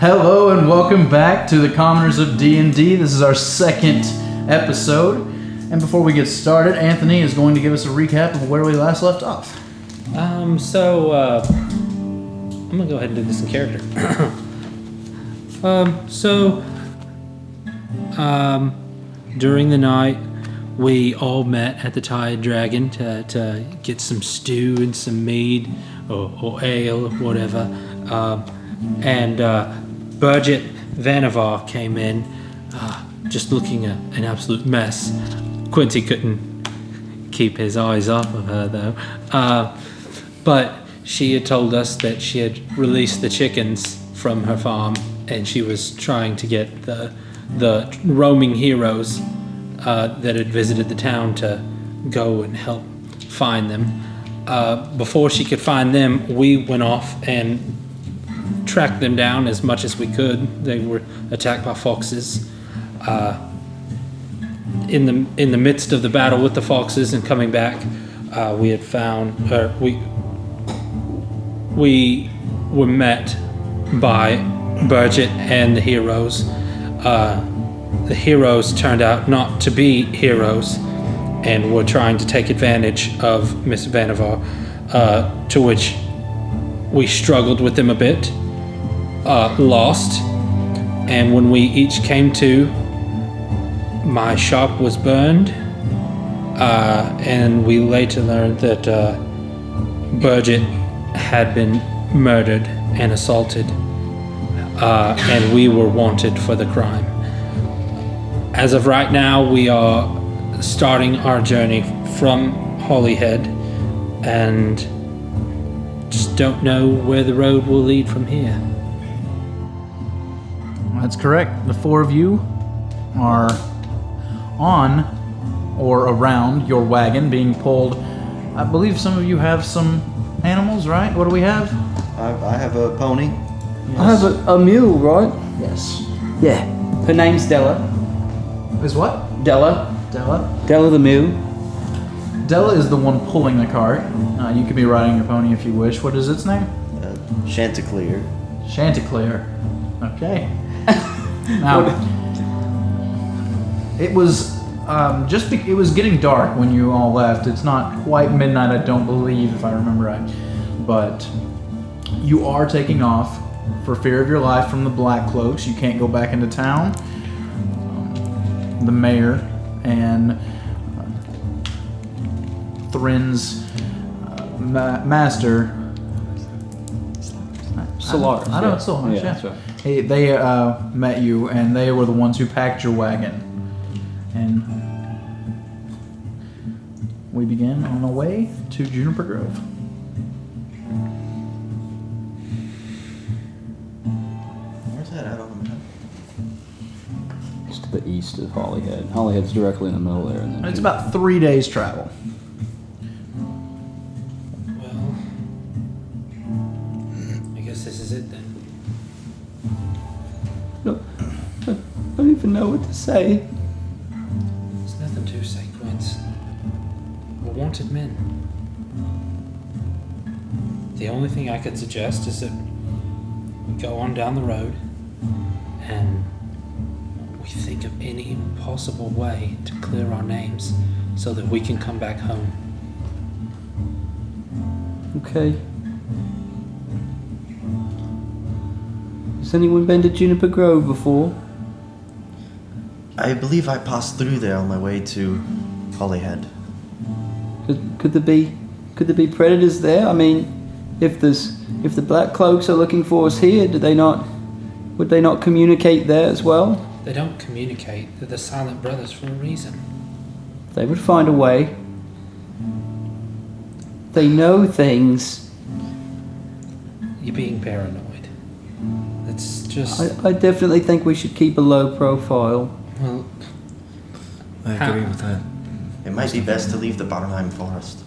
Hello and welcome back to the Commoners of D&D. This is our second episode. And before we get started, Anthony is going to give us a recap of where we last left off. I'm going to go ahead and do this in character. During the night, we all met at the Tired Dragon to get some stew and some mead or ale or whatever. And Burgett Vanavar came in, just looking an absolute mess. Quincy couldn't keep his eyes off of her, though. But she had told us that she had released the chickens from her farm, and she was trying to get the roaming heroes that had visited the town to go and help find them. Before she could find them, we went off and tracked them down as much as we could. They were attacked by foxes. In the midst of the battle with the foxes and coming back, we had found we were met by Burgett and the heroes. The heroes turned out not to be heroes and were trying to take advantage of Miss Vanavar, to which we struggled with them a bit, lost, and when we each came to, my shop was burned, and we later learned that Burgett had been murdered and assaulted, and we were wanted for the crime. As of right now, we are starting our journey from Holyhead and just don't know where the road will lead from here. That's correct. The four of you are on or around your wagon being pulled. I believe some of you have some animals, right? What do we have? I have a pony. Yes. I have a mule, right? Yes. Yeah. Her name's Della. Is what? Della. Della? Della the mule. Della is the one pulling the cart. You could be riding your pony if you wish. What is its name? Chanticleer. Chanticleer. Okay. Now, it was it was getting dark when you all left. It's not quite midnight, I don't believe, if I remember right. But you are taking off for fear of your life from the Black Cloaks. You can't go back into town. The mayor and Thrin's master. Solaris. I know it's Solaris, yeah. That's right. They met you, and they were the ones who packed your wagon. And we begin on our way to Juniper Grove. Where's that at on the map? It's to the east of Holyhead. Holyhead's directly in the middle there. And then It's about 3 days' travel. Well, I guess this is it then. No, I don't even know what to say. There's nothing to say, Quince. We're wanted men. The only thing I could suggest is that we go on down the road and we think of any possible way to clear our names so that we can come back home. Okay. Has anyone been to Juniper Grove before? I believe I passed through there on my way to Holyhead. Could there be predators there? I mean, if the Black Cloaks are looking for us here, would they not communicate there as well? They don't communicate. They're the Silent Brothers for a reason. They would find a way. They know things. You're being paranoid. It's just... I definitely think we should keep a low profile. Well, I agree with that. It might be best to leave the Barnheim Forest.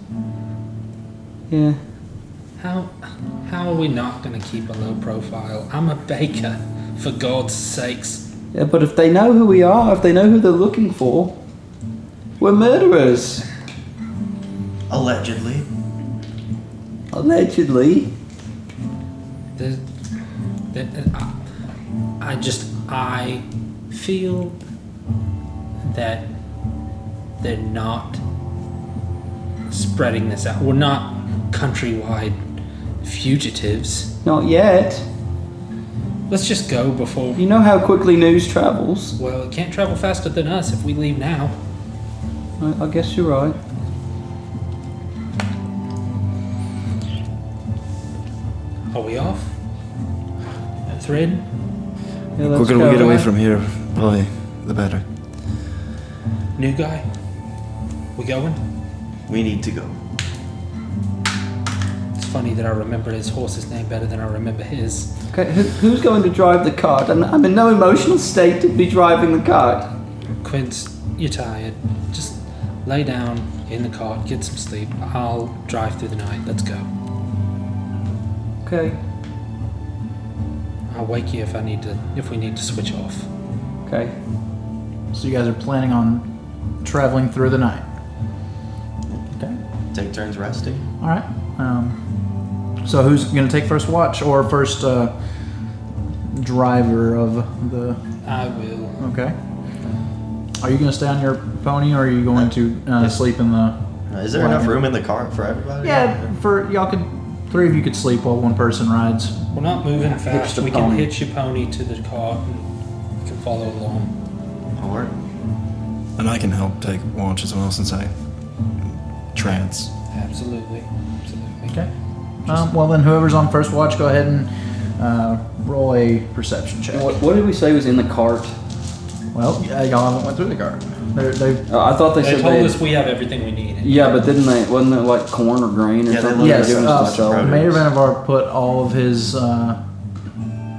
Yeah. how are we not going to keep a low profile? I'm a baker, for God's sakes. Yeah, but if they know who we are, if they know who they're looking for, we're murderers. Allegedly. Allegedly. I feel that they're not spreading this out. We're not countrywide fugitives. Not yet. Let's just go before. You know how quickly news travels. Well, it can't travel faster than us if we leave now. I guess you're right. Are we off? Thread? Yeah, The let's quicker we go. get away from here, probably the better. New guy? We going? We need to go. It's funny that I remember his horse's name better than I remember his. Okay, who's going to drive the cart? I'm in no emotional state to be driving the cart. Quince, you're tired. Just lay down in the cart, get some sleep. I'll drive through the night. Let's go. Okay. I'll wake you if we need to switch off. Okay. So you guys are planning on traveling through the night. Okay. Take turns resting. All right. So who's going to take first watch or first driver of the? I will. Okay. Are you going to stay on your pony, or are you going to sleep in the? Is there enough room in the cart for everybody? Yeah, for y'all could. 3 of you could sleep while one person rides. We're not moving fast. the We can pony. hitch your pony to the cart and you can follow along. Or And I can help take watch as well since I trance. Absolutely. Okay. Well then, whoever's on first watch, go ahead and roll a perception check. What did we say was in the cart? Well, y'all haven't went through the cart. They've I thought they They said told they. us we have everything we need. Yeah, but didn't they? Wasn't it like corn or grain or Yeah, they something? looked yes. giving us a bunch of produce. Mayor Vannevar put all of his.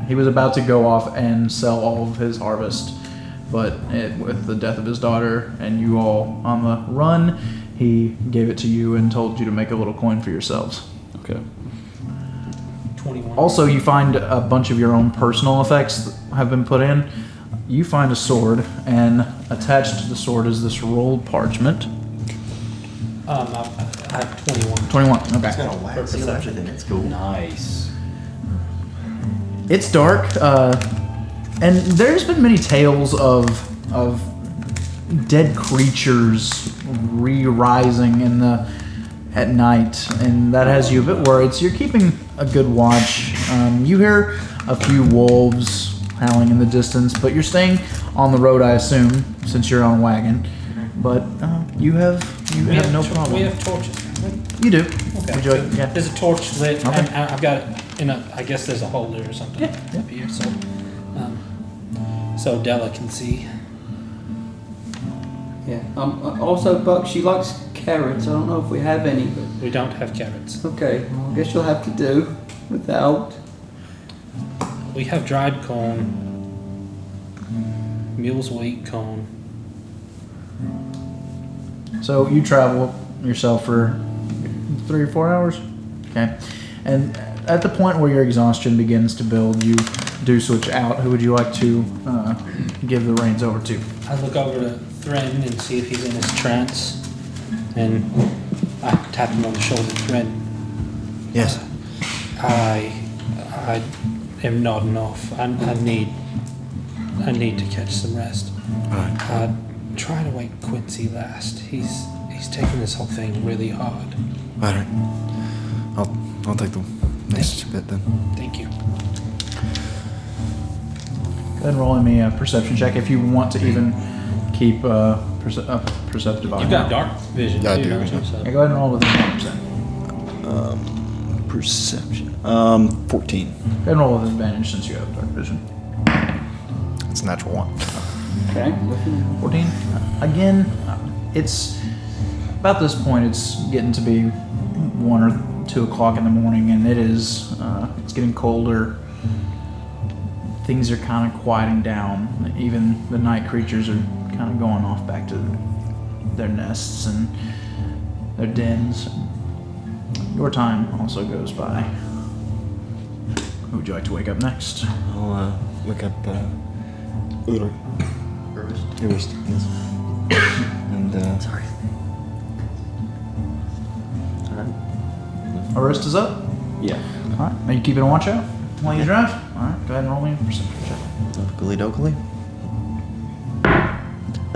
He was about to go off and sell all of his harvest, but with the death of his daughter and you all on the run, he gave it to you and told you to make a little coin for yourselves. Okay. 21. Also, you find a bunch of your own personal effects that have been put in. You find a sword, and attached to the sword is this rolled parchment. I have 21. 21. it's Okay. got a wax seal and everything. It's cool. Nice. It's dark, and there's been many tales of dead creatures re-rising at night, and that has you a bit worried. So you're keeping a good watch. You hear a few wolves howling in the distance, but you're staying on the road, I assume, since you're on a wagon. But you have no problem. We have torches. don't we? You do. Okay. Would you like? Yeah. There's a torch lit, Okay. and I've got it in a. I guess there's a holder or something Yeah, up here, so Della can see. Yeah. Also, Buck, she likes carrots. I don't know if we have any, but We don't have carrots. okay. Well, I guess you'll have to do without. We have dried corn, mule's wheat corn. So you travel yourself for 3 or 4 hours? Okay. And at the point where your exhaustion begins to build, you do switch out. Who would you like to give the reins over to? I look over to Thren and see if he's in his trance, and I tap him on the shoulder. Thren, Yes. I am nodding off. I need to catch some rest. Alright. Try to wake Quincy last. He's taking this whole thing really hard. Alright. I'll take the next bit then. Thank you. Go ahead and roll me a perception check if you want to even keep perceptive eye. You've got dark vision I too, do, don't you? yeah. So- Yeah, go ahead and roll with 100%. Perception. 14. Go ahead and roll with advantage since you have dark vision. It's a natural 1. Okay. 14. Again, it's about this point. It's getting to be 1 or 2 o'clock in the morning, and it's getting colder. Things are kind of quieting down. Even the night creatures are kind of going off back to their nests and their dens. Your time also goes by. Who would you like to wake up next? I'll look up Ulrich. Yes. And Sorry. Arrest is up. Yeah. All right. Are you keeping a watch out while you drive? All right. Go ahead and roll me a perception check. Googly dokily.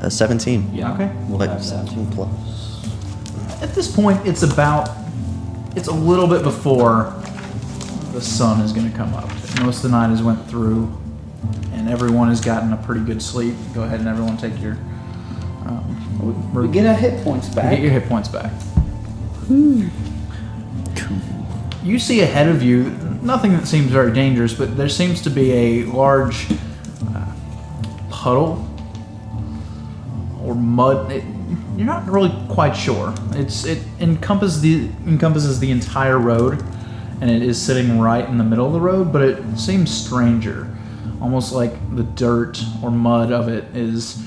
17. Yeah. Okay. We'll Like have that. 17 plus. At this point, it's a little bit before the sun is going to come up. Most of the night has went through, and everyone has gotten a pretty good sleep. Go ahead and everyone take your We get our hit points back. get your hit points back. You see ahead of you nothing that seems very dangerous, but there seems to be a large puddle or mud. You're not really quite sure. It encompasses the entire road, and it is sitting right in the middle of the road. But it seems stranger, almost like the dirt or mud of it is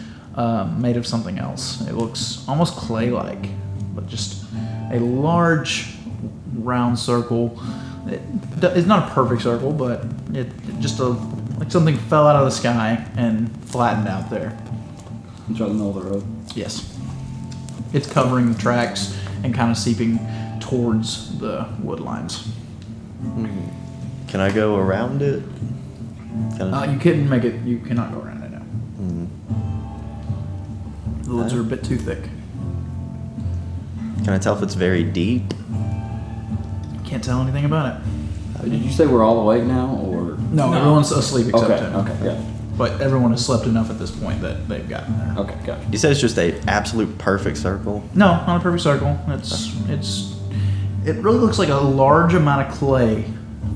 made of something else. It looks almost clay-like, but just a large round circle. It's not a perfect circle, but it just like something fell out of the sky and flattened out there. It's right in the middle of the road. Yes. It's covering the tracks and kind of seeping towards the wood lines. Can I go around it? You couldn't make it. You cannot go around it now. The woods are a bit too thick. Can I tell if it's very deep? Can't tell anything about it. Did you say we're all awake now, or? No, everyone's asleep except Okay. him. Okay. Yeah. But everyone has slept enough at this point that they've gotten there. Okay. Gotcha. You said it's just a absolute perfect circle. No, not a perfect circle. It really looks like a large amount of clay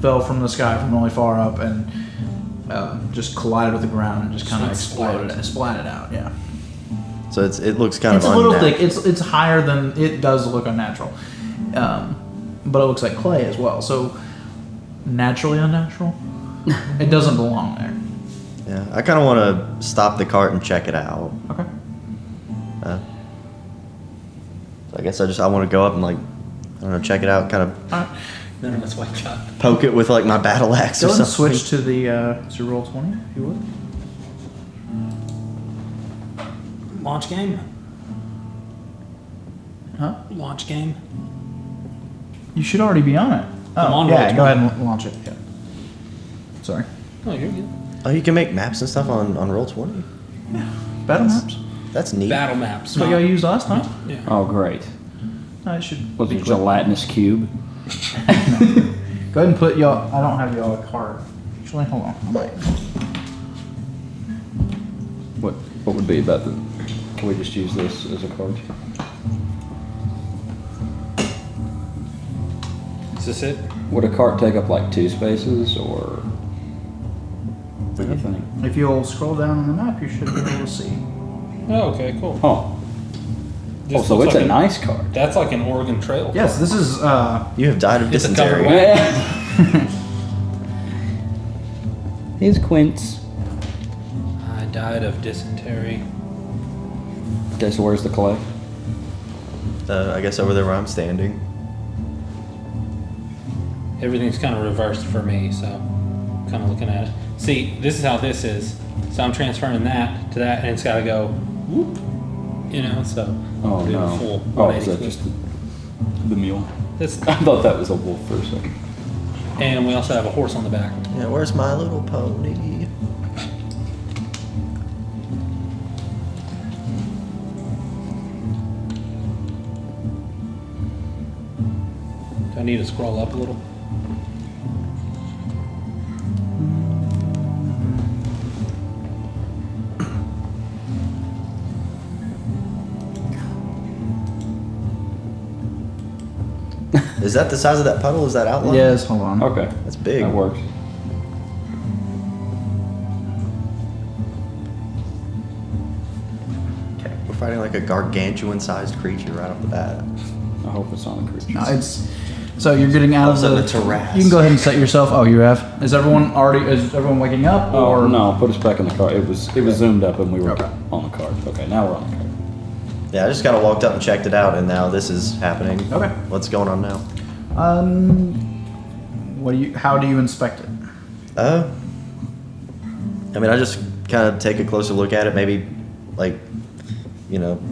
fell from the sky from really far up and just collided with the ground and just kind of exploded, splatted out. Yeah, So it looks kind it's of a little unnatural. thick. It's higher than it does look unnatural, but it looks like clay as well. So naturally unnatural. It doesn't belong there. Yeah, I kind of want to stop the cart and check it out. Okay. So I guess I want to go up and check it out, kind of All right. No, that's white shot. poke it with like my battle axe Go or ahead and something. switch to the to roll 20 if you would. Launch game? Huh? Launch game? You should already be on it. Oh, I'm on yeah. roll Go ahead 20. and launch it. Yeah. Sorry. Oh, you're good. Oh, you can make maps and stuff on Roll20. Battle maps. That's neat. Battle maps. That's what y'all used last time. Yeah. Oh, great. No, it should. Was be it a quick. gelatinous cube? Go ahead and put y'all. I don't have y'all a card. Actually, hold on. I might. What would be about the? Can we just use this as a card? Is this it? Would a cart take up like 2 spaces, or what do you think? If you'll scroll down on the map, you should be able to see. Oh, okay, cool. Oh, This so looks it's like a nice card. That's like an Oregon Trail. Yes, this is. You have died of It's a covered dysentery. wagon. Here's Quince. I died of dysentery. Okay, so where's the clay? I guess over there where I'm standing. Everything's kind of reversed for me, so kind of looking at it. See, this is how this is. So I'm transferring that to that, and it's got to go whoop, so Oh do no. the full Oh, 180 is that flip. just the mule? That's, I thought that was a wolf for a second. and we also have a horse on the back. Yeah, where's my little pony? Do I need to scroll up a little? Is that the size of that puddle? Is that outline? Yes, hold on. Okay, That's big. that works. Okay, we're fighting like a gargantuan-sized creature right off the bat. I hope it's not a creature. No, it's. So you're getting out All of of a the. sudden it's a You can go ahead and set yourself. Oh, you have. Is everyone waking up or Oh no, put us back in the car. It was zoomed up and we were Okay. on the card. Okay, now we're on the card. Yeah, I just kind of walked up and checked it out, and now this is happening. Okay. What's going on now? How do you inspect it? I mean, I just kind of take a closer look at it, maybe,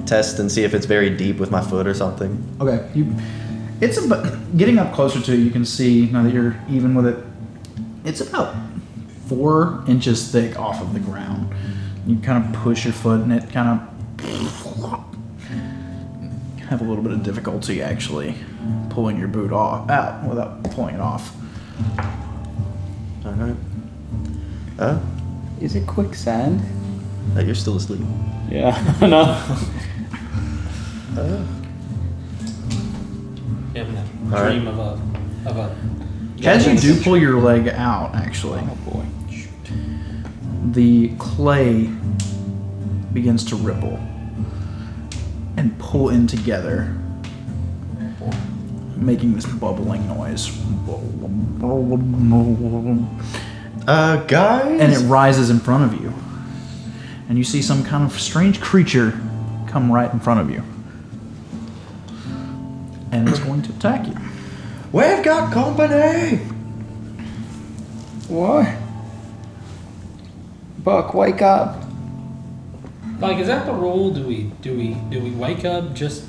test and see if it's very deep with my foot or something. Okay, it's about getting up closer to it. You can see now that you're even with it. It's about 4 inches thick off of the ground. You kind of push your foot and it kind of have a little bit of difficulty actually pulling your boot out without pulling it off. All right. Is it quicksand? You're still asleep. Yeah, I know. Yeah, I'm All right. dream of a. As you do pull your leg out, actually, Oh boy. the clay begins to ripple and pull in together, making this bubbling noise. Guys. And it rises in front of you. And you see some kind of strange creature come right in front of you. And it's going to attack you. We've got company. What? Buck, wake up. Like, is that the rule? Do we wake up just?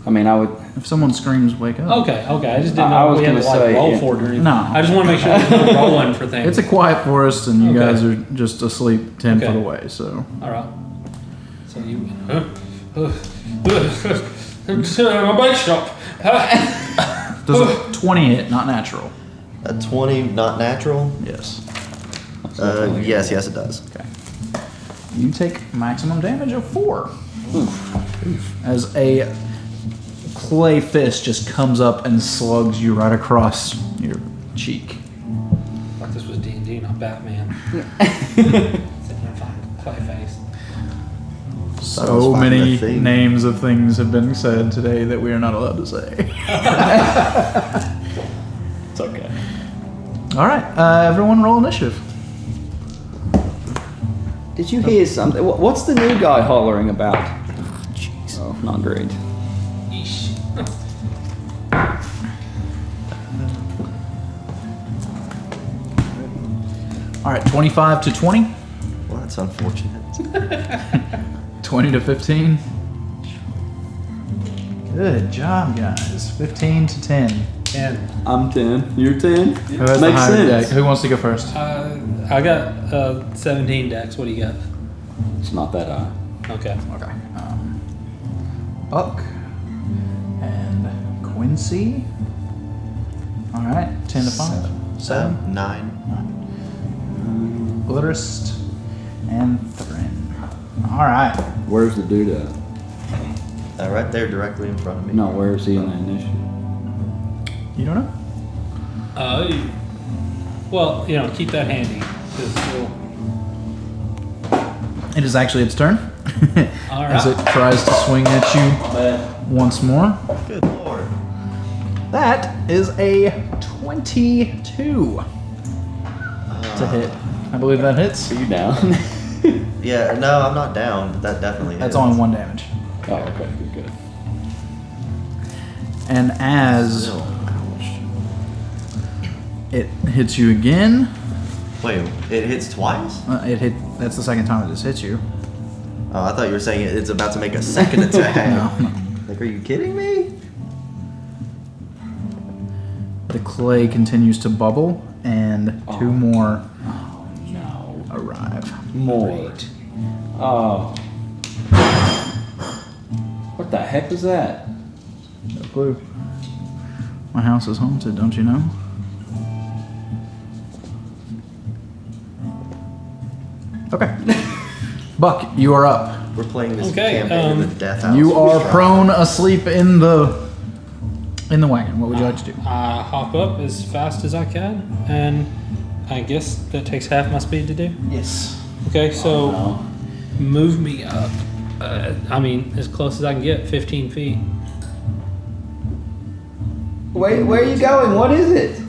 I mean, I would. If someone screams, wake up. Okay. I just didn't I know if was we had to gonna like say, roll yeah. for it or anything. No. I just want to make sure there's no rolling for things. It's a quiet forest, and you Okay. guys are just asleep 10 Okay. foot away, so. All right. So you. My bike shop. Does a 20 hit, not natural? A 20, not natural. Yes. Yes, it does. Okay. You take maximum damage of 4. As a clay fist just comes up and slugs you right across your cheek. I thought this was D&D, not Batman. Sitting here fucking Clayface. So finding many a thing. names of things have been said today that we are not allowed to say. It's okay. All right, everyone roll initiative. Did you hear something? What's the new guy hollering about? Jeez. Oh, not great. Yeesh. All right, 25 to 20, Well, that's unfortunate. 20 to 15. Good job, guys. 15 to 10. And I'm 10. You're 10? Who has the Makes higher sense. deck? Who wants to go first? I got 17 decks. What do you got? It's not that high. Okay. Okay. Buck and Quincy. All right, 10 to 5. 7. 9. Glitterist and Thrin. All right. Where's the dude at? Right there, directly in front of me. No, where is he in the initiative? You don't know? Well, keep that handy. 'Cause It is actually its turn. All As right. it tries to swing at you once more. Good lord. That is a 22 to hit. I believe that hits. Are you down? Yeah, no, I'm not down, but that definitely That's hits. only 1 damage. Oh, okay, good. And as Still, ouch. it hits you again, Wait, it hits twice? it hit. That's the second time it just hits you. Oh, I thought you were saying it's about to make a second attack. No. Like, are you kidding me? The clay continues to bubble, and 2 more No. arrive. More. Oh. What the heck was that? No clue. My house is haunted, don't you know? Okay. Buck, you are up. We're playing this Okay, campaign in the death house. You are Try. prone asleep in the wagon. What would you like to do? I hop up as fast as I can, and I guess that takes half my speed to do. Yes. Okay, so No. move me up. As close as I can get, 15 feet. Where are you going? What is it?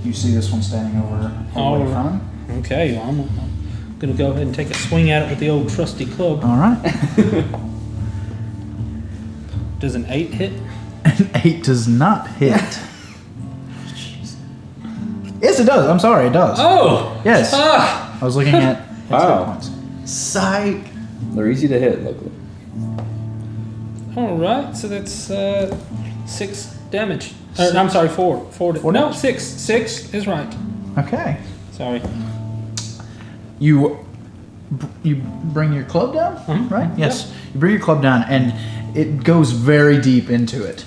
You see this one standing over all the way in front of him? Okay, well, I'm gonna go ahead and take a swing at it with the old trusty club. All right. Does an 8 hit? An 8 does not hit. Yes, it does. I'm sorry, it does. Oh! Yes. Ah! I was looking at its Wow. hit points. Psych! They're easy to hit, luckily. Alright, so that's 6 damage. I'm sorry, 4. 4 4 no, damage. 6. 6 is right. Okay. Sorry. You bring your club down, right? Yes. You bring your club down, and it goes very deep into it.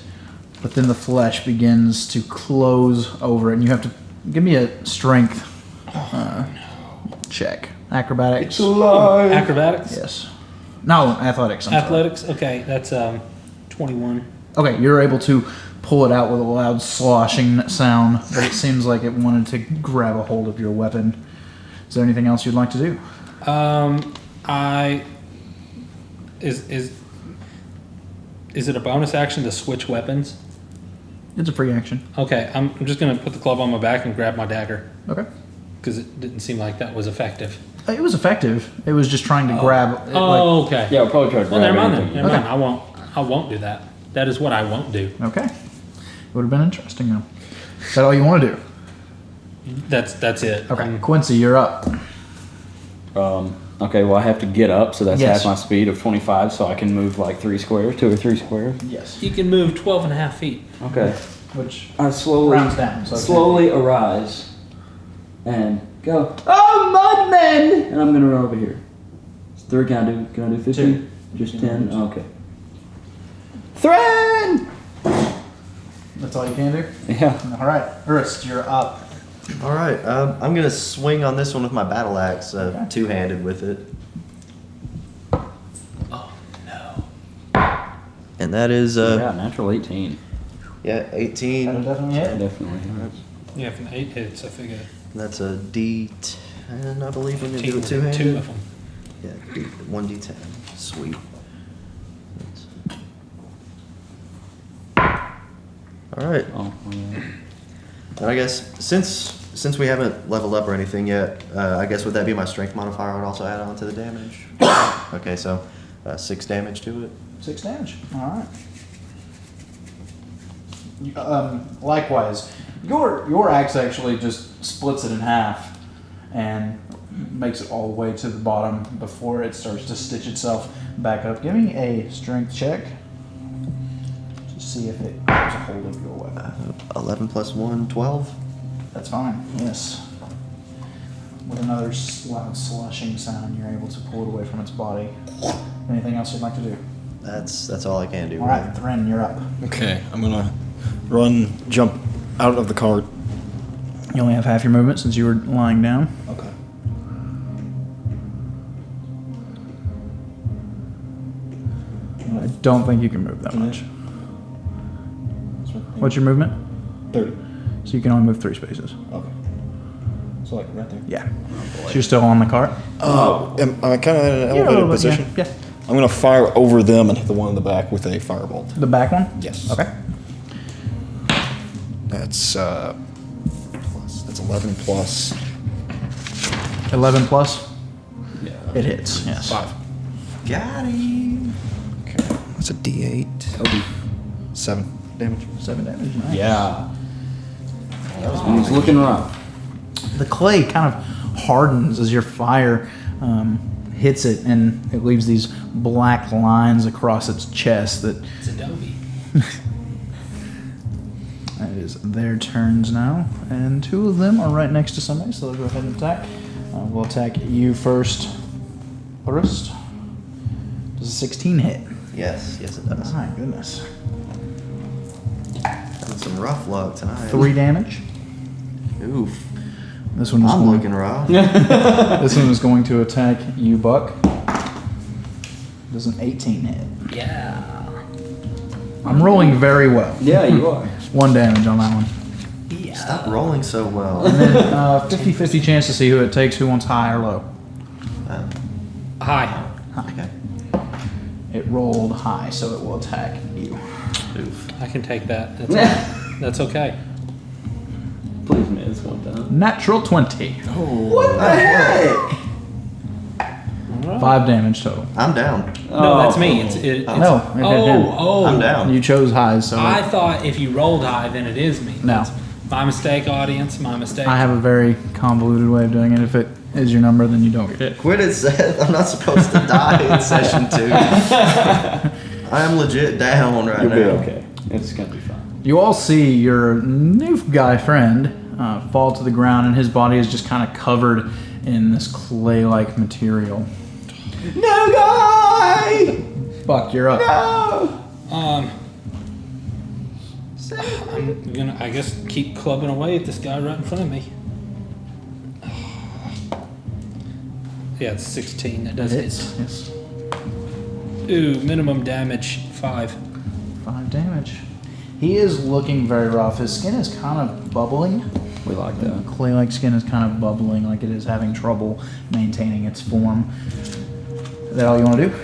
But then the flesh begins to close over it, and you have to give me a strength check. Acrobatics. alive. Acrobatics? Yes. No, athletics. I'm sorry. Athletics? Okay, that's 21. Okay, you're able to pull it out with a loud sloshing sound, but it seems like it wanted to grab a hold of your weapon. Is there anything else you'd like to do? Is it a bonus action to switch weapons? It's a free action. Okay, I'm just gonna put the club on my back and grab my dagger Okay. because it didn't seem like that was effective. It was effective. It was just trying to grab. Oh, okay. Yeah, we'll probably try to Well, grab never mind then. anything. Never mind. I won't do that. That is what I won't do. Okay. It would have been interesting though. Is that all you want to do? That's it. Okay. Quincy, you're up. Okay, well, I have to get up, so that's Yes. half my speed of 25, so I can move like 2 or 3 squares. Yes. You can move 12 and a half feet. Okay. Which I slowly, rounds down. So arise and go, oh, Mudman! And I'm going to run over here. It's 3, can I do 15? 2. Just 10? Okay. Thread! That's all you can do? Yeah. All right. Urst, you're up. All right, I'm gonna swing on this one with my battle axe, two-handed with it. Oh no. And that is Yeah, natural 18. 18. That'll definitely hit. Definitely. Yeah, from 8 hits, I figure. That's a D10, I believe, when you do it 2 two-handed. of them. Yeah, 1D10. Sweet. All right. Oh, yeah. And I guess since we haven't leveled up or anything yet, I guess would that be my strength modifier? I would also add on to the damage. Okay, so 6 damage to it. 6 damage. All right. Likewise, your axe actually just splits it in half and makes it all the way to the bottom before it starts to stitch itself back up. Give me a strength check to see if it grabs a hold of your weapon. 11 plus 1, 12. That's fine. Yes. With another loud slushing sound, you're able to pull it away from its body. Anything else you'd like to do? That's all I can do. All right, Thren, you're up. Okay, I'm gonna jump out of the cart. You only have half your movement since you were lying down. Okay. I don't think you can move that much. What's your movement? 30. So you can only move 3 spaces. Okay. So like right there. Yeah. So you're still on the cart? Am I kind of in an Yeah, a little elevated bit, position? Yeah. I'm gonna fire over them and hit the one in the back with a firebolt. The back one? Yes. Okay. That's that's 11 plus 11 plus? Yeah. It hits, yes. 5. Got him. Okay, that's a D8. Kobe. 7 damage. 7 damage. Nice. Yeah. And he's looking rough. The clay kind of hardens as your fire hits it, and it leaves these black lines across its chest that It's Adobe. It is their turns now, and 2 of them are right next to somebody, so they'll go ahead and attack. We'll attack you first, Urst. Does a 16 hit? Yes, it does. My goodness. Having some rough luck tonight. 3 damage. Oof. This one is I'm going, looking rough. This one is going to attack you, Buck. Does an 18 hit? Yeah. I'm rolling very well. Yeah, you are. 1 damage on that one. Stop rolling so well. And then 50-50 chance to see who it takes. Who wants high or low? Hi. Okay. It rolled high, so it will attack you. Oof. I can take that. That's okay. Please miss one time. Natural 20. What the heck? 5 damage total. I'm down. No, that's me. It's No, it hit him. I'm down. You chose high, so I thought if you rolled high, then it is me. No. That's my mistake, audience. My mistake. I have a very convoluted way of doing it. If it is your number, then you don't get hit. Quit it, Seth. I'm not supposed to die in session 2. I am legit down right You'll now. be okay. It's gonna be fine. You all see your new guy friend fall to the ground, and his body is just kind of covered in this clay-like material. No, guy! Buck, you're up. No! I'm gonna, I guess, keep clubbing away at this guy right in front of me. Yeah, it's 16. That does hit. Yes. Ooh, minimum damage 5. 5 damage. He is looking very rough. His skin is kind of bubbling. We like that. Clay-like skin is kind of bubbling, like it is having trouble maintaining its form. Is that all you want to do?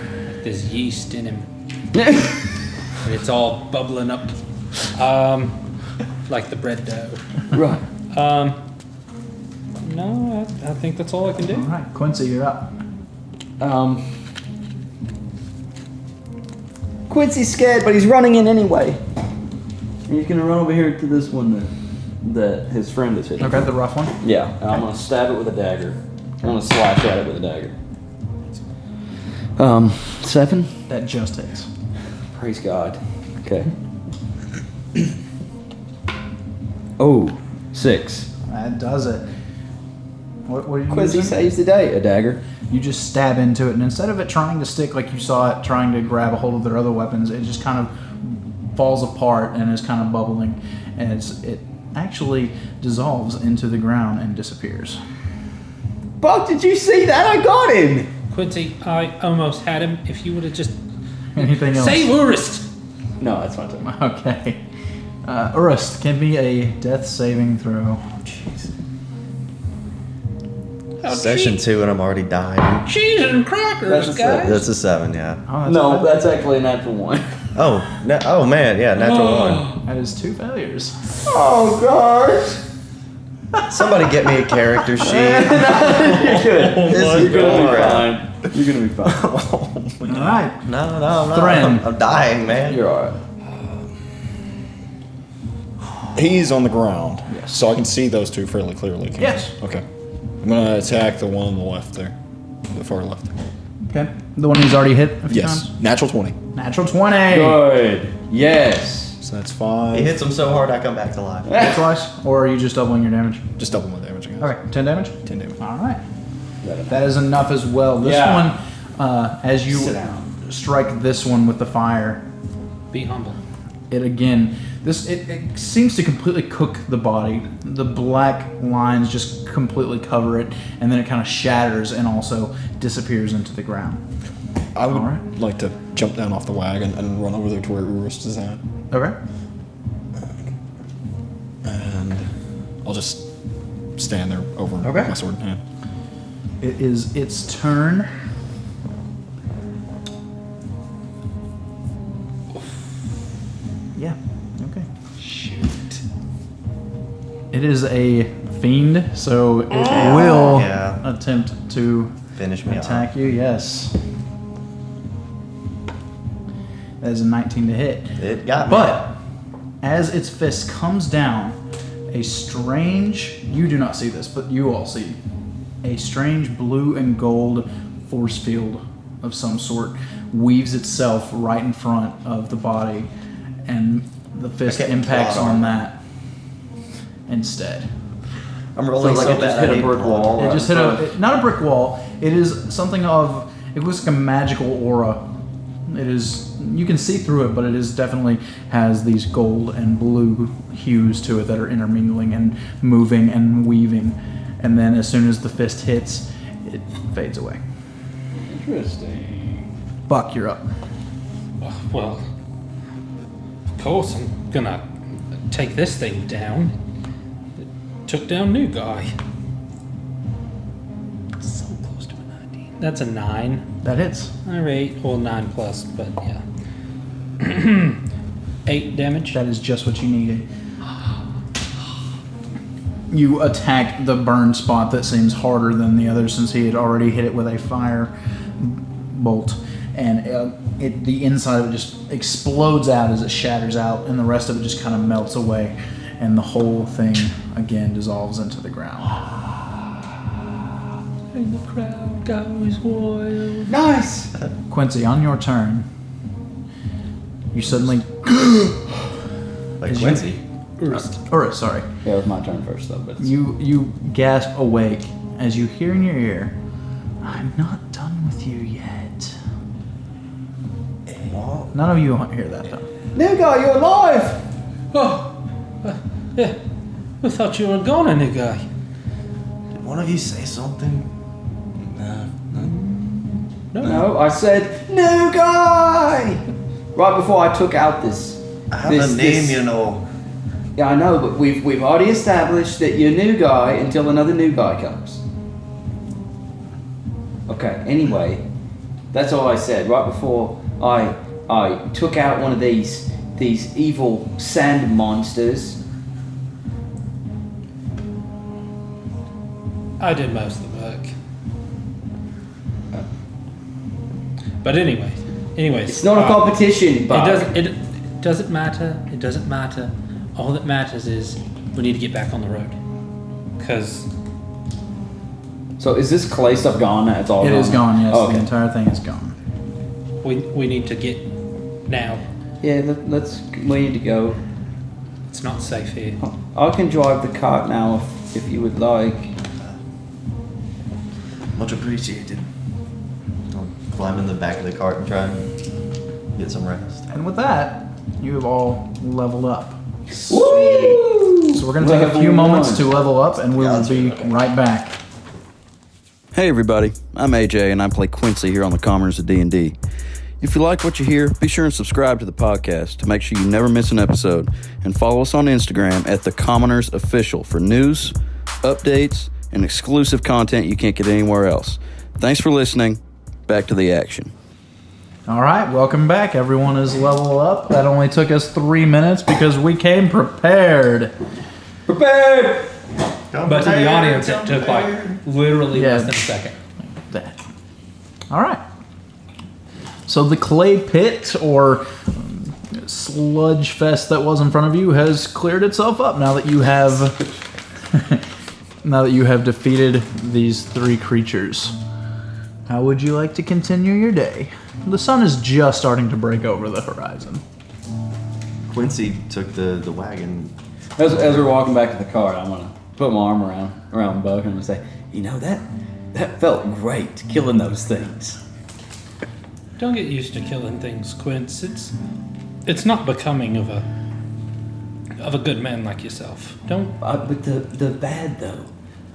There's yeast in him. And it's all bubbling up. Like the bread dough. Right. No, I think that's all I can do. All right, Quincy, you're up. Quincy's scared, but he's running in anyway. And he's gonna run over here to this one that his friend is hitting. Okay, the rough one. Yeah, and I'm gonna stab it with a dagger. I'm gonna slash at it with a dagger. 7. That just hits. Praise God. Okay. Oh, 6. That does it. What are you Quincy using? saves the day. A dagger. You just stab into it, and instead of it trying to stick like you saw it trying to grab a hold of their other weapons, it just kind of falls apart and is kind of bubbling, and it actually dissolves into the ground and disappears. Buck, did you see that? I got him. Quincy, I almost had him. If you would have just... Anything else? Say Urist! No, that's my turn. Okay. Urust, give me a death saving throw. Jeez. Session 2 and I'm already dying. Cheese and crackers, That's a guys! set. That's a 7, yeah. Oh, that's No, a- that's actually a natural 1. Oh man, yeah, natural 1. that is 2 failures. Oh gosh. Somebody get me a character sheet. You're good. This is You're gonna be boring. fine. You're gonna be fine. All right. No. Thren. I'm dying, man. You're alright. He's on the ground. Yes. So I can see those two fairly clearly. Can't I? Yes. Okay. I'm gonna attack the one on the left there. The far left. Okay. The one he's already hit a few Yes. times? Natural 20. Natural 20. Good. Yes. So that's He 5. hits him so hard I come back to life. Twice? Or are you just doubling your damage? Just double my damage, I guess. Okay, 10 damage? 10 damage. All right. That is enough as well. This Yeah. one, as you Sit down. strike this one with the fire, Be humble. it again, it seems to completely cook the body. The black lines just completely cover it, and then it kind of shatters and also disappears into the ground. I would Alright. like to jump down off the wagon and run over there to where Urust is at. Okay. And I'll just stand there over Okay. my sword in hand. It is its turn. Yeah. Okay. Shoot. It is a fiend, so it will Yeah. attempt to Finish me attack you. Yes. That is a 19 to hit. It got me. But as its fist comes down, a strange, you do not see this, but you all see, a strange blue and gold force field of some sort weaves itself right in front of the body, and the fist Okay, impacts plot on armor. that instead. I'm rolling So, like, so it just bad. hit a I need brick blood. wall. It just hit not a brick wall. It is something of, it was like a magical aura. It is, you can see through it, but it is definitely has these gold and blue hues to it that are intermingling and moving and weaving. And then as soon as the fist hits, it fades away. Interesting. Buck, you're up. Well, of course I'm gonna take this thing down. It took down new guy. So close to a 19. That's a 9. That hits. Alright, well 9 plus, but yeah. 8 damage. That is just what you needed. You attack the burn spot that seems harder than the other since he had already hit it with a fire bolt, and the inside of it just explodes out as it shatters out, and the rest of it just kind of melts away, and the whole thing again dissolves into the ground. And the crowd goes wild. Nice. Quincy, on your turn, you suddenly Like Is Quincy. or sorry, Yeah, it was my turn first though, but you gasp awake as you hear in your ear, "I'm not done with you yet." None of you won't hear that though. New guy, you're alive! Oh, yeah. We thought you were gone, new guy. Did one of you say something? No, I said, new guy! Right before I took out this. I have a name, you know. Yeah, I know, but we've already established that you're new guy until another new guy comes. Okay, anyway, that's all I said right before I took out one of these evil sand monsters. I did most of the work. But anyways. It's not a competition, but It doesn't matter. It doesn't matter. All that matters is we need to get back on the road. Because So is this clay stuff gone? It's all It gone. is gone. Yes, Oh, the okay. entire thing is gone. we need to get now. Yeah, we need to go. It's not safe here. I can drive the cart now if you would like. Much appreciated. I'll climb in the back of the cart and try and get some rest. And with that, you have all leveled up. Woo! So we're going to take a few Level moments one. to level up, and we will that's be right back. Hey everybody, I'm AJ and I play Quincy here on the Commoners of D&D. If you like what you hear, be sure and subscribe to the podcast to make sure you never miss an episode, and follow us on Instagram at The Commoners Official for news, updates, and exclusive content you can't get anywhere else. Thanks for listening. Back to the action. All right, welcome back. Everyone is level up. That only took us 3 minutes because we came prepared. Prepared! But to the audience, it took like literally Yeah. less than a second. That. All right. So the clay pit or sludge fest that was in front of you has cleared itself up now that you have defeated these 3 creatures. How would you like to continue your day? The sun is just starting to break over the horizon. Quincy took the wagon. As we're walking back to the car, I'm gonna put my arm around Buck and I'm gonna say, you know, that felt great killing those things. Don't get used to killing things, Quince. It's not becoming of a good man like yourself. Don't. But the bad though,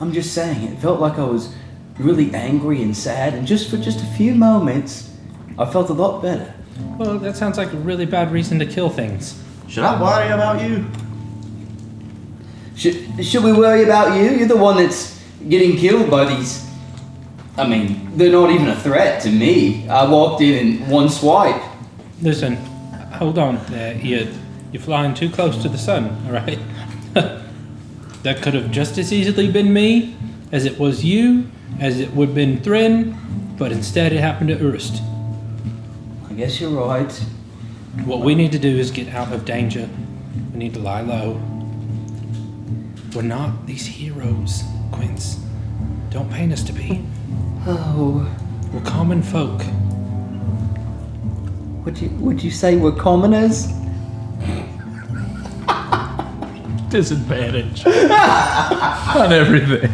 I'm just saying, it felt like I was really angry and sad, and just for a few moments, I felt a lot better. Well, that sounds like a really bad reason to kill things. Should I worry about you? Should we worry about you? You're the one that's getting killed by these. I mean, they're not even a threat to me. I walked in one swipe. Listen, hold on there. You're flying too close to the sun, all right? That could have just as easily been me, as it was you, as it would have been Thrin, but instead it happened to Urst. I guess you're right. What we need to do is get out of danger. We need to lie low. We're not these heroes, Quince. Don't paint us to be. Oh, We're common folk. would you say we're commoners? Disadvantage on everything.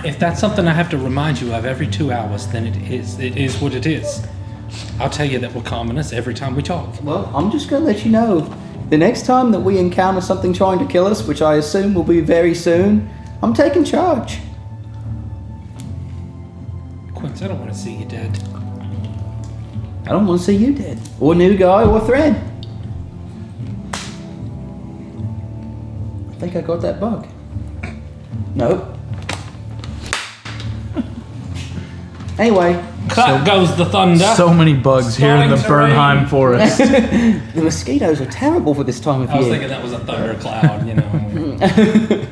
If that's something I have to remind you of every 2 hours, then it is what it is. I'll tell you that we're commoners every time we talk. Well, I'm just gonna let you know. The next time that we encounter something trying to kill us, which I assume will be very soon, I'm taking charge. Quince, I don't want to see you dead. I don't want to see you dead, or new guy, or thread. I think I got that bug. Nope. Anyway, Cut goes the thunder. So many bugs here in the Spawning terrain. Bernheim forest. the mosquitoes are terrible for this time of I was year. thinking that was a thunder cloud, you know.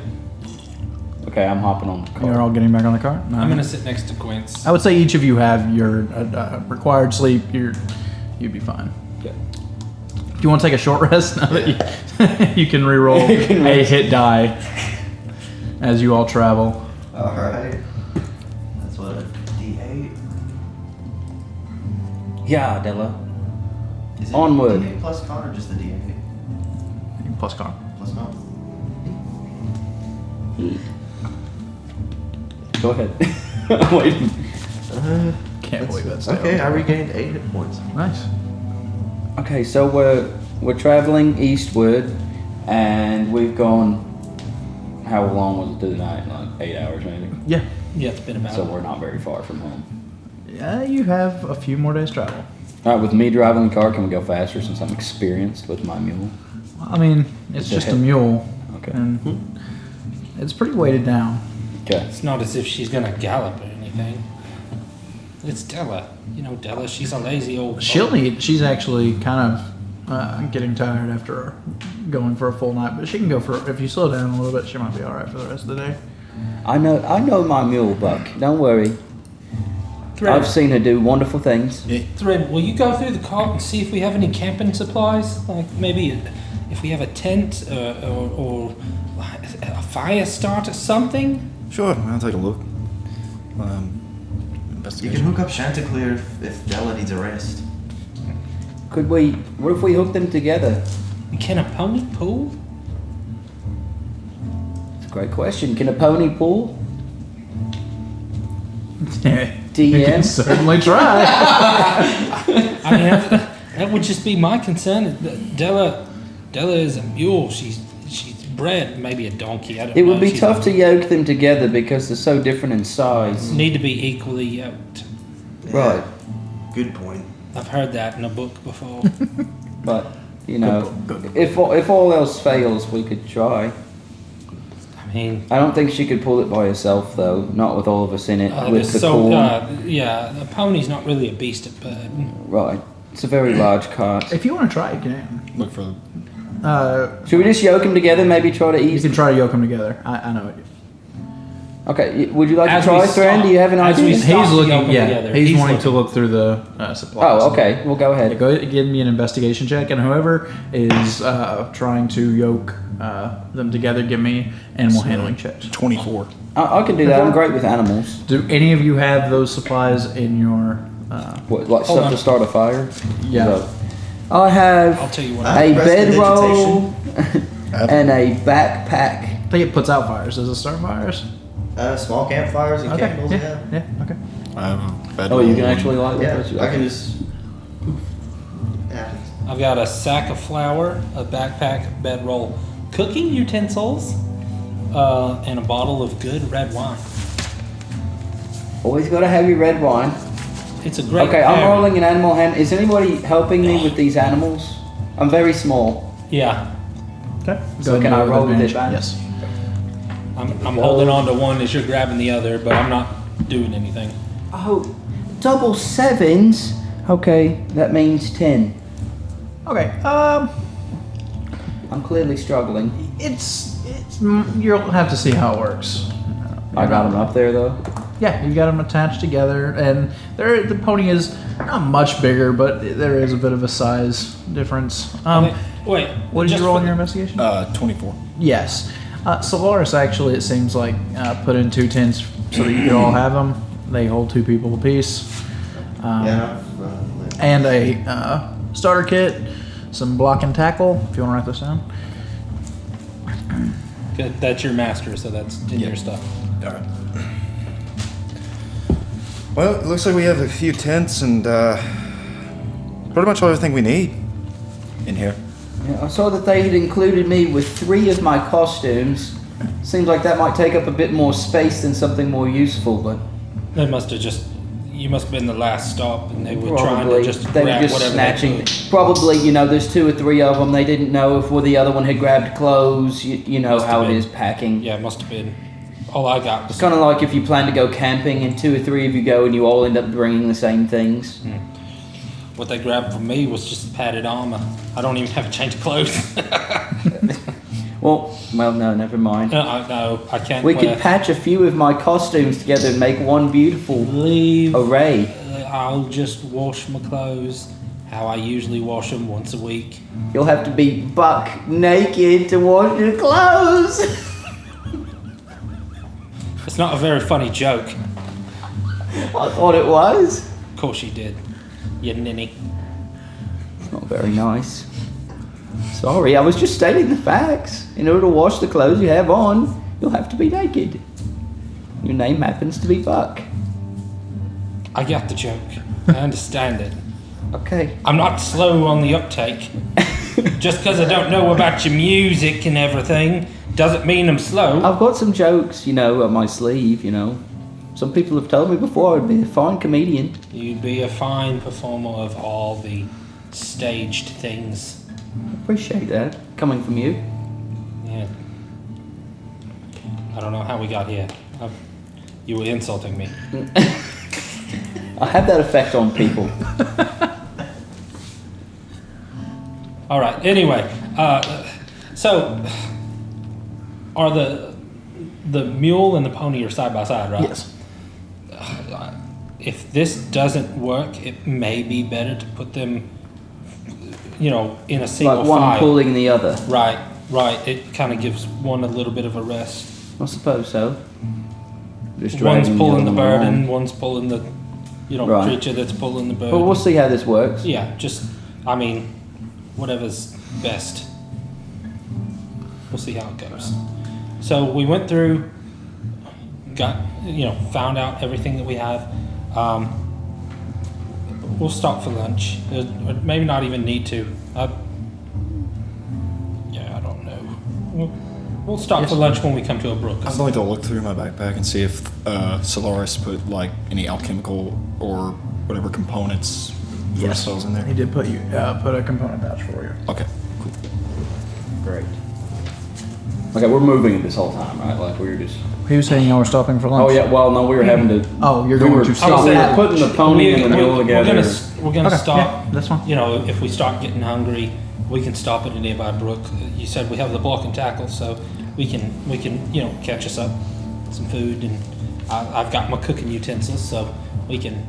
Okay, I'm hopping on the car. You're all getting back on the car? No. I'm gonna sit next to Quince. I would say each of you have your required sleep. You'd be fine. Okay. Do you want to take a short rest now that you can re-roll You can a rest. hit die as you all travel? Alright. That's what, a D8? Yeah, Della. Is it Onward. D8 plus con or just the D8? Plus con. Plus con? Go ahead. I'm waiting. Can't believe that's Okay, I regained 8 hit points. Nice. Okay, so we're traveling eastward, and we've gone. How long was it through the night? Like 8 hours, maybe. Yeah. Yeah, it's been about. So we're not very far from home. Yeah, you have a few more days travel. All right, with me driving the car, can we go faster since I'm experienced with my mule? I mean, it's just a mule, Okay. and it's pretty weighted down. Okay. It's not as if she's gonna gallop or anything. It's Della. You know Della. She's a lazy old. She's actually kind of getting tired after going for a full night, but she can go for, if you slow down a little bit, she might be all right for the rest of the day. I know my mule, Buck. Don't worry. Thread. I've seen her do wonderful things. Thread, will you go through the cart and see if we have any camping supplies? Like maybe if we have a tent or a fire start or something? Sure, I'll take a look. You Investigation. can hook up Chanticleer if Della needs a rest. What if we hook them together? Can a pony pull? It's a great question. Can a pony pull? You can certainly try. I mean, that would just be my concern. Della is a mule. She's bred, maybe a donkey. I don't know. It would be She's tough to yoke them together because they're so different in size. Need to be equally yoked. Right. Good point. I've heard that in a book before. But, you know, if all else fails, we could try. I mean, I don't think she could pull it by herself, though. Not with all of us in it. With the corn. yeah, a pony's not really a beast of burden. Right. It's a very large cart. If you want to try, you can. Look for the... Should we just yoke them together? Maybe try to You ease. can try to yoke them together. I know it. Okay. Would you like As to try, we Thran? stop- Do you have an as we idea? stop- He's to yoke looking. 'em Yeah, together. he's He's wanting to looking. look through the supplies. Oh, okay. Well, go Yeah, ahead. go ahead, give me an investigation check, and whoever is trying to yoke them together, give me animal handling checks. 24. I can do that. I'm great with animals. Do any of you have those supplies in your? What, like Hold stuff on. to start a fire? Yeah. No. I have I'll tell you what. a bedroll I've- and a backpack. I think it puts out fires. Does it start fires? Small campfires and Okay. candles, Yeah. Yeah. Okay. I have a bed Oh, you roll can and- actually light Yeah, those? I can Okay. just. Happens. I've got a sack of flour, a backpack, bedroll, cooking utensils, and a bottle of good red wine. Always got to have your red wine. It's a great. Okay, I'm pairing. rolling an animal hand. Is anybody helping me with these animals? I'm very small. Yeah, Okay. So can I roll with advantage? Yes. I'm holding on to one as you're grabbing the other, but I'm not doing anything. Oh, double sevens? Okay, that means 10. Okay. I'm clearly struggling. It's you'll have to see how it works. I got them up there though. Yeah, you got them attached together, and the pony is not much bigger, but there is a bit of a size difference. Wait, What did just you roll for in your the- investigation? 24. Yes. Solaris actually, it seems like, put in 2 tents so that you could all have them. They hold 2 people apiece. Yeah. And a starter kit, some block and tackle, if you want to write this down. Good, that's your master, so that's in Yeah. your stuff. All right. Well, it looks like we have a few tents and pretty much everything we need in here. Yeah, I saw that they had included me with 3 of my costumes. Seems like that might take up a bit more space than something more useful, but They must have just. You must have been the last stop, and they were trying probably to just they were grab just whatever snatching. they could. Probably, there's 2 or 3 of them. They didn't know if the other one had grabbed clothes. You know Must how have it been. is packing. Yeah, it must have been. All I got was. It's kind of like if you plan to go camping and 2 or 3 of you go and you all end up bringing the same things. What they grabbed from me was just padded armor. I don't even have a change of clothes. Well, no, never mind. No, I can't. We wear- could patch a few of my costumes together and make one beautiful leave. array. I'll just wash my clothes how I usually wash them once a week. You'll have to be buck naked to wash your clothes. It's not a very funny joke. I thought it was. Of course you did. You ninny. It's not very nice. Sorry, I was just stating the facts. In order to wash the clothes you have on, you'll have to be naked. Your name happens to be Buck. I got the joke. I understand it. Okay. I'm not slow on the uptake. Just because I don't know about your music and everything doesn't mean I'm slow. I've got some jokes, up my sleeve, Some people have told me before I'd be a fine comedian. You'd be a fine performer of all the staged things. I appreciate that, coming from you. Yeah. I don't know how we got here. You were insulting me. I have that effect on people. All right. Anyway, so are the mule and the pony are side by side, right? Yes. If this doesn't work, it may be better to put them, in a single Like one file. pulling the other. Right. It kind of gives one a little bit of a rest. I suppose so. Just One's dragging pulling the other one burden, along. one's pulling the, Right. creature that's pulling the burden. But we'll see how this works. Yeah, whatever's best. We'll see how it goes. So we went through, found out everything that we have. We'll stop for lunch. Or maybe not even need to. I don't know. We'll stop for lunch when we come to a brook. I'd like to look through my backpack and see if Solaris put any alchemical or whatever components for Yes. spells in there. He did put a component pouch for you. Okay, cool. Great. Okay, we're moving this whole time, right? Like we were just. He was saying y'all were stopping for lunch. Oh yeah. Well, no, we were having to. Oh, you're we going were, to stop we were at putting the pony and the mule together. We're gonna Okay, stop. yeah, that's fine. If we start getting hungry, we can stop at a nearby brook. You said we have the block and tackle, so we can catch us up some food, and I've got my cooking utensils, so we can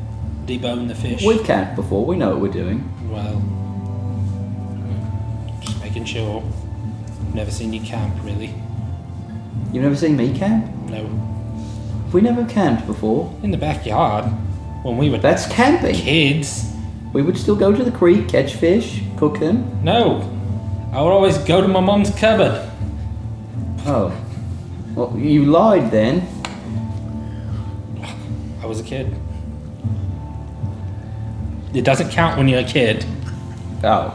debone the fish. We've camped before. We know what we're doing. Well, just making sure. Never seen you camp, really. You've never seen me camp? No. Have we never camped before? In the backyard, when we were That's camping. kids. We would still go to the creek, catch fish, cook them. No. I would always go to my mom's cupboard. Oh. Well, you lied then. I was a kid. It doesn't count when you're a kid. Oh.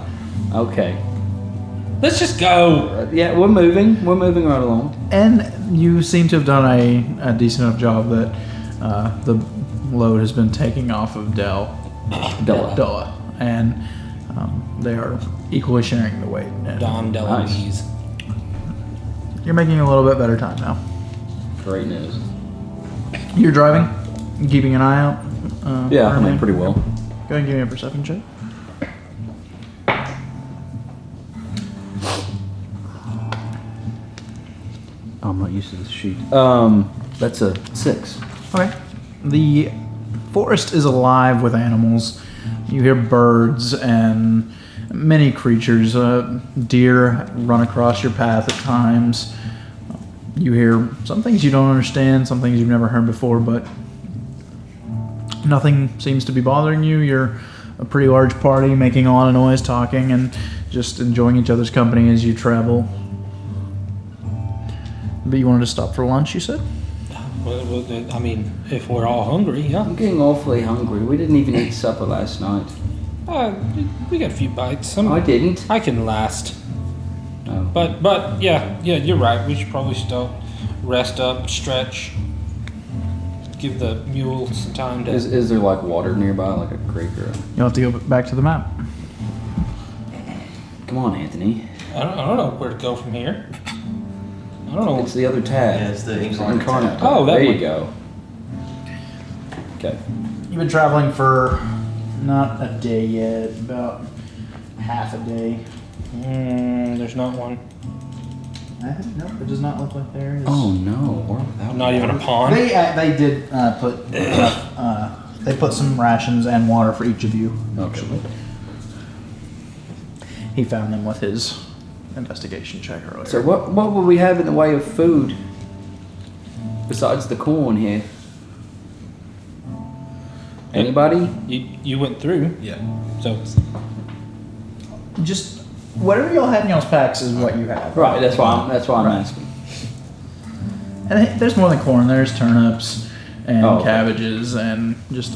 Okay. Let's just go. Yeah, we're moving. We're moving right along. And you seem to have done a decent enough job that the load has been taking off of Della. And they are equally sharing the weight. And Don DeLuise. you're making a little bit better time now. Great news. You're driving, keeping an eye out. Yeah, for I mean, anything? pretty well. Go ahead and give me a perception check. I'm not used to this sheet. That's a 6. Okay. The forest is alive with animals. You hear birds and many creatures. Deer run across your path at times. You hear some things you don't understand, some things you've never heard before, but nothing seems to be bothering you. You're a pretty large party, making a lot of noise, talking, and just enjoying each other's company as you travel. But you wanted to stop for lunch, you said? Well, I mean, if we're all hungry, yeah. I'm getting awfully hungry. We didn't even eat supper last night. We got a few bites. I didn't. I can last. Oh. But yeah, you're right. We should probably stop, rest up, stretch, give the mule some time to. Is there like water nearby, like a creek or? You'll have to go back to the map. Come on, Anthony. I don't know where to go from here. I don't know. It's the other tab. Yeah, it's the It's incarnate tab. Oh, that there one. you go. Okay. You've been traveling for not a day yet, about half a day. There's not one. No, it does not look like there is. Oh no, we're without. Not even a pond. They did put they put some rations and water for each of you. Okay. He found them with his investigation check earlier. So what would we have in the way of food besides the corn here? Anybody? You went through. Yeah. So Just whatever y'all had in y'all's packs is what you have. Right. That's why I'm asking. And there's more than corn. There's turnips and Oh, okay. cabbages and just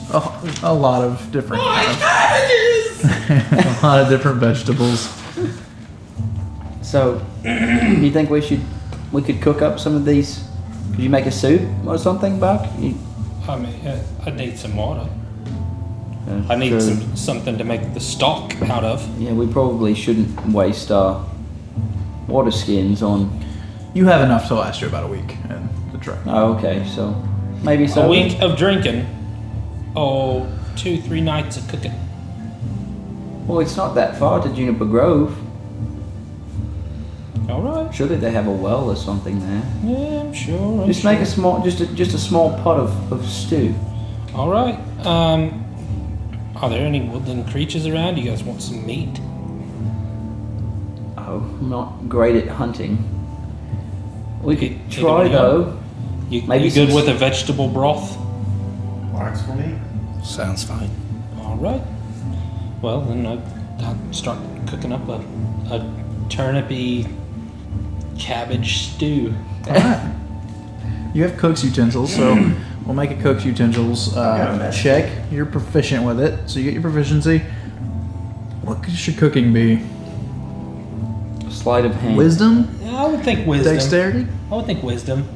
a lot of different a lot of different vegetables. So, you think we could cook up some of these? Could you make a soup or something, Buck? I mean, I need some water. I need something to make the stock out of. Yeah, we probably shouldn't waste our water skins on. You have enough to last you about a week in the truck. Oh, okay. So maybe A so. week of drinking, 2-3 nights of cooking. Well, it's not that far to Juniper Grove. All right. Surely they have a well or something there. Yeah, I'm sure. Just make a small, just a small pot of stew. All right. Are there any woodland creatures around? You guys want some meat? Oh, I'm not great at hunting. We could Either try one of though. You good with a vegetable broth? Works for me. Sounds fine. All right. Well, then I'll start cooking up a turnipy cabbage stew. Alright. You have cook's utensils, so we'll make a cook's utensils check. You're proficient with it, so you get your proficiency. What should cooking be? Sleight of hand. Wisdom? Yeah, I would think wisdom. Dexterity? I would think wisdom.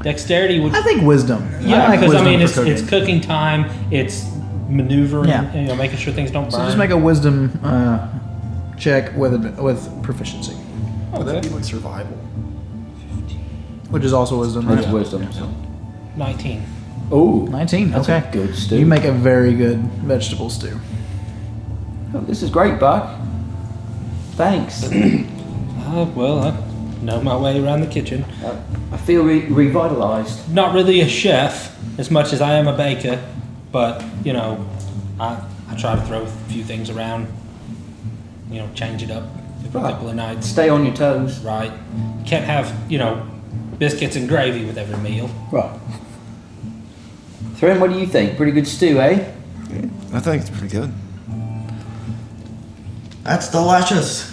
Dexterity would. I think wisdom. Yeah, like because I wisdom mean, for it's cooking time. It's maneuvering. Yeah. You know, making sure things don't burn. So just make a wisdom check with proficiency, Would that be like survival? which is also wisdom. That's Right? wisdom. 19. Oh, 19. that's Okay. a good stew. You make a very good vegetable stew. Oh, this is great, Buck. Thanks. Well, I know my way around the kitchen. I feel revitalized. Not really a chef as much as I am a baker, but you know, I try to throw a few things around. You know, change it up every Right. couple of nights. Stay on your toes. Right. Can't have biscuits and gravy with every meal. Right. Thren, what do you think? Pretty good stew, eh? I think it's pretty good. That's delicious.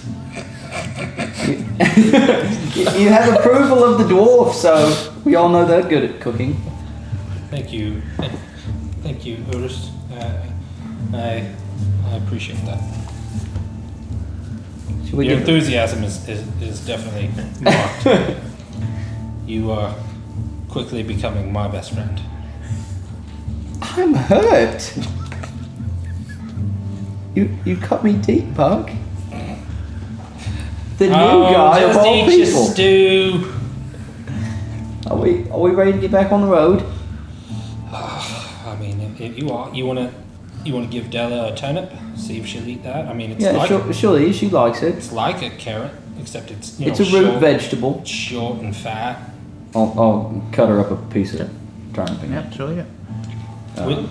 You have approval of the dwarf, so we all know they're good at cooking. Thank you, thank you, Urus. I appreciate that. Should we Your get enthusiasm is definitely marked. You are quickly becoming my best friend. I'm hurt. You cut me deep, Buck. The new guy of just all eat your people. stew. Are we ready to get back on the road? I mean, if you want to give Della a turnip, see if she'll eat that. I mean, it's Yeah, like surely she likes it. it's like a carrot, except it's It's a root short, vegetable. short and fat. I'll cut her up a piece of turnip. Yeah, surely. Yeah. I'm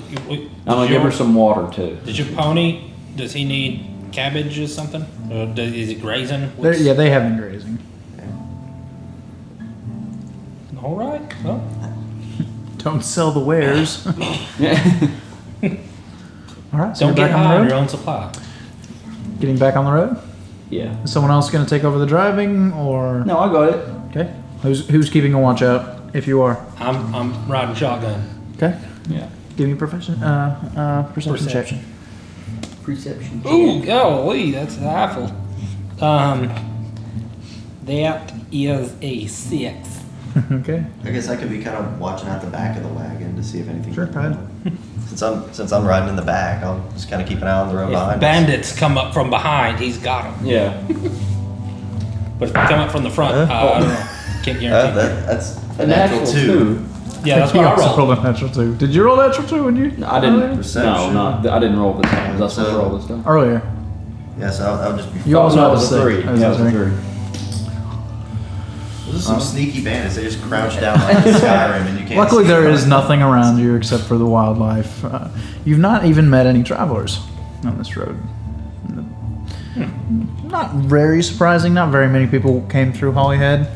gonna give her some water too. Does your pony? Does he need cabbage or something? Or is he grazing? Yeah, they have been grazing. All right. Well, Don't sell the wares. All right, so don't you're get back on high the on road. your own supply. Getting back on the road. Yeah. Is someone else going to take over the driving, or No, I got it. okay? Who's keeping a watch out? If you are, I'm riding shotgun. okay. Yeah. Give me perception check. Perception. Ooh, golly, that's an apple. That is a 6. Okay. I guess I could be kind of watching out the back of the wagon to see if anything. Sure, go ahead. Since I'm riding in the back, I'll just kind of keep an eye on the road If behind. us. bandits come up from behind, he's got them. Yeah. But if they come up from the front, I don't know. Can't guarantee. That's A natural two. Yeah, that's He what I also rolled. rolled a natural 2. Did you roll a natural 2 when you? No, I didn't. Perception. No, I didn't roll this time. Was I supposed to roll this time? Earlier. Yeah, so I'll just be. You also no, have it a was a 6. three. It was Yeah, a it was a 3. three. Those are some sneaky bandits. They just crouch down like Skyrim, and you can't. Luckily, see there them. is nothing around you except for the wildlife. You've not even met any travelers on this road. Not very surprising. Not very many people came through Hollyhead,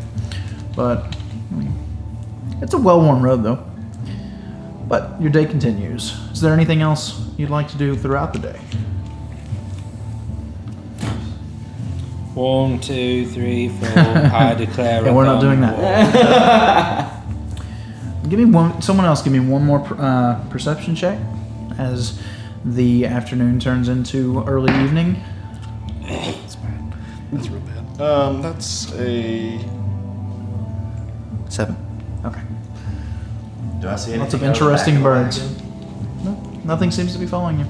but I mean, it's a well-worn road, though. But your day continues. Is there anything else you'd like to do throughout the day? 1, 2, 3, 4. I declare. Yeah, we're not doing upon that. Someone else give me one more perception check as the afternoon turns into early evening. That's bad. That's real bad. That's a 7. Okay. Do I see anything? Lots of out the back interesting of the birds. wagon? No, nothing seems to be following you.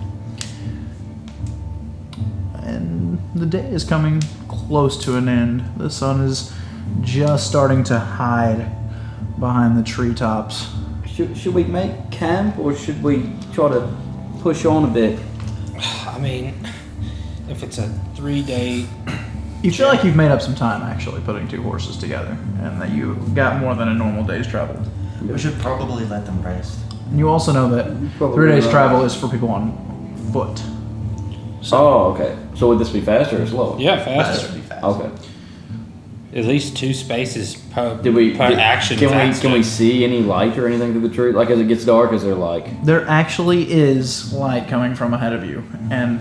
And the day is coming close to an end. The sun is just starting to hide behind the treetops. Should we make camp or should we try to push on a bit? I mean, if it's a 3-day, You feel like you've made up some time actually putting 2 horses together, and that you got more than a normal day's travel. We should probably let them rest. And you also know that Probably 3 days not. travel is for people on foot. Oh, okay. So would this be faster or slower? yeah, That faster. should be fast. Okay. At least 2 spaces per action. Can faster. we see any light or anything through the tree? Like as it gets dark, is there like? There actually is light coming from ahead of you, and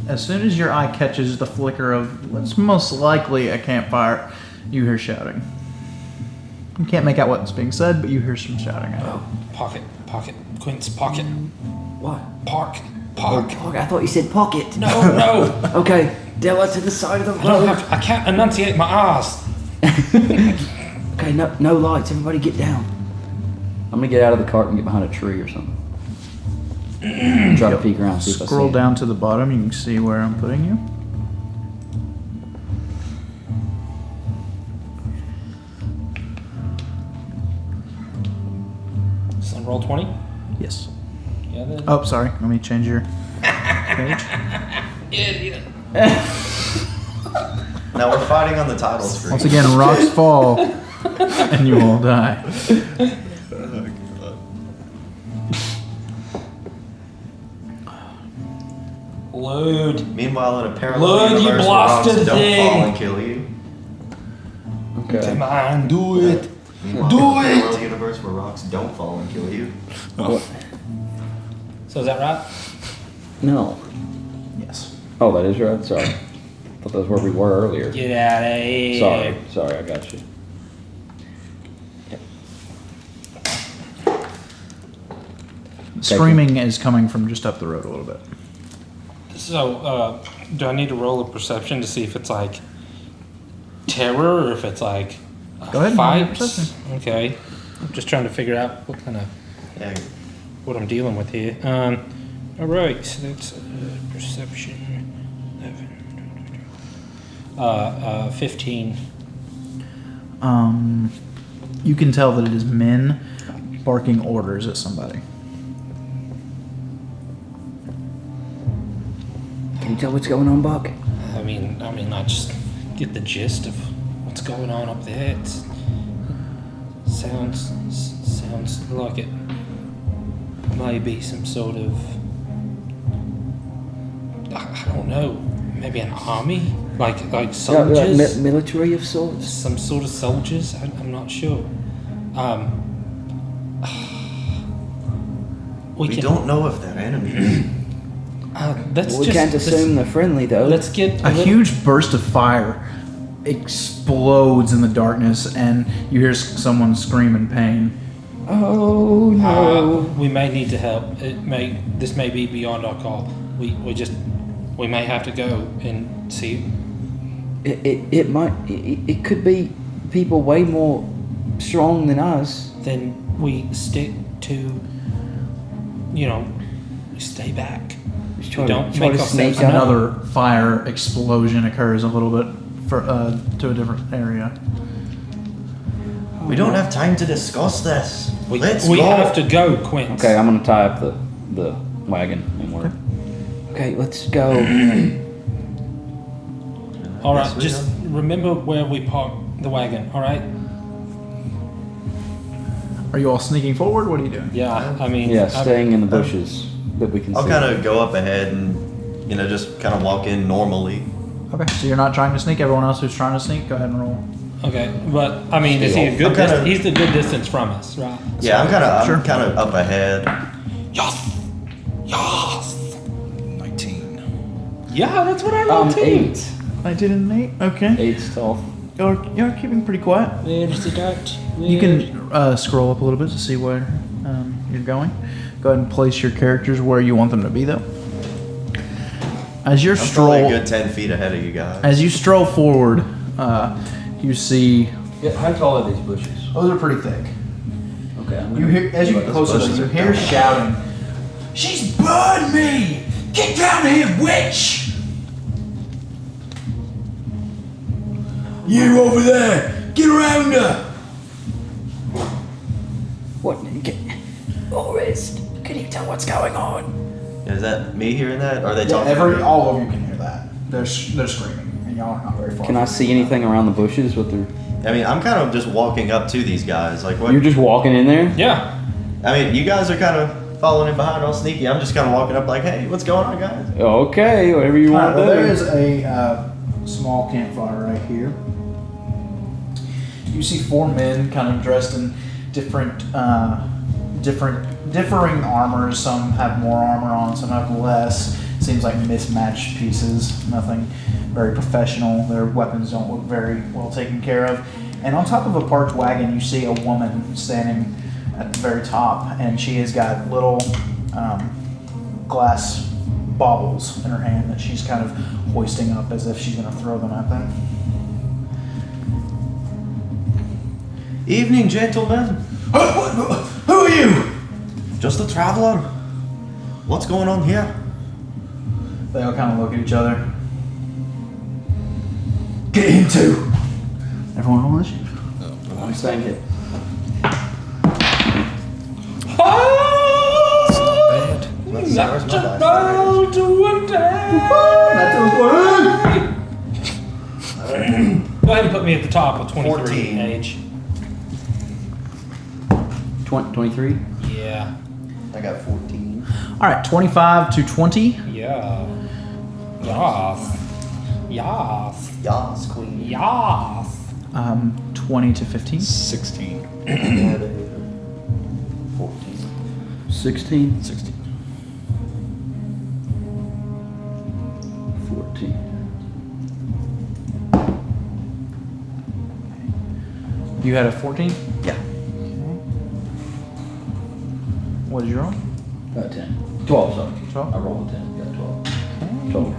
as soon as your eye catches the flicker of what's most likely a campfire, you hear shouting. You can't make out what's being said, but you hear some shouting out. Pocket, Quince, pocket, What? park. I thought you said pocket. No, Okay, Della to the side of the road. I can't enunciate my R's. Okay, no lights. Everybody get down. I'm gonna get out of the cart and get behind a tree or something. Try to peek around, see if I see Scroll it. down to the bottom, you can see where I'm putting you. So roll 20. Yes. Yeah, then. Oh, sorry. Let me change your page. Now we're fighting on the title screen. Once again, rocks fall, and you all die. Load. Meanwhile, in a parallel Lord, you universe where blasted rocks don't thing. fall and kill you. Okay. Come on, do it. Meanwhile, Do in a it. parallel universe where rocks don't fall and kill you. So is that right? No. Yes. Oh, that is right. Sorry. Thought that was where we were earlier. Get out of here. Sorry, I got you. Screaming is coming from just up the road a little bit. So, do I need to roll a perception to see if it's like terror or if it's like Go ahead and roll your fight? perception. Okay. I'm just trying to figure out what kind of Yeah, what I'm dealing with here. All right, so that's perception. 15. You can tell that it is men barking orders at somebody. Can you tell what's going on, Buck? I mean, I just get the gist of what's going on up there. It sounds like it may be some sort of, I don't know, maybe an army, like soldiers, Military of sorts. some sort of soldiers. I'm not sure. we don't know if they're enemies. We can't assume they're friendly, though. Let's get A huge burst of fire explodes in the darkness, and you hear someone scream in pain. Oh no! we may need to help. This may be beyond our call. We may have to go and see. It could be people way more strong than us. Then we stick to, we stay back. Just try Don't to make sneak ourselves out. Another fire explosion occurs a little bit to a different area. We don't have time to discuss this. We Let's go. have to go, Quint. Okay, I'm gonna tie up the wagon and we're. Okay, let's go. All right, Yes, we just remember where we parked the wagon. All right. Are you all sneaking forward? What are you doing? Yeah, I mean. Yeah, staying in the bushes that we can I'll see. kind of go up ahead and, just kind of walk in normally. Okay, so you're not trying to sneak. Everyone else who's trying to sneak, go ahead and roll. Okay, but I mean, is he a good I'm kinda- distance? He's a good distance from us, right? Yeah, I'm Sure. kind of up ahead. Yes. 19. Yeah, that's what I rolled too. 8. 19 and 8. Okay. 8 stealth. You're keeping pretty quiet. Where's the dart? You can scroll up a little bit to see where you're going. Go ahead and place your characters where you want them to be, though. As you're I'm probably a stroll, good 10 feet ahead of you guys. as you stroll forward, you see Yeah, how tall are these bushes? those are pretty thick. Okay, I'm You hear as you get closer, to them, you hear shouting. She's burned me! Get down here, witch! You over there! Get around her! What? Forrest, can you tell what's going on? Is that me hearing that? Or are they talking? All of you can hear that. They're screaming, and y'all are not very far. Can I see anything around the bushes with their... I mean, I'm kind of just walking up to these guys. Like, what? You're just walking in there? Yeah. I mean, you guys are kind of following in behind all sneaky. I'm just kind of walking up like, hey, what's going on, guys? Okay, whatever you want to do. There is a small campfire right here. You see 4 men kind of dressed in different differing armors. Some have more armor on, some have less. Seems like mismatched pieces. Nothing very professional. Their weapons don't look very well taken care of. And on top of a parked wagon, you see a woman standing at the very top, and she has got little glass baubles in her hand that she's kind of hoisting up as if she's going to throw them at them. Evening, gentlemen. Who are you? Just a traveler. What's going on here? They all kind of look at each other. Get him too. Everyone on initiative. I'm saying it. Go ahead and put me at the top with 23 14. age. 23? Yeah. I got 14. All right, 25 to 20. Yeah. Yas. Yas. Yas, queen. Yas. 20 to 15. 16. 14. 16? 16. 14. You had a 14? Yeah. What did you roll? 10. 12, sorry. 12? I rolled a 10. Got 12. 12.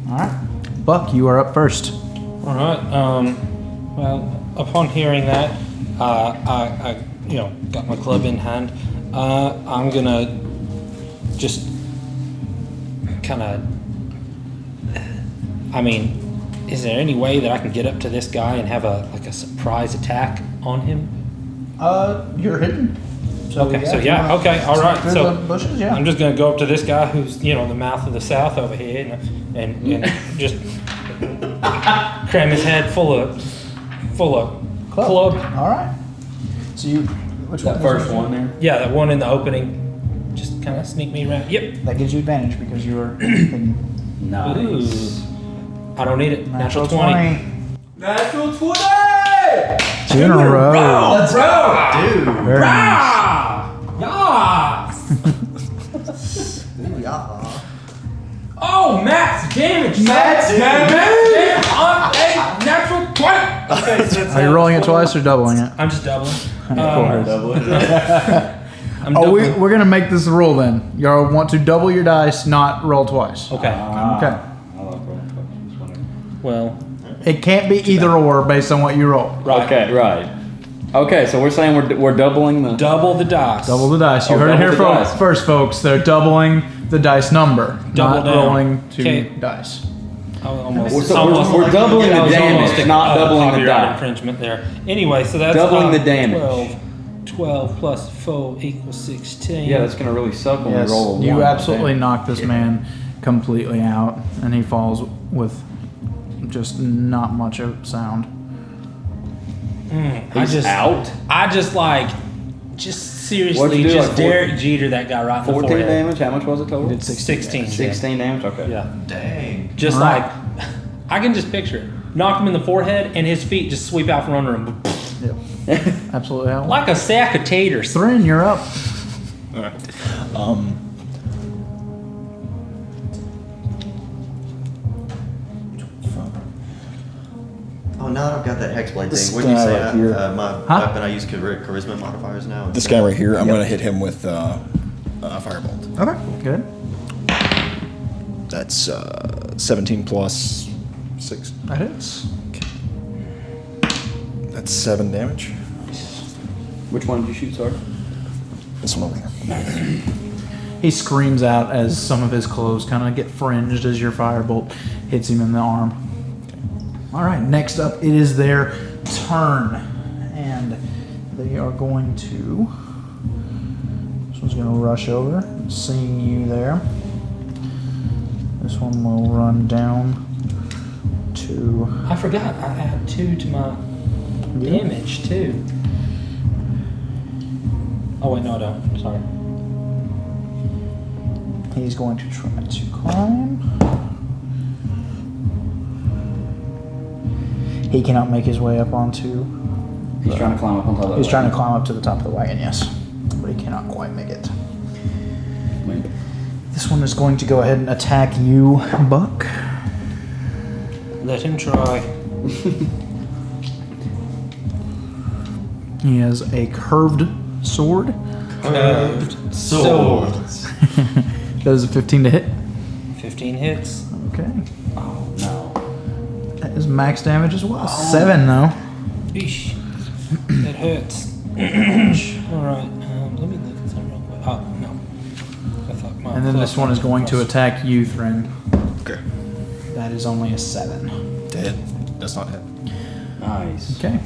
All right. Buck, you are up first. All right. Well, upon hearing that, I got my club in hand. I'm gonna just kind of. I mean, is there any way that I can get up to this guy and have a surprise attack on him? You're hidden. Okay, if you wanna okay, all right. sneak through So the bushes, yeah. I'm just gonna go up to this guy who's the mouth of the south over here, and just cram his head full of club. All right. So you, which That one? first one there? Yeah, that one in the opening. Just kind of sneak me around. Yep. That gives you advantage because you were hidden. Nice. Ooh. I don't need it. Natural 20. Natural 20! Two in a row. Let's go! Dude. Very nice. Yes! Ooh, yeah. Oh, max damage! Max damage! On a natural 20! Okay, so that's Are you rolling it twice or doubling it? I'm just doubling. Double it. I'm Oh, doubling. we're gonna make this a rule then. Y'all want to double your dice, not roll twice. Okay. Okay. I like rolling twice. Whatever. Well, It can't be either or based on what you roll. right. Okay, right. Okay, so we're saying we're doubling the... Double the dice. Double the dice. You Oh, heard it double here the dice. first, folks. They're doubling the dice number, Double not down. rolling two Okay. dice. I was almost, We're- it's so almost we're like- doubling the I was almost damage, a- not doubling the copyright die. infringement there. Anyway, so that's Doubling the damage. 12 plus 4 equals 16. Yeah, that's going to really suck when Yes, we roll a 1. you absolutely knock this man completely out, and he falls with just not much of sound. He's out? I just seriously What'd you do, just like Derek Jeter that guy right in the 14 forehead. damage? How much was it total? 16. 16 damage? Okay. Yeah. Dang. Just Alright. like, I can just picture it. Knock him in the forehead and his feet just sweep out from under him. Yep. Absolutely. Hell. Like a sack of taters. Thrin, you're up. All right. Oh, now that I've got that hexblade This thing, wouldn't you guy say right here. my Huh? weapon? I use charisma modifiers now. This guy right here, I'm gonna hit him with firebolt. Okay, good. That's 17 plus 6. That hits. That's 7 damage. Which one did you shoot, Sergeant? This one over here. He screams out as some of his clothes kind of get fringed as your firebolt hits him in the arm. All right, next up, it is their turn, and they are going to. This one's going to rush over, seeing you there. This one will run down to. I forgot. I add 2 to my damage too. Oh wait, no, I don't. Sorry. He's going to try to climb. He cannot make his way up onto. He's trying to climb up on top of that. He's trying to climb up to the top of the wagon, yes, but he cannot quite make it. This one is going to go ahead and attack you, Buck. Let him try. He has a curved sword. Curved sword. That is a 15 to hit. 15 hits. Okay. Oh no. That is max damage as well. 7 though. Eesh. That hurts. Alright, let me look at something real quick. Oh, no. I thought my And then this one is going to attack you, Thren. Okay. That is only a 7. Dead. Does not hit. Nice. Okay.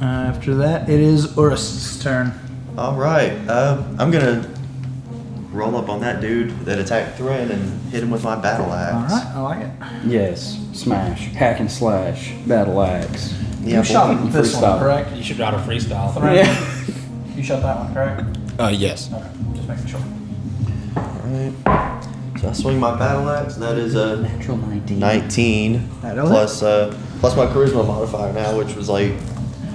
After that, it is Urus's turn. All right. I'm gonna roll up on that dude that attacked Thren and hit him with my battle All axe. right, I like it. Yes. Smash. Hack and slash. Battle axe. Yeah, You shot boy. this one, freestyle. correct? You should write a freestyle. Thren, Yeah. you shot that one, correct? Yes. Okay, just making sure. Alright. So I swing my battle axe. That is a Natural 19. 19 That'll plus plus my charisma modifier now, which was like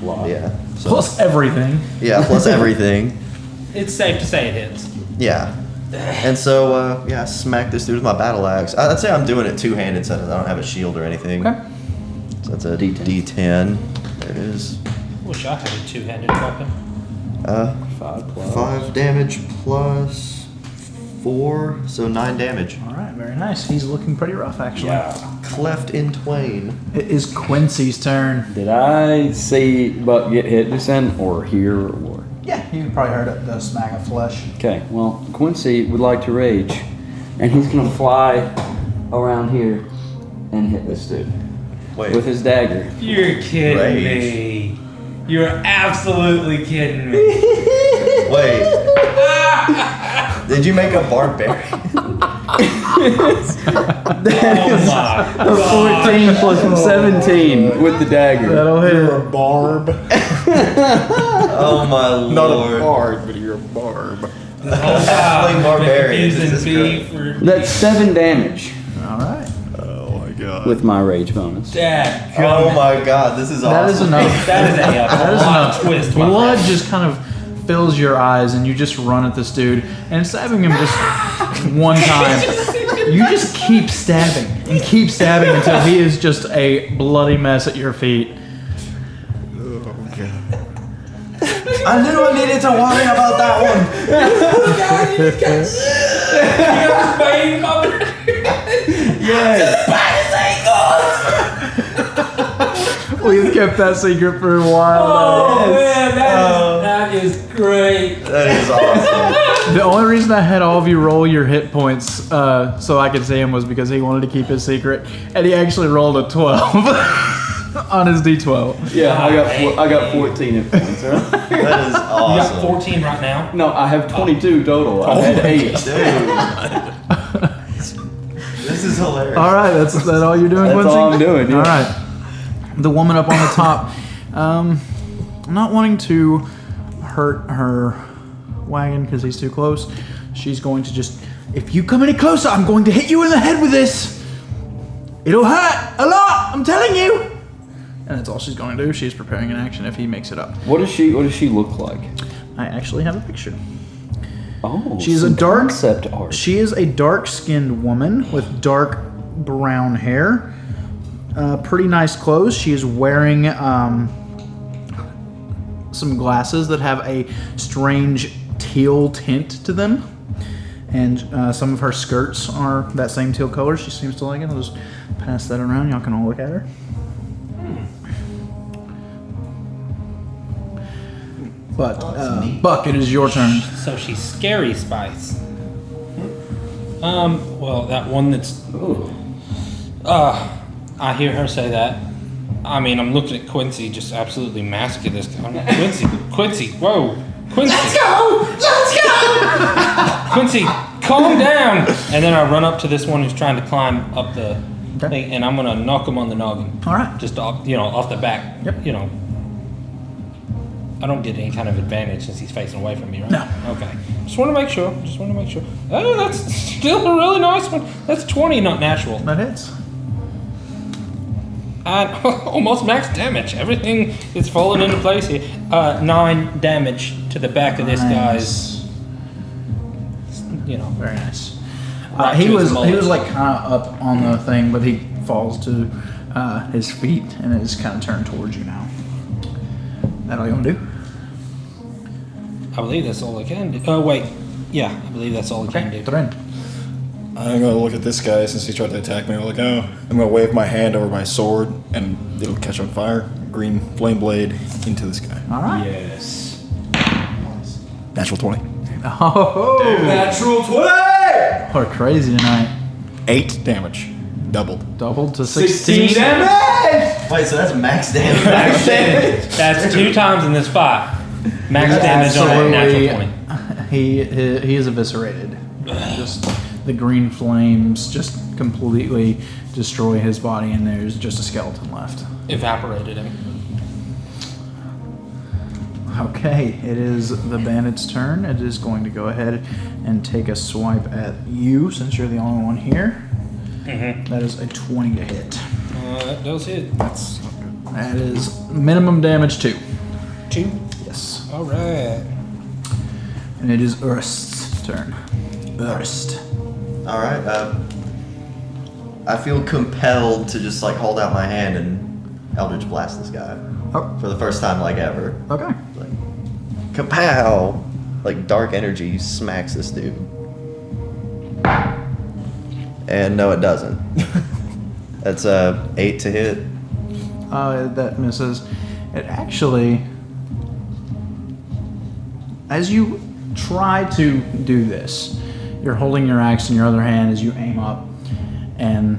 yeah. So, Plus everything. yeah, plus everything. It's safe to say it hits. Yeah. And so yeah, I smack this dude with my battle axe. I'd say I'm doing it two-handed since I don't have a shield or anything. Okay. So that's a D10. D10. There it is. Wish I had a 2-handed weapon. 5 plus. 5 damage plus 4, so 9 damage. All right, very nice. He's looking pretty rough, actually. Yeah. Cleft in twain. It is Quincy's turn. Did I see Buck get hit just then, or hear, or? Yeah, you probably heard it, the smack of flesh. Okay, well, Quincy would like to rage, and he's gonna fly around here and hit this dude Wait. with his dagger. You're kidding Rage. me. You're absolutely kidding me. Wait. Did you make a barbarian? Oh my A 14 plus 17 with the dagger. That'll hit You're it. a barb. Oh my lord. Not a bard, but you're a barb. Halfling barbarian. This is beef great. or That's 7 damage All right. Oh my god. with my rage bonus. Dad. Oh my god, this is awesome. That is enough. That is a That is plot enough. twist. my Blood friend. just kind of fills your eyes, and you just run at this dude, and stabbing him just one time. You just keep stabbing and keep stabbing until he is just a bloody mess at your feet. Oh god. I knew I needed to worry about that one. We've kept that secret for a while. Oh man, that is great. That is awesome. The only reason I had all of you roll your hit points so I could see him was because he wanted to keep his secret, and he actually rolled a 12 on his d12. Yeah, I got 14 hit points. Right? That is You got awesome. 14 right now. No, I have 22 total. I had 8. Dude. This is hilarious. All right, that's all you're doing, That's Quincy? all I'm doing, yeah. All right. The woman up on the top, not wanting to hurt her wagon because he's too close, she's going to just, if you come any closer, I'm going to hit you in the head with this. It'll hurt a lot, I'm telling you. And that's all she's going to do. She's preparing an action if he makes it up. What does she look like? I actually have a picture. Oh, She's a some dark concept art. She is a dark-skinned woman with dark brown hair. Pretty nice clothes. She is wearing some glasses that have a strange teal tint to them. And some of her skirts are that same teal color. She seems to like it. I'll just pass that around. Y'all can all look at her. But, Buck, it is your turn. So she's Scary Spice. Well, that one that's. I hear her say that. I mean, I'm looking at Quincy just absolutely masking this. Quincy, whoa. Quincy. Let's go! Quincy, calm down! And then I run up to this one who's trying to climb up the thing, and I'm going to knock him on the noggin. All right. Just off the back. Yep. I don't get any kind of advantage since he's facing away from me, right? No. Okay. Just want to make sure. Oh, that's still a really nice one. That's 20, not natural. That hits. Almost max damage. Everything is falling into place here. 9 damage to the back of this guy's. Very nice. Right he to his was mullet. like kind of up on the thing, but he falls to his feet and is kind of turned towards you now. That all you want to do? I believe that's all I can do. Oh wait, yeah, I believe that's all I can do. Thrin. I'm gonna look at this guy since he tried to attack me. I'm like, I'm gonna wave my hand over my sword and it'll catch on fire. Green flame blade into this guy. All right. Yes. Natural 20. Oh, Natural 20! we're crazy tonight. 8 damage. Doubled. Doubled to 16. damage! Wait, so that's max damage. That's 2 times in this fight. Max damage on that natural 20. He is eviscerated. Just the green flames just completely destroy his body, and there's just a skeleton left. Evaporated him. Okay, it is the bandit's turn. It is going to go ahead and take a swipe at you since you're the only one here. Mm-hmm. That is a 20 to hit. That does hit. That's not good. That is minimum damage 2. 2. Yes. All right. And it is Urst's turn. Urst. All right. I feel compelled to just like hold out my hand and Eldritch Blast this guy Oh, for the first time like ever. okay. Like, kapow! Like dark energy smacks this dude. And no, it doesn't. That's 8 to hit. That misses. It actually, as you try to do this, you're holding your axe in your other hand as you aim up, and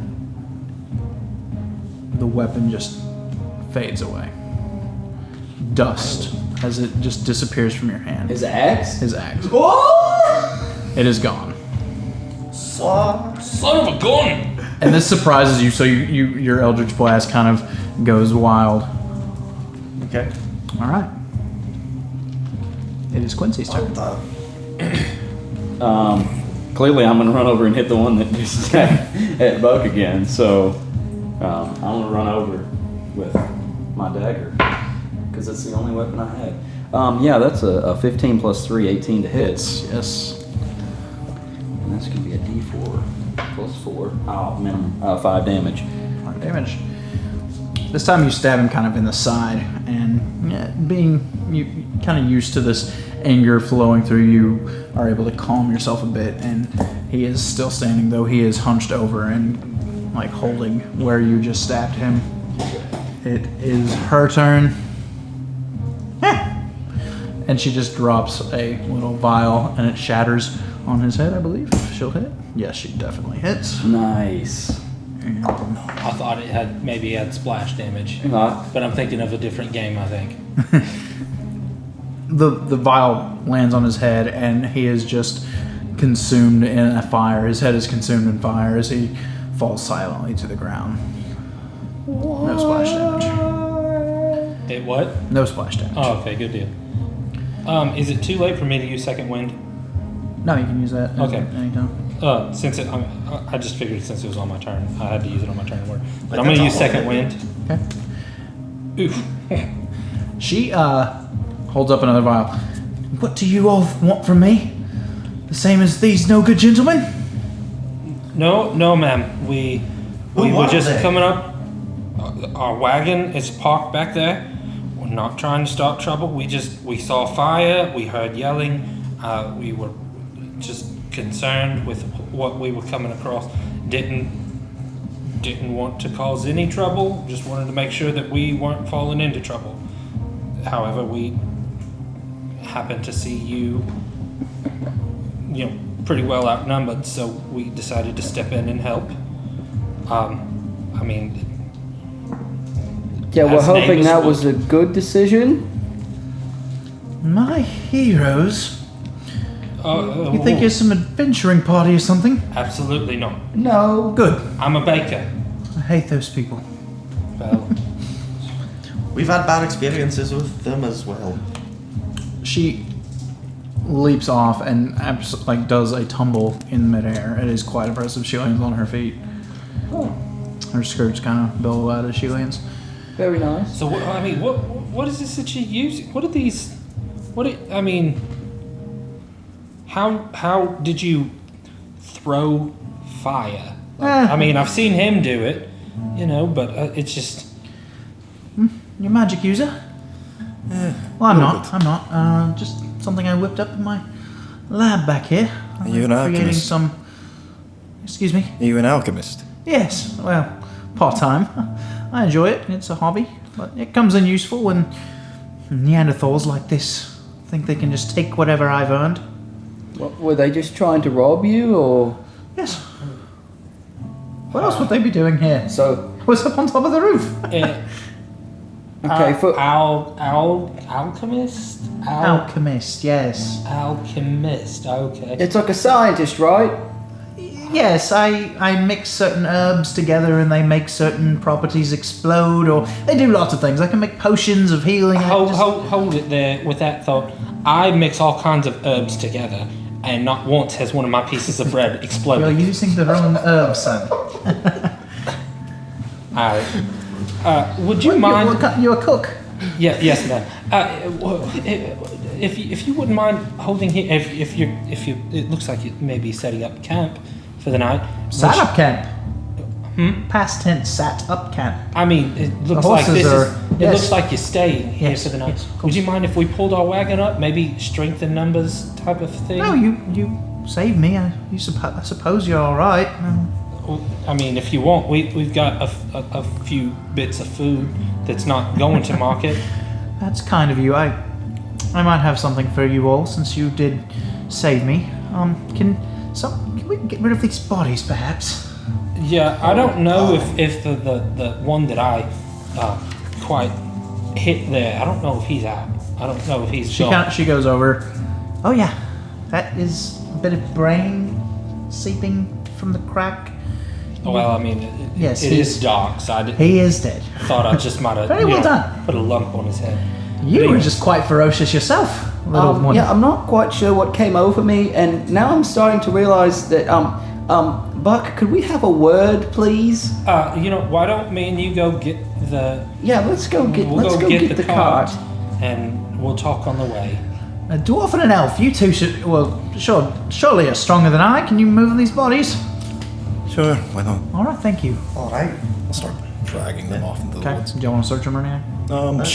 the weapon just fades away. Dust as it just disappears from your hand. His axe? His axe. Oh! It is gone. Son of a gun! And this surprises you, so your Eldritch Blast kind of goes wild. Okay. All right. It is Quincy's turn. Clearly I'm gonna run over and hit the one that just at Buck again. So I'm gonna run over with my dagger because that's the only weapon I have. Yeah, that's a 15 plus 3, 18 to hit. Yes. And that's gonna be a D4 plus 4. Oh, minimum 5 damage. 5 damage. This time you stab him kind of in the side, and being you kind of used to this anger flowing through, you are able to calm yourself a bit, and he is still standing, though he is hunched over and like holding where you just stabbed him. It is her turn. And she just drops a little vial, and it shatters on his head, I believe. She'll hit. Yes, she definitely hits. Nice. And I thought it had splash damage, Not. but I'm thinking of a different game. I think. the vial lands on his head, and he is just consumed in a fire. His head is consumed in fire as he falls silently to the ground. No splash damage. It what? No splash damage. Oh, okay, good deal. Is it too late for me to use second wind? No, you can use that Okay. anytime. Since I just figured since it was on my turn, I had to use it on my turn. But I'm going to use second wind. Okay. Oof. She holds up another vial. What do you all want from me? The same as these no good gentlemen? No, ma'am. We were are just they? coming up. Our wagon is parked back there. We're not trying to start trouble. We saw fire. We heard yelling. We were just concerned with what we were coming across. Didn't want to cause any trouble. Just wanted to make sure that we weren't falling into trouble. However, we happened to see you pretty well outnumbered, so we decided to step in and help. Yeah, we're As hoping neighbors that would- was a good decision. My heroes. You think you're some adventuring party or something? Absolutely not. No. Good. I'm a baker. I hate those people. Well, We've had bad experiences with them as well. She leaps off and does a tumble in midair. It is quite impressive. She lands on her feet. Oh, Her skirts kind of billow out as she lands. very nice. so what is this that you're using? What are these? How did you throw fire? I've seen him do it, but it's just. You're a magic user? Well, I'm not. Just something I whipped up in my lab back here. Are you an creating alchemist? some. Excuse me? Are you an alchemist? Yes. Well, part time. I enjoy it. It's a hobby, but it comes in useful when Neanderthals like this think they can just take whatever I've earned. What, were they just trying to rob you, or Yes. What else would they be doing here? so? What's up on top of the roof? Okay, for Alchemist. Alchemist. Yes. Alchemist. Okay. it's like a scientist, right? Yes, I mix certain herbs together and they make certain properties explode, or they do lots of things. I can make potions of healing. I Hold, just- hold it there with that thought. I mix all kinds of herbs together, and not once has one of my pieces of bread You're exploded. using the wrong herb, son. Would you mind? You're a cook. Yeah, yes, ma'am. If you wouldn't mind holding here, if you, it looks like you may be setting up camp for the night. Sat up camp. Past tense, sat up camp. I mean, it looks The like horses this are- is. It yes. looks like you're staying here Yes, for the night. yes, of course. Would you mind if we pulled our wagon up? Maybe strength in numbers type of thing. No, you saved me. I suppose you're all right. I mean, if you want, we've got a few bits of food that's not going to market. That's kind of you. I might have something for you all since you did save me. Can we get rid of these bodies, perhaps? Yeah, I don't know if the one that I quite hit there. I don't know if he's out. I don't know if he's gone. She goes over. Oh yeah, that is a bit of brain seeping from the crack. Well, I mean, Yes, it is dark, so I He is dead. thought I just might have Very well done. put a lump on his head. You But were he- just quite ferocious yourself, little one. Yeah, I'm not quite sure what came over me, and now I'm starting to realize that Buck, could we have a word, please? Why don't me and you go get the? Yeah, let's go get the cart. and we'll talk on the way. A dwarf and an elf. You two should. Well, surely you're stronger than I. Can you move these bodies? Sure, why not? All right, thank you. All right. I'll start dragging them off into the Okay. woods. Do you want to search them or anything?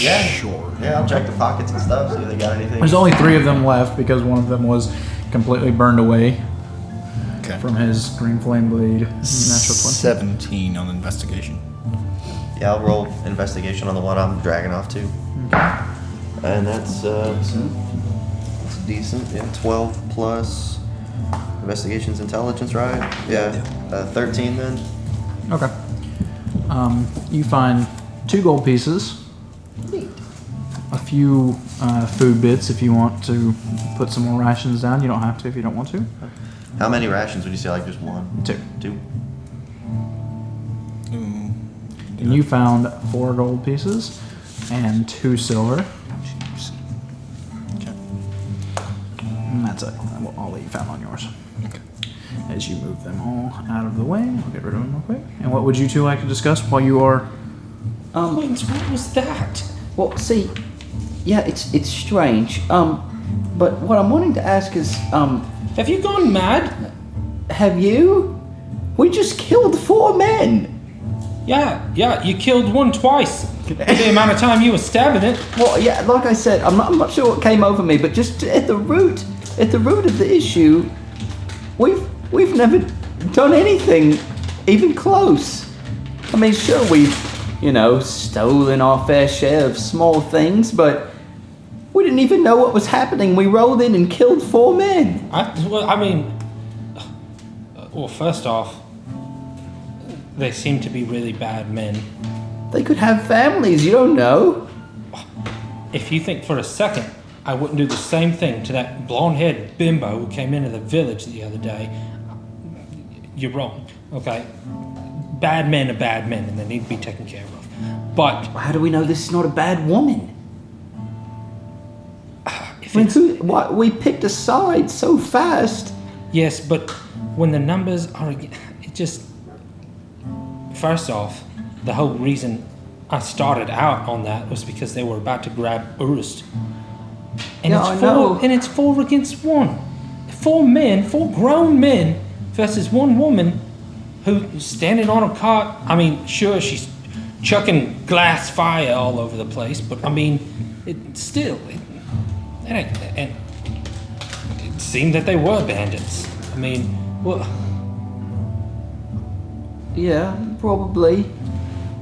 Yeah. Sure. Yeah, I'll check the pockets and stuff, see if they got anything. There's only 3 of them left because one of them was completely burned away Okay. from his green flame blade. Natural 20. 17 on investigation. Yeah, I'll roll investigation on the one I'm dragging off to. And that's decent. Yeah, 12 plus investigation's intelligence, right? Yeah. 13 then. Okay. You find 2 gold pieces. A few food bits if you want to put some more rations down. You don't have to if you don't want to. How many rations would you say? Like just 1? 2. 2? And you found 4 gold pieces and 2 silver. Okay. And that's it. All that you found on yours. As you move them all out of the way, I'll get rid of them real quick. And what would you two like to discuss while you are Queens, what was that? Well, see, yeah, it's strange. But what I'm wanting to ask is, Have you gone mad? have you? We just killed 4 men. Yeah, you killed one twice. The amount of time you were stabbing it. Well, yeah, like I said, I'm not sure what came over me, but just at the root of the issue, we've never done anything even close. I mean, sure, we've, stolen our fair share of small things, but we didn't even know what was happening. We rolled in and killed 4 men. Well, first off, they seem to be really bad men. They could have families, you don't know. If you think for a second I wouldn't do the same thing to that blonde-haired bimbo who came into the village the other day, you're wrong, okay? Bad men are bad men and they need to be taken care of. But How do we know this is not a bad woman? if I mean, it's... we picked a side so fast. Yes, but when the numbers are... It just... First off, the whole reason I started out on that was because they were about to grab Urst. And Yeah, I know. it's 4 against 1. 4 men, 4 grown men versus 1 woman who's standing on a cot. I mean, sure, she's chucking glass fire all over the place, but I mean, it seemed that they were bandits. I mean, well... Yeah, probably.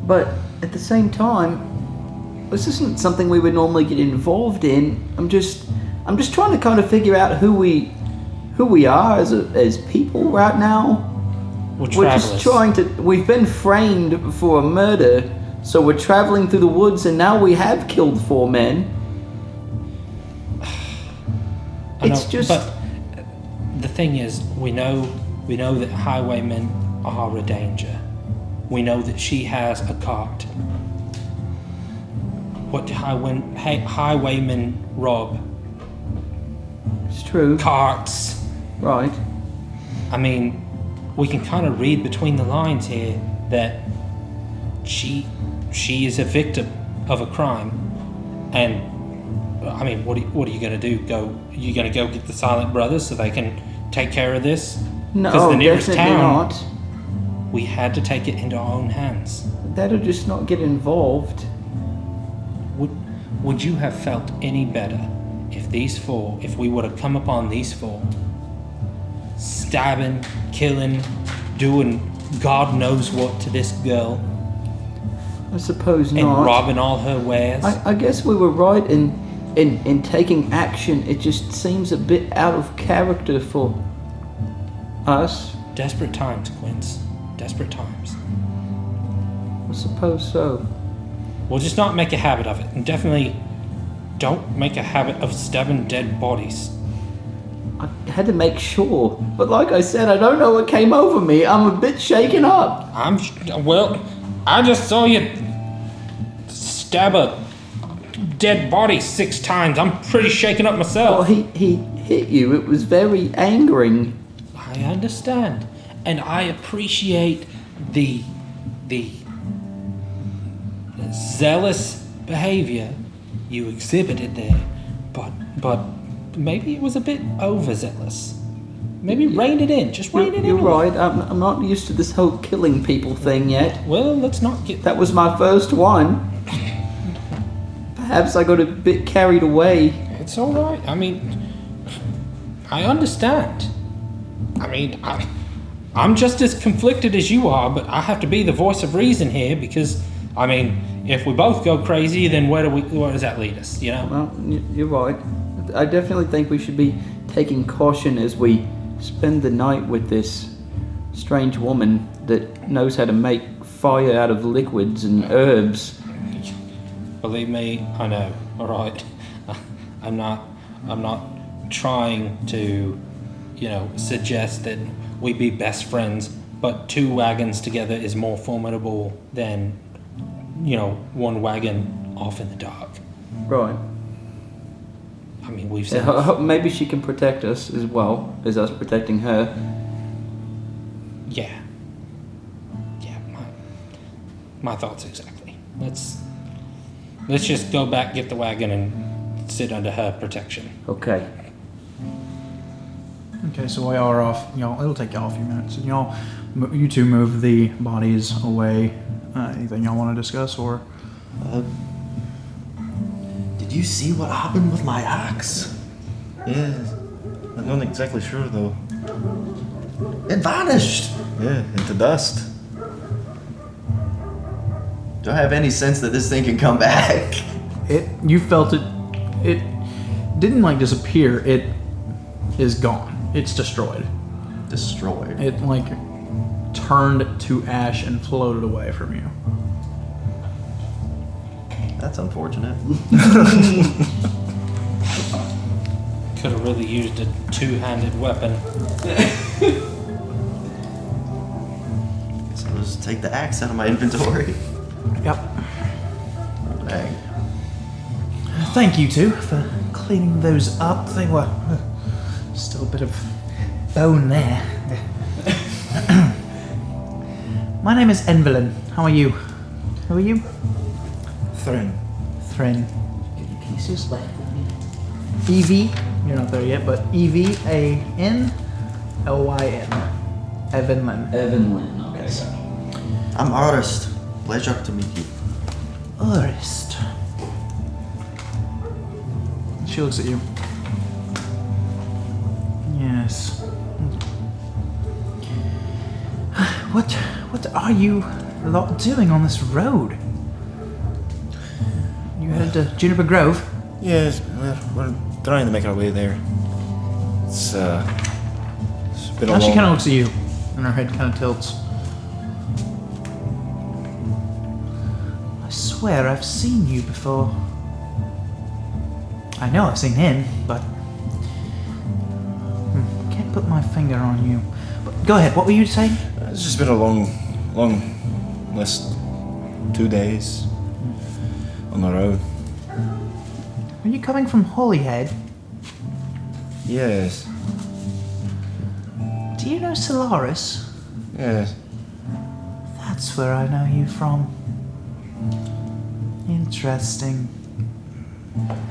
But at the same time, this isn't something we would normally get involved in. I'm just trying to kind of figure out who we are as people right now. We're just travelers. we've been framed for a murder, so we're traveling through the woods and now we have killed 4 men. It's just... But the thing is, we know that highwaymen are a danger. We know that she has a cart. What do highwaymen rob? It's true. Carts. Right. I mean, we can kind of read between the lines here that she is a victim of a crime. And I mean, what are you going to do? You going to go get the Silent Brothers so they can take care of this? No, the nearest definitely town, not. we had to take it into our own hands. That'll just not get involved. Would you have felt any better if we would have come upon these 4, stabbing, killing, doing God knows what to this girl, I suppose and not. robbing all her wares? I guess we were right in taking action. It just seems a bit out of character for us. Desperate times, Quince. Desperate times. I suppose so. We'll just not make a habit of it, and definitely don't make a habit of stabbing dead bodies. I had to make sure. But like I said, I don't know what came over me. I'm a bit shaken up. I just saw you stab a dead body 6 times. I'm pretty shaken up myself. Well, he hit you. It was very angering. I understand, and I appreciate the zealous behavior you exhibited there, but maybe it was a bit overzealous. Maybe rein it in. Just rein it in. You're right. I'm not used to this whole killing people thing yet. Well, let's not get... That was my first one. Perhaps I got a bit carried away. It's all right. I mean, I understand. I mean, I'm just as conflicted as you are, but I have to be the voice of reason here because, I mean, if we both go crazy, then where does that lead us, you know? Well, you're right. I definitely think we should be taking caution as we spend the night with this strange woman that knows how to make fire out of liquids and herbs. Believe me, I know. All right, I'm not trying to, suggest that we be best friends. But 2 wagons together is more formidable than, 1 wagon off in the dark. Right. I mean, we've said... Maybe she can protect us as well as us protecting her. Yeah, my thoughts exactly. let's just go back, get the wagon, and sit under her protection. Okay. Okay, so while y'all are off, it'll take y'all a few minutes. And you two move the bodies away. Anything y'all want to discuss, or? Did you see what happened with my axe? Yeah, I'm not exactly sure though. It vanished. Yeah, into dust. Do I have any sense that this thing can come back? You felt it. It didn't like disappear. It is gone. It's destroyed. Destroyed. It like turned to ash and floated away from you. That's unfortunate. Could have really used a two-handed weapon. Guess I'll just take the axe out of my inventory. Yep. Dang. Thank you two for cleaning those up. They were still a bit of bone there. My name is Envelin. How are you? Who are you? Thren. Thren. Evie. You're not there yet, but Evanlyn. Evanlyn. Evanlyn, okay. I'm artist. Pleasure to meet you. Artist. She looks at you. Yes. What are you lot doing on this road? You headed to Juniper Grove? Yes, we're trying to make our way there. It's been a Now long... she kind of looks at you, and her head kind of tilts. I swear I've seen you before. I know I've seen him, but can't put my finger on you. But go ahead. What were you saying? It's just been a long last 2 days on the road. Are you coming from Holyhead? Yes, Do you know Solaris? yes. That's where I know you from. Interesting.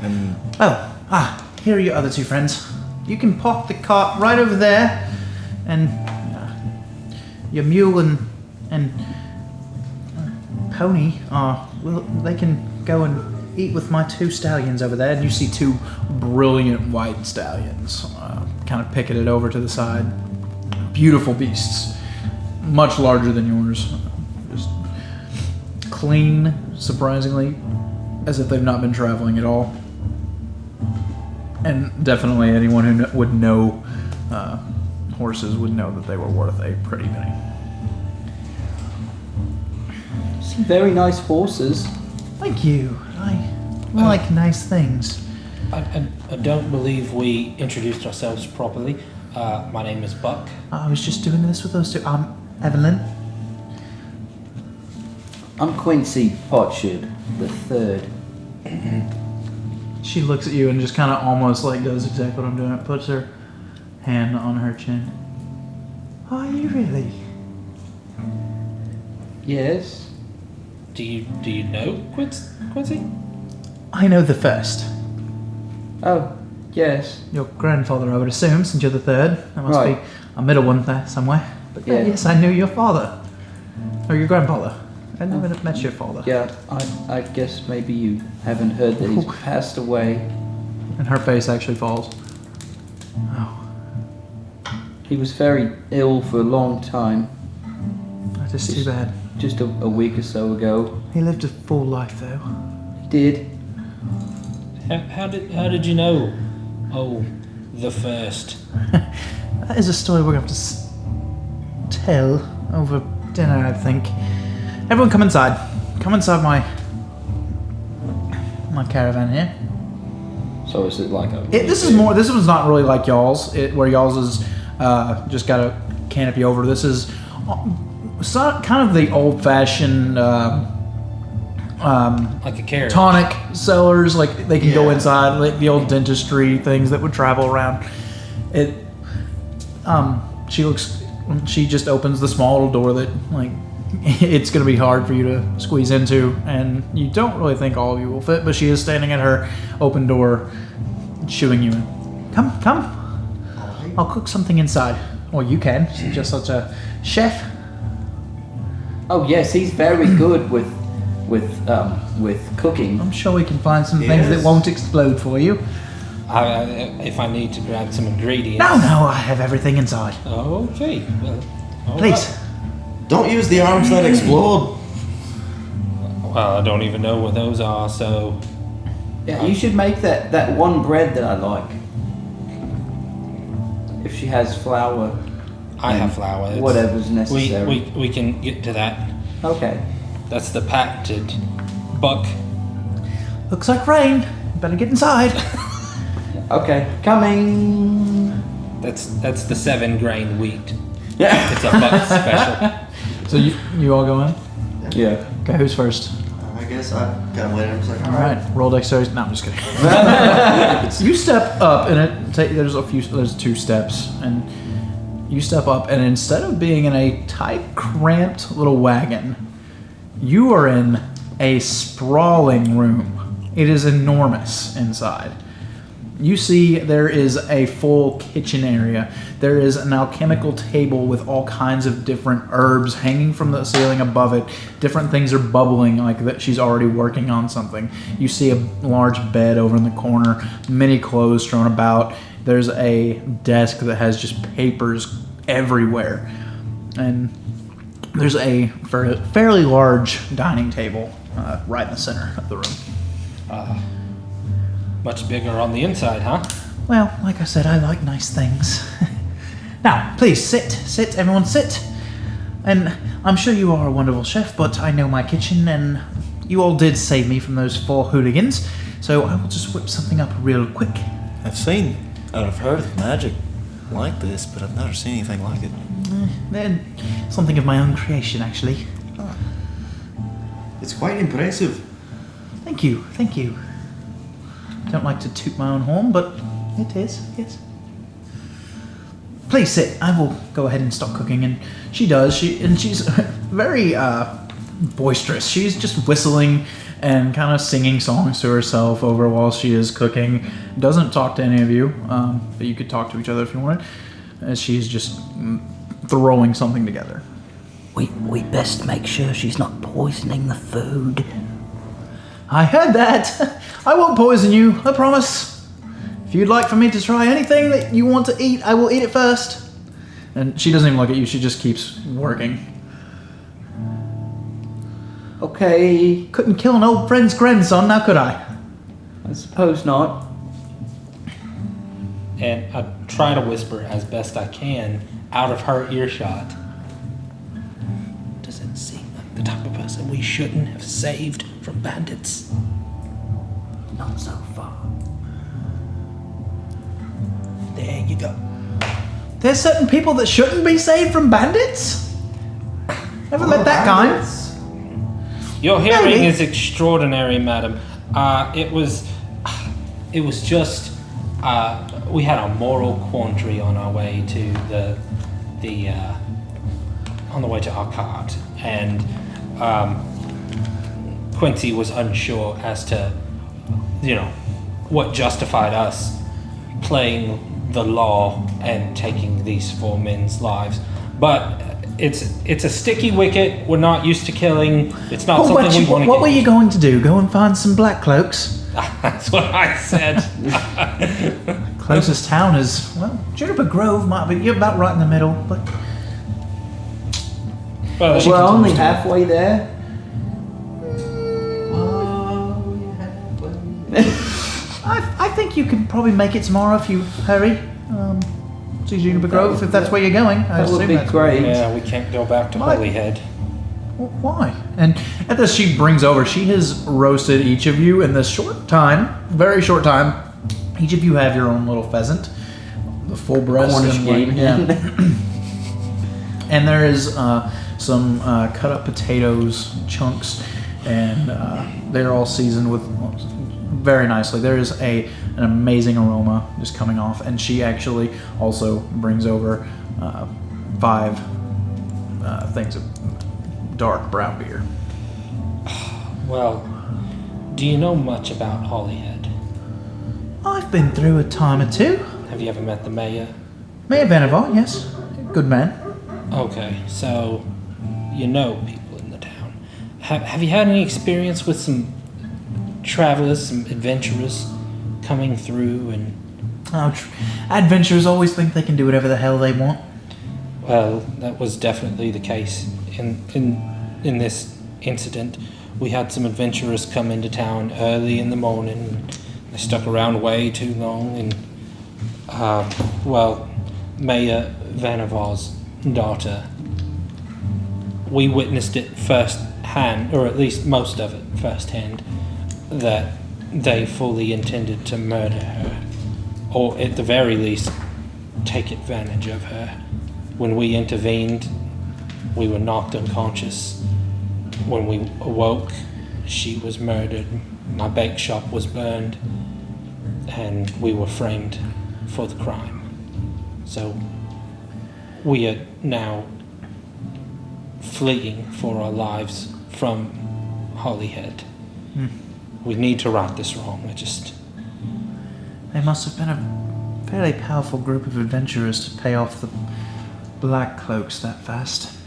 And Here are your other two friends. You can park the cart right over there, and your mule and pony they can go and eat with my two stallions over there. And you see two brilliant white stallions, kind of picketed over to the side. Beautiful beasts, much larger than yours. Just clean, surprisingly, as if they've not been traveling at all. And definitely anyone who would know horses would know that they were worth a pretty penny. Some very nice horses. Thank you. I like nice things. I don't believe we introduced ourselves properly. My name is Buck. I was just doing this with those two. I'm Evelyn. I'm Quincy Potsherd the third. She looks at you and just kind of almost like does exactly what I'm doing. Puts her hand on her chin. Are you really? Yes. Do you know Quincy? I know the first. Oh, yes. Your grandfather, I would assume, since you're the third. There must Right. be a middle one there somewhere. But Yeah. yes, I knew your father. Or your grandfather. I never met your father. Yeah, I guess maybe you haven't heard that he's passed away. And her face actually falls. Oh, He was very ill for a long time. that is too bad. Just a week or so ago. He lived a full life, though. He did. How did you know? Oh, the first. That is a story we're going to have to tell over dinner, I think. Everyone come inside. Come inside my caravan here. So is it like a... This one's not really like y'all's, where y'all's is just got a canopy over. This is kind of the old-fashioned Like a carrot. tonic sellers. Like they can go Yeah. inside, like the old dentistry things that would travel around. She just opens the small little door that like it's going to be hard for you to squeeze into, and you don't really think all of you will fit, but she is standing at her open door, shooing you in. Come. I'll cook something inside. Or you can. She's just such a chef. Oh yes, he's very good with cooking. I'm sure we can find some things that won't explode for you. If I need to grab some ingredients. No, I have everything inside. Okay. Well, all Please. right. Don't use the arms that explode. Well, I don't even know what those are, so. Yeah, you should make that one bread that I like. If she has flour. I have flour. It's- Whatever's necessary. We can get to that. Okay. That's the patented buck. Looks like rain. Better get inside. Okay. Coming. That's the 7 grain wheat. Yeah. It's a buck special. So you all go in? Yeah. Okay, who's first? I guess I kind of waited. I was like, All right, roll dexterity. No, I'm just kidding. You step up, and there's 2 steps, and you step up, and instead of being in a tight, cramped little wagon, you are in a sprawling room. It is enormous inside. You see there is a full kitchen area. There is an alchemical table with all kinds of different herbs hanging from the ceiling above it. Different things are bubbling like that she's already working on something. You see a large bed over in the corner, many clothes strewn about. There's a desk that has just papers everywhere. And there's a fairly large dining table right in the center of the room. Much bigger on the inside, huh? Well, like I said, I like nice things. Now, please sit, everyone sit. And I'm sure you are a wonderful chef, but I know my kitchen, and you all did save me from those 4 hooligans, so I will just whip something up real quick. I've seen and I've heard of magic like this, but I've never seen anything like it. Then something of my own creation, actually. it's quite impressive. Thank you. Don't like to toot my own horn, but it is, yes. Please sit. I will go ahead and start cooking, and she does. She's very boisterous. She's just whistling and kind of singing songs to herself over while she is cooking. Doesn't talk to any of you, but you could talk to each other if you wanted. As she's just throwing something together. We best make sure she's not poisoning the food. I heard that. I won't poison you, I promise. If you'd like for me to try anything that you want to eat, I will eat it first. And she doesn't even look at you, she just keeps working. Okay. Couldn't kill an old friend's grandson, now could I? I suppose not. And I try to whisper as best I can out of her earshot. Does it seem like the type of person we shouldn't have saved from bandits? Not so far. There you go. There's certain people that shouldn't be saved from bandits? Never met that kind. Your hearing Maybe. is extraordinary, madam. It was just we had a moral quandary on our way to on the way to our cart, and Quincy was unsure as to, what justified us playing the law and taking these 4 men's lives. But it's a sticky wicket. We're not used to killing. It's not something we want to What were you going to do? Go and find some black cloaks? That's what I said. Closest town is, well, Juniper Grove might be, you're about right in the middle, but Well, She We're continues only to- halfway there. I think you could probably make it tomorrow if you hurry. To Juniper Grove, if that's where you're going. I That would assume be that's- great. yeah, we can't go back to What? Holyhead. Well, why? And at this, she brings over, she has roasted each of you in this short time, very short time. Each of you have your own little pheasant, the full breast. Cornish and game. yeah. And there is some cut up potatoes, chunks, and they're all seasoned with very nicely. There is an amazing aroma just coming off, and she actually also brings over 5 things of dark brown beard. Well, do you know much about Hollyhead? I've been through a time or two. Have you ever met the mayor? Mayor Venavar, yes. Good man. Okay, so you know people in the town. Have you had any experience with some travelers, some adventurers coming through and... Oh, adventurers always think they can do whatever the hell they want. Well, that was definitely the case in this incident. We had some adventurers come into town early in the morning. They stuck around way too long, and Mayor Vanavar's daughter. We witnessed it firsthand, or at least most of it firsthand, that they fully intended to murder her, or at the very least, take advantage of her. When we intervened, we were knocked unconscious. When we awoke, she was murdered. My bake shop was burned, and we were framed for the crime. So we are now fleeing for our lives from Hollyhead. We need to right this wrong. They must have been a fairly powerful group of adventurers to pay off the Black Cloaks that fast.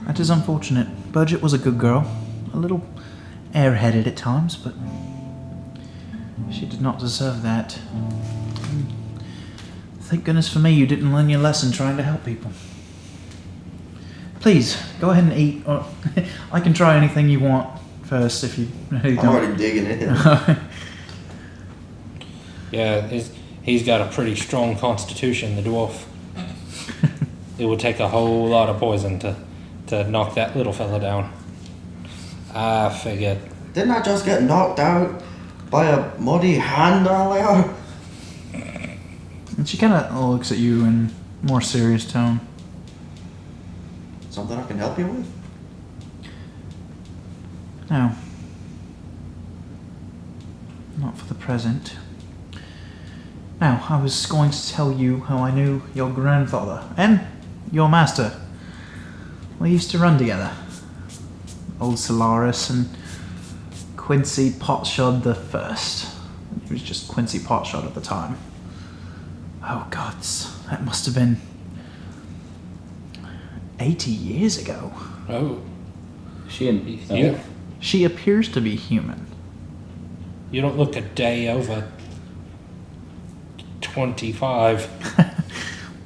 That is unfortunate. Budget was a good girl. A little airheaded at times, but she did not deserve that. Thank goodness for me you didn't learn your lesson trying to help people. Please, go ahead and eat, or I can try anything you want first if you really don't. I'm already digging in. Yeah, he's got a pretty strong constitution, the dwarf. It would take a whole lot of poison to knock that little fella down. I figured. Didn't I just get knocked out by a muddy hand earlier? And she kind of looks at you in more serious tone. Something I can help you with? No. Not for the present. Now, I was going to tell you how I knew your grandfather and your master. We used to run together. Old Solaris and Quincy Potshot the First. He was just Quincy Potshot at the time. Oh gods, that must have been 80 years ago. Oh, She and you, She appears to be human. you don't look a day over 25.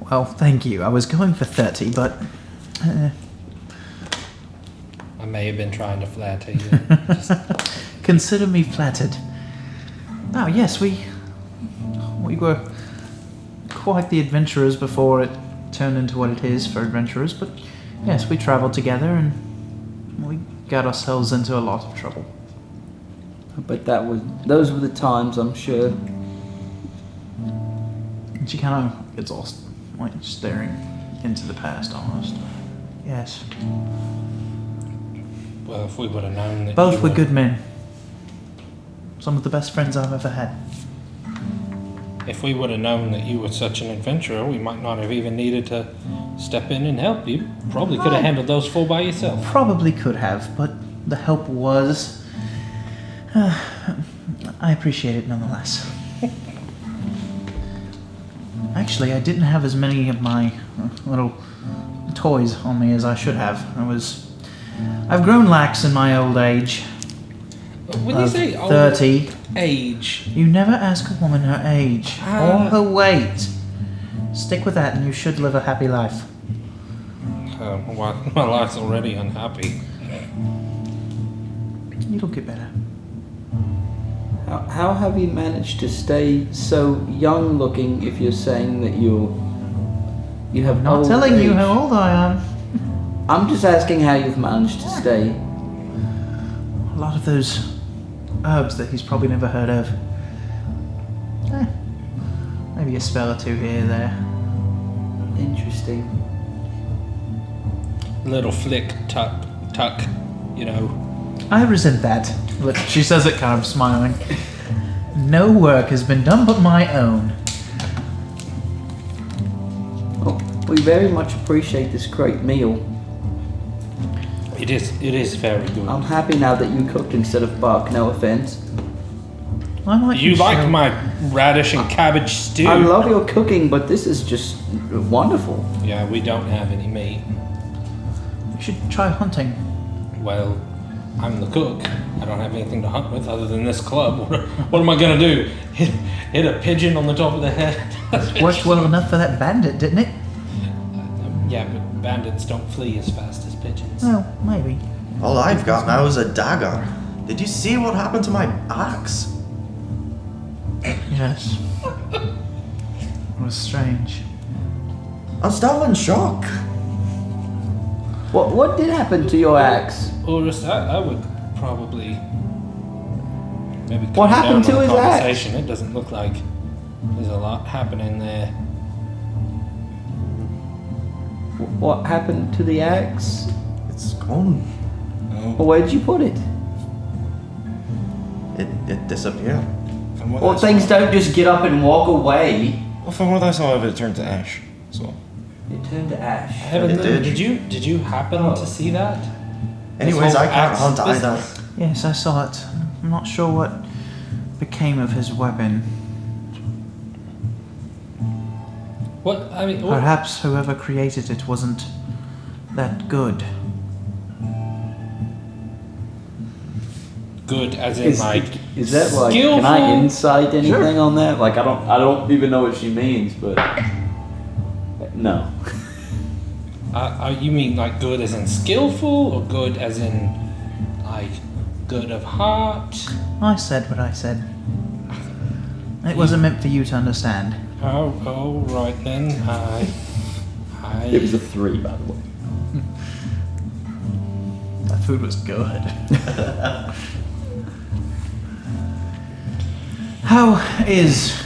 Well, thank you. I was going for 30, but... I may have been trying to flatter you. Consider me flattered. Oh, yes, we were quite the adventurers before it turned into what it is for adventurers, but yes, we traveled together and we got ourselves into a lot of trouble. But those were the times, I'm sure. And she kind of gets all like staring into the past almost. Yes. Well, if we would have known that Both you were good men. Some of the best friends I've ever had. If we would have known that you were such an adventurer, we might not have even needed to step in and help you. Probably could have handled those four by yourself. Probably could have, but the help was... I appreciate it nonetheless. Actually, I didn't have as many of my little toys on me as I should have. I've grown lax in my old age. When you say old 30. age, You never ask a woman her age or her weight. Stick with that and you should live a happy life. my life's already unhappy. It'll get better. How have you managed to stay so young looking if you're saying that you have Not old telling you age? how old I am. I'm just asking how you've managed to stay. A lot of those herbs that he's probably never heard of. Maybe a spell or two here or there. Interesting. Little flick, tuck, you know. I resent that. Look, she says it kind of smiling. No work has been done but my own. Well, we very much appreciate this great meal. It is very good. I'm happy now that you cooked instead of Buck. No offense. I might You be like sure- my radish and cabbage stew? I love your cooking, but this is just wonderful. Yeah, we don't have any meat. You should try hunting. Well, I'm the cook. I don't have anything to hunt with other than this club. What am I gonna do? Hit a pigeon on the top of the head? Worked well enough for that bandit, didn't it? Yeah, but bandits don't flee as fast as pigeons. Well, maybe. All I've got now is a dagger. Did you see what happened to my axe? Yes. It was strange. I'm still in shock. What did happen to your axe? Urus, I would probably maybe What calm happened down to on the his axe? conversation. It doesn't look like there's a lot happening there. What happened to the axe? It's gone. Or where'd you put it? It disappeared. From what Well, I things saw, don't just get up and walk away. well, from what I saw of it, it turned to ash. So It turned to ash. Heaven, It did. did you happen to see that? Anyways, whole I can't axe hunt either. business. Yes, I saw it. I'm not sure what became of his weapon. What I mean, what, Perhaps whoever created it wasn't that good. good as in like Is that like? skillful? Can I insight anything on that? Like I don't even know what she means, but no. You mean like good as in skillful, or good as in like good of heart? I said what I said. It wasn't meant for you to understand. Oh, right then. It was a 3, by the way. That food was good. How is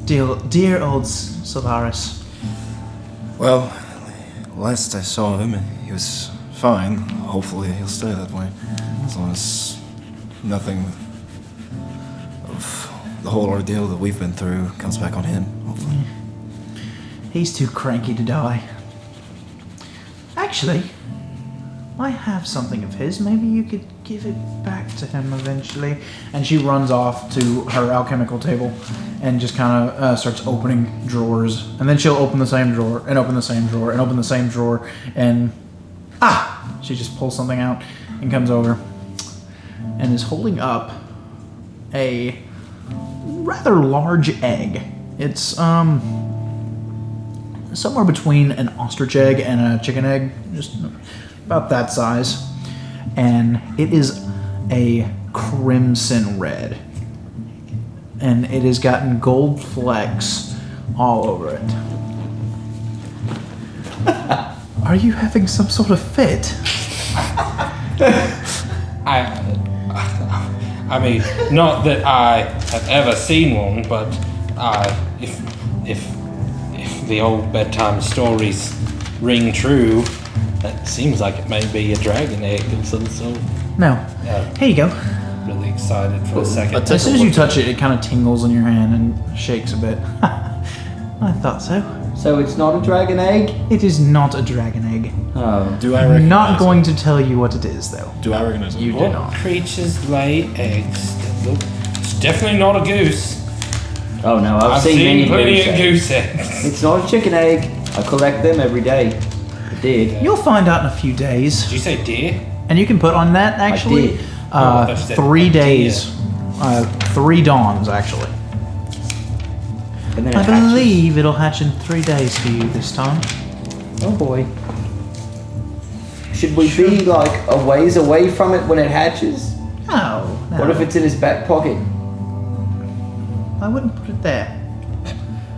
dear old Solaris? well, last I saw of him, he was fine. Hopefully, he'll stay that way, as long as nothing of the whole ordeal that we've been through comes back on him. Hopefully. He's too cranky to die. Actually, I have something of his. Maybe you could give it back to him eventually. And she runs off to her alchemical table and just kind of starts opening drawers. And then she'll open the same drawer and open the same drawer and open the same drawer. And she just pulls something out and comes over and is holding up a rather large egg. It's somewhere between an ostrich egg and a chicken egg, just about that size. And it is a crimson red. And it has gotten gold flecks all over it. Are you having some sort of fit? I mean, not that I have ever seen one, but if the old bedtime stories ring true, that seems like it may be a dragon egg of some sort. No. Here you go. Really excited for a second. As soon as you touch it, it kind of tingles in your hand and shakes a bit. I thought so. So it's not a dragon egg? It is not a dragon egg. Oh. Do I recognize Not going him? to tell you what it is, though. Do I recognize him? You do What not. creatures lay eggs that look... It's definitely not a goose. Oh no, I've seen many plenty of goose eggs. goose eggs. It's not a chicken egg. I collect them every day. I did. You'll find out in a few Did days. you say deer? And you can put on that, actually, did. I thought you said 3 a deer. days. 3 dawns, actually. And then I it hatches. believe it'll hatch in 3 days for you this time. Oh boy. Should we be like a ways away from it when it hatches? No. What if it's in his back pocket? I wouldn't put it there.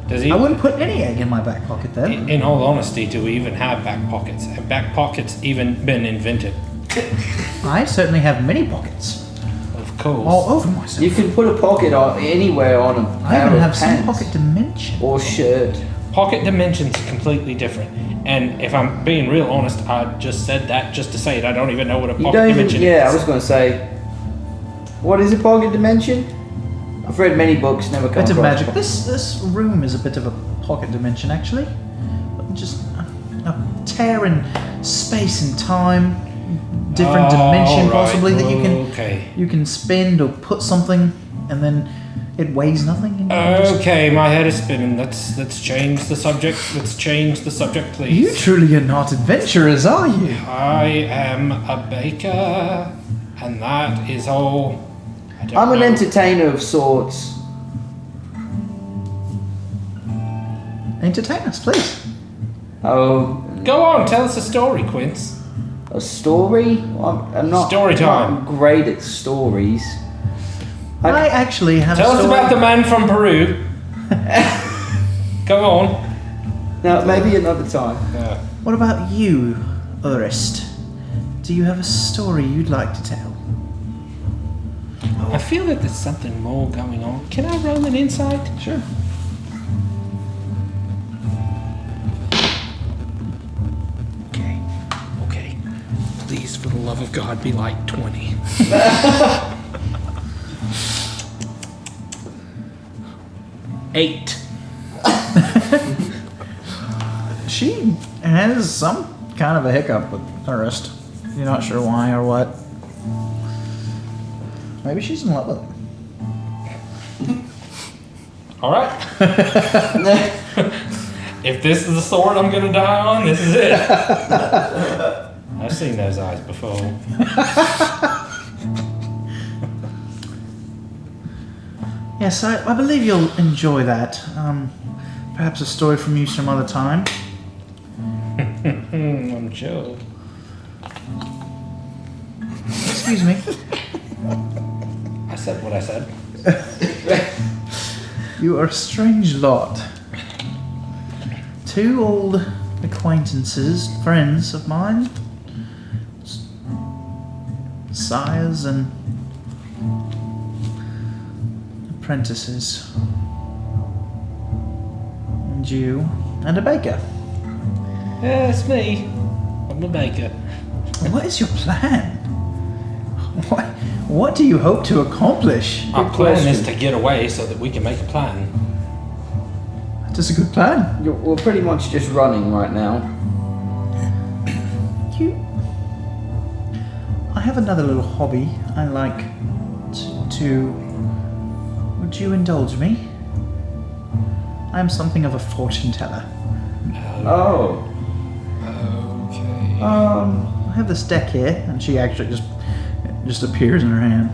Does he? I wouldn't put any egg in my back pocket then. In all honesty, do we even have back pockets? Have back pockets even been invented? I certainly have many pockets. Of course. All over myself. You can put a pocket on anywhere on a I pair even of have some pants pocket dimension. or shirt. Pocket dimensions completely different. And if I'm being real honest, I just said that just to say it. I don't even know what a You pocket don't even. dimension Yeah, I is. was going to say. What is a pocket dimension? I've read many books, never come Bit of across. magic. This room is a bit of a pocket dimension, actually. Just a tear in space and time. different dimension possibly that Okay. you can spend or put something, and then it weighs nothing. And you just- Okay, my head is spinning. Let's change the subject. Let's change the subject, please. You truly are not adventurers, are you? I am a baker, and that is all. I don't I'm an know. entertainer of sorts. Entertain us, please. Oh, Go on, tell us a story, Quince. a story? I'm not. Story time. I'm not great at stories. I actually have Tell a us story. about the man from Peru. Go on. No, maybe another time. What about you, Urist? Do you have a story you'd like to tell? I feel that there's something more going on. Can I roll an insight? Sure. Okay. Please, for the love of God, be like 20. Eight. She has some kind of a hiccup with Urist. You're not sure why or what. Maybe she's in love with him. All right. If this is the sword I'm gonna die on, this is it. I've seen those eyes before. Yes, I believe you'll enjoy that. Perhaps a story from you some other time. I'm Joe. Excuse me. I said what I said. You are a strange lot. Two old acquaintances, friends of mine, sires and apprentices, and you, and a baker. Yeah, it's me. I'm a baker. What is your plan? What do you hope to accomplish? Our plan is to get away so that we can make a plan. That's a good plan. We're pretty much just running right now. I have another little hobby I like to. Would you indulge me? I am something of a fortune teller. Oh. Okay. I have this deck here, and she actually just appears in her hand.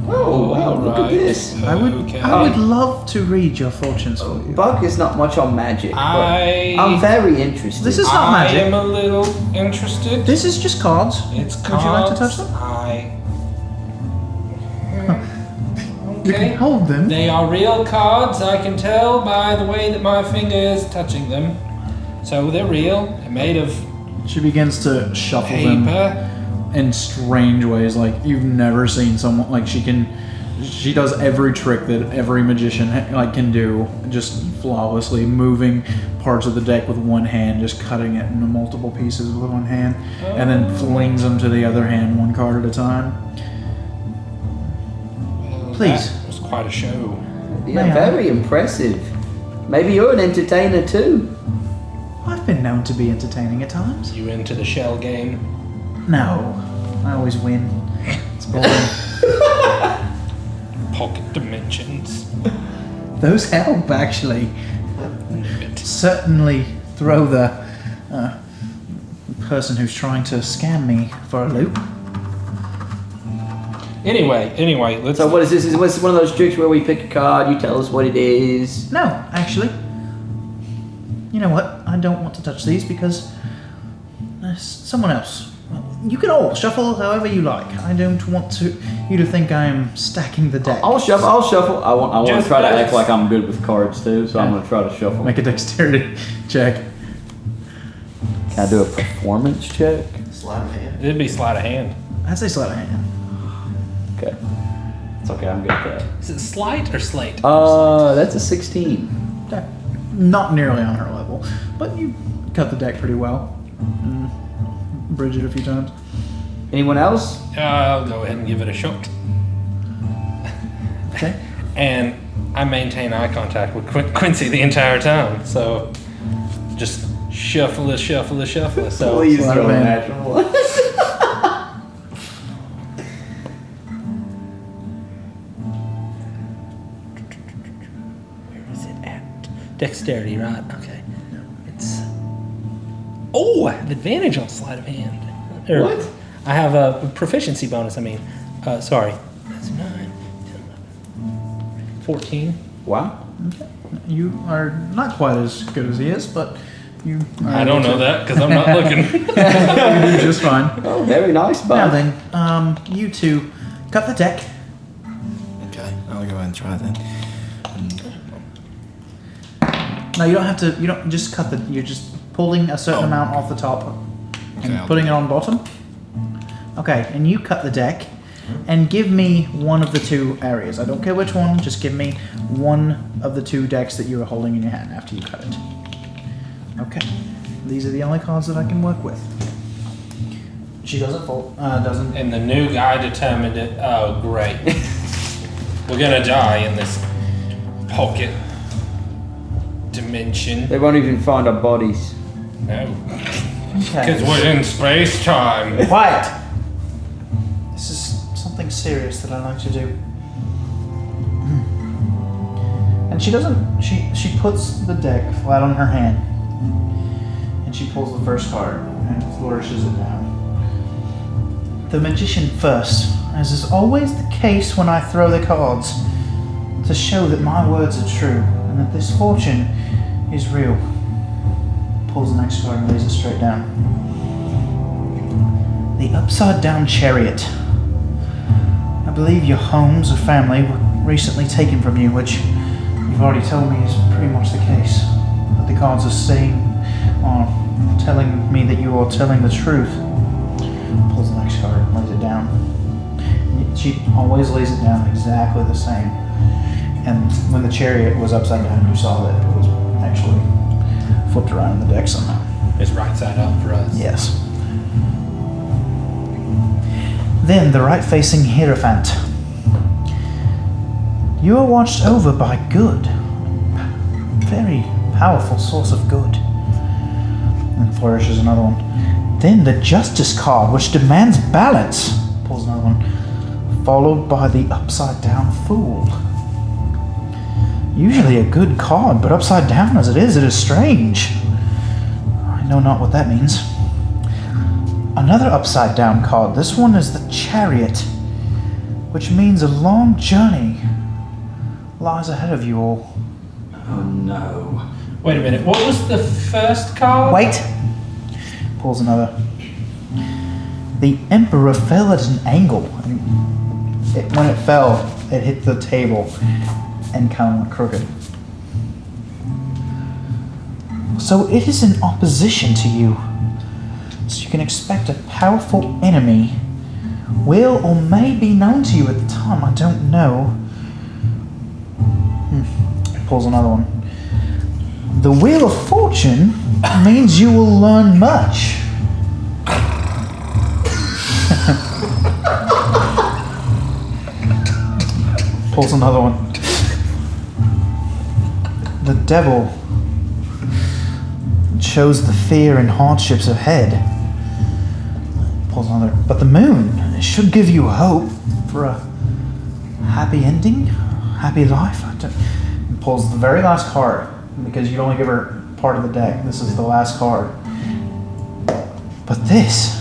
Oh wow! Look at this. I would love to read your fortunes for you. Buck is not much on magic, but I'm very interested. This is not I magic. am a little interested. This is just cards. It's Would cards. you like to touch them? You can hold them. They are real cards. I can tell by the way that my finger is touching them. So they're real. They're made of She begins to shuffle them paper. in strange ways, like you've never seen someone like she does every trick that every magician can do, just flawlessly, moving parts of the deck with one hand, just cutting it into multiple pieces with one hand, and then flings them to the other hand one card at a time. Well, Please. That was quite a show. Yeah, May I? very impressive. Maybe you're an entertainer too. I've been known to be entertaining at times. You into the shell game? No, I always win. It's boring. Pocket dimensions. Those help, actually. Certainly throw the person who's trying to scam me for a loop. Anyway, let's. So what is this? Is this one of those tricks where we pick a card, you tell us what it is? No, actually. You know what? I don't want to touch these because there's someone else. You can all shuffle however you like. I don't want you to think I am stacking the deck. I'll shuffle. I want to Just try to best. act like I'm good with cards too, so I'm going to try to shuffle. Make a dexterity check. Can I do a performance check? Slide of hand. It'd be sleight of hand. I'd say sleight of hand. Okay. It's okay, I'm good at that. Is it sleight or slate? That's a 16. Yeah, not nearly on her level, but you cut the deck pretty well. Bridge it a few times. Anyone else? I'll go ahead and give it a shot. Okay. And I maintain eye contact with Quincy the entire time, so just shuffle it. So Please Slide throw of a hand. natural one. dexterity, right? Okay. It's... Oh, I have advantage on sleight of hand. What? I have a proficiency bonus, sorry. That's 9, 10, 11, 14. Wow. You are not quite as good as he is, but you are I don't know that because I'm not looking. You do just fine. Oh, very nice, Now bud. then, you two cut the deck. Okay, I'll go ahead and try then. No, you don't have to. You don't just cut the. You're just pulling a certain amount off the top and Okay, I'll putting do it on bottom. Okay, and you cut the deck, and give me one of the two areas. I don't care which one. Just give me one of the two decks that you are holding in your hand after you cut it. Okay, these are the only cards that I can work with. She doesn't fold. Doesn't. And the new guy determined it. Oh, great. We're gonna die in this pocket dimension. They won't even find our bodies. No. Okay. Because we're in space time. Quiet. This is something serious that I like to do. And she doesn't. She puts the deck flat on her hand, and she pulls the first card and flourishes it down. The magician first, as is always the case when I throw the cards, to show that my words are true and that this fortune is real. Pulls the next card and lays it straight down. The upside down chariot. I believe your homes or family were recently taken from you, which you've already told me is pretty much the case. But the cards are saying, or telling me that you are telling the truth. Pulls the next card and lays it down. She always lays it down exactly the same. And when the chariot was upside down, you saw that it was actually flipped around in the deck somehow. It's right side up for us. Yes. Then the right-facing Hierophant. You are watched over by good. Very powerful source of good. And flourishes another one. Then the Justice card, which demands balance. Pulls another one. Followed by the upside-down Fool. Usually a good card, but upside down as it is strange. I know not what that means. Another upside down card. This one is the Chariot, which means a long journey lies ahead of you all. Oh no. Wait a minute. What was the first card? Wait! Pulls another. The Emperor fell at an angle. When it fell, it hit the table and kind of went crooked. So it is in opposition to you. So you can expect a powerful enemy will or may be known to you at the time. I don't know. Pulls another one. The Wheel of Fortune means you will learn much. Pulls another one. The Devil shows the fear and hardships ahead. Pulls another. But the Moon should give you hope for a happy ending, happy life. And pulls the very last card because you only give her part of the deck. This is the last card. But this,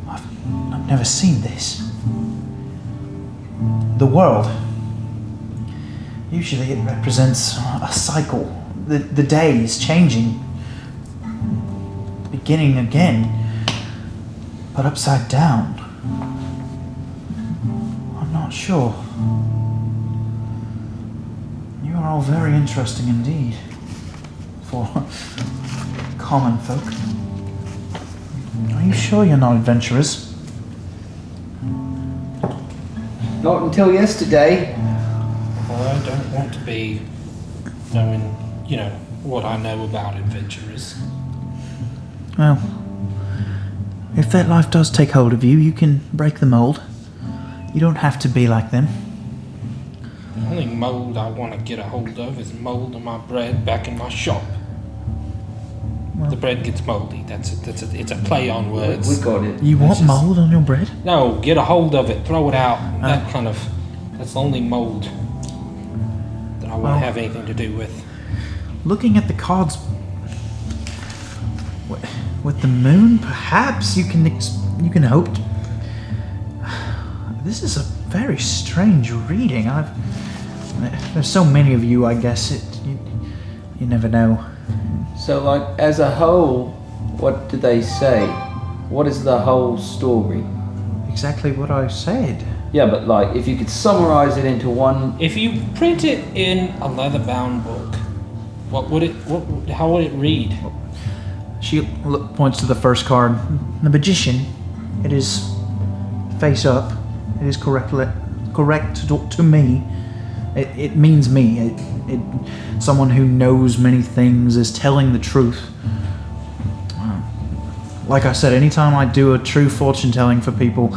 I've never seen this. The world. Usually it represents a cycle, the days changing, beginning again, but upside down. I'm not sure. You are all very interesting indeed for common folk. Are you sure you're not adventurers? Not until yesterday. I don't want to be knowing, what I know about adventurers. Well, if that life does take hold of you, you can break the mold. You don't have to be like them. The only mold I want to get a hold of is mold of my bread back in my shop. Well, The bread gets moldy. It's a play on words. We got it. you want It's just- mold on your bread? No, get a hold of it, throw it out. That's the only mold that I want to have anything to do with. Looking at the cards with the moon, perhaps you can hope. This is a very strange reading. There's so many of you. I guess you never know. So, like, as a whole, what do they say? What is the whole story? Exactly what I said. Yeah, but like, if you could summarize it into one. If you print it in a leather-bound book, how would it read? She points to the first card. The magician. It is face up. It is correct to me. It means me. Someone who knows many things is telling the truth. Like I said, anytime I do a true fortune telling for people,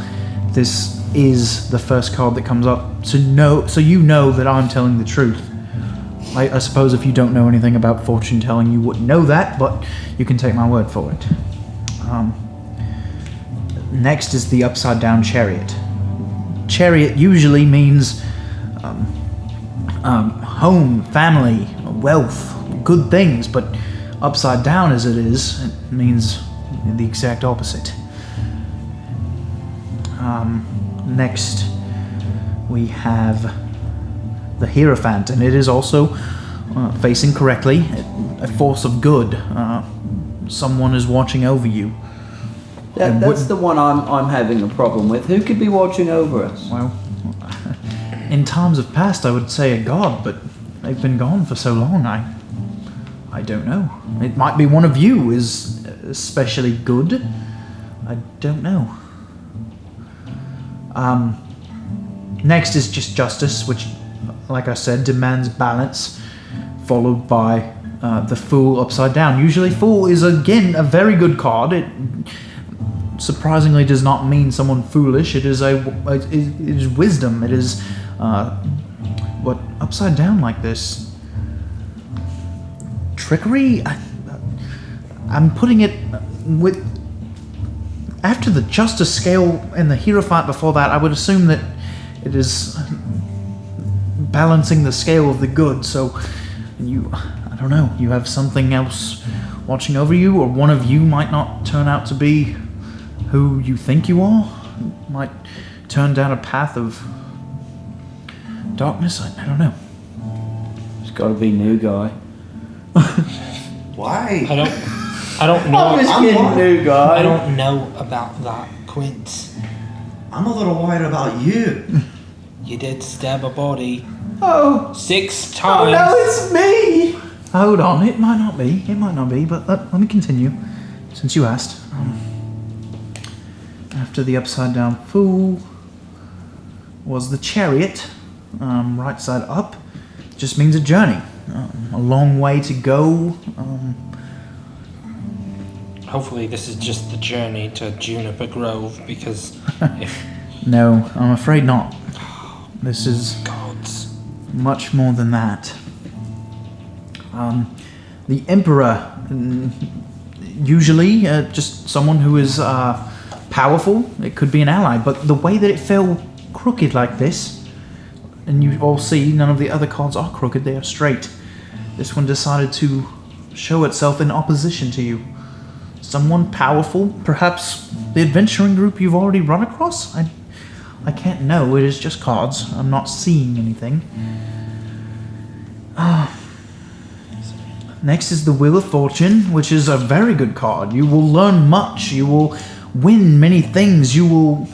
this is the first card that comes up. So you know that I'm telling the truth. I suppose if you don't know anything about fortune telling, you wouldn't know that, but you can take my word for it. Next is the upside down chariot. Chariot usually means home, family, wealth, good things, but upside down as it is, it means the exact opposite. Next, we have the Hierophant, and it is also facing correctly, a force of good. Someone is watching over you. That's the one I'm having a problem with. Who could be watching over us? Well, in times of past, I would say a god, but they've been gone for so long, I don't know. It might be one of you is especially good. I don't know. Next is just justice, which, like I said, demands balance, followed by the Fool upside down. Usually Fool is, again, a very good card. It surprisingly does not mean someone foolish. It is it is wisdom. It is what upside down like this. Trickery. I'm putting it with after the justice scale and the Hierophant before that. I would assume that it is balancing the scale of the good. So I don't know. You have something else watching over you, or one of you might not turn out to be who you think you are. Might turn down a path of darkness. I don't know. It's got to be new guy. Why? I don't know. I'm just kidding, new guy. I don't know about that, Quince. I'm a little worried about you. You did stab a body Oh, 6 oh times. no, it's me. Hold on. It might not be. It might not be. But let me continue, since you asked. After the upside down Fool was the Chariot, right side up. Just means a journey, a long way to go. Hopefully this is just the journey to Juniper Grove, because if No, I'm afraid not. This is gods. much more than that. The Emperor, usually just someone who is powerful. It could be an ally, but the way that it fell crooked like this, and you all see none of the other cards are crooked, they are straight. This one decided to show itself in opposition to you. Someone powerful, perhaps the adventuring group you've already run across? I can't know, it is just cards. I'm not seeing anything. Next is the Wheel of Fortune, which is a very good card. You will learn much. You will win many things. You will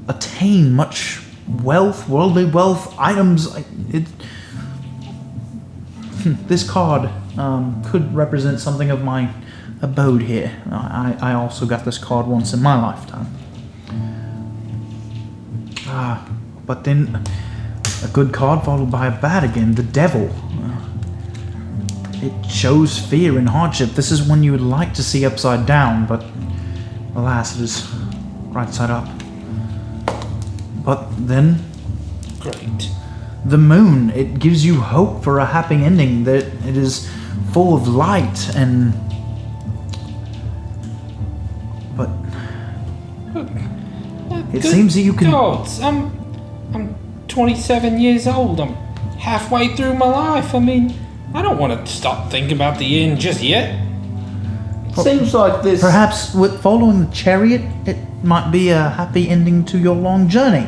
attain much wealth, worldly wealth, items. This card could represent something of my abode here. I also got this card once in my lifetime. But then a good card followed by a bad again, the Devil. It shows fear and hardship. This is one you would like to see upside down, but alas, it is right side up. But then Great. the Moon, it gives you hope for a happy ending, that it is full of light and... But... It seems that you can. Gods, I'm 27 years old. I'm halfway through my life. I mean, I don't want to stop thinking about the end just yet. It seems like this. Perhaps with following the chariot, it might be a happy ending to your long journey.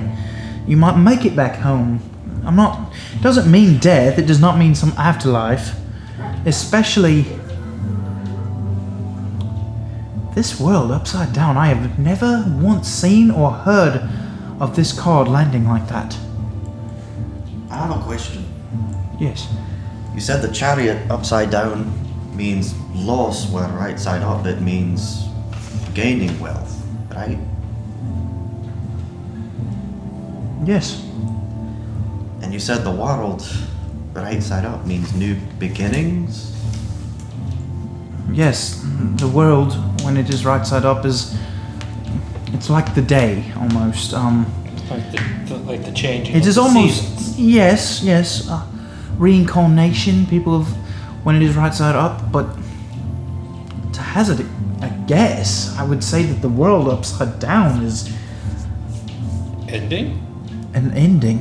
You might make it back home. It doesn't mean death, it does not mean some afterlife. Especially this world upside down. I have never once seen or heard of this card landing like that. I have a question. Yes. You said the chariot upside down means loss, where right side up it means gaining wealth, right? Yes. And you said the world, right side up, means new beginnings? Yes. The world, when it is right side up, it's like the day almost. Like the changing. It is of the almost seasons. yes. Reincarnation. People have when it is right side up, but to hazard a guess, I would say that the world upside down is Ending? an ending.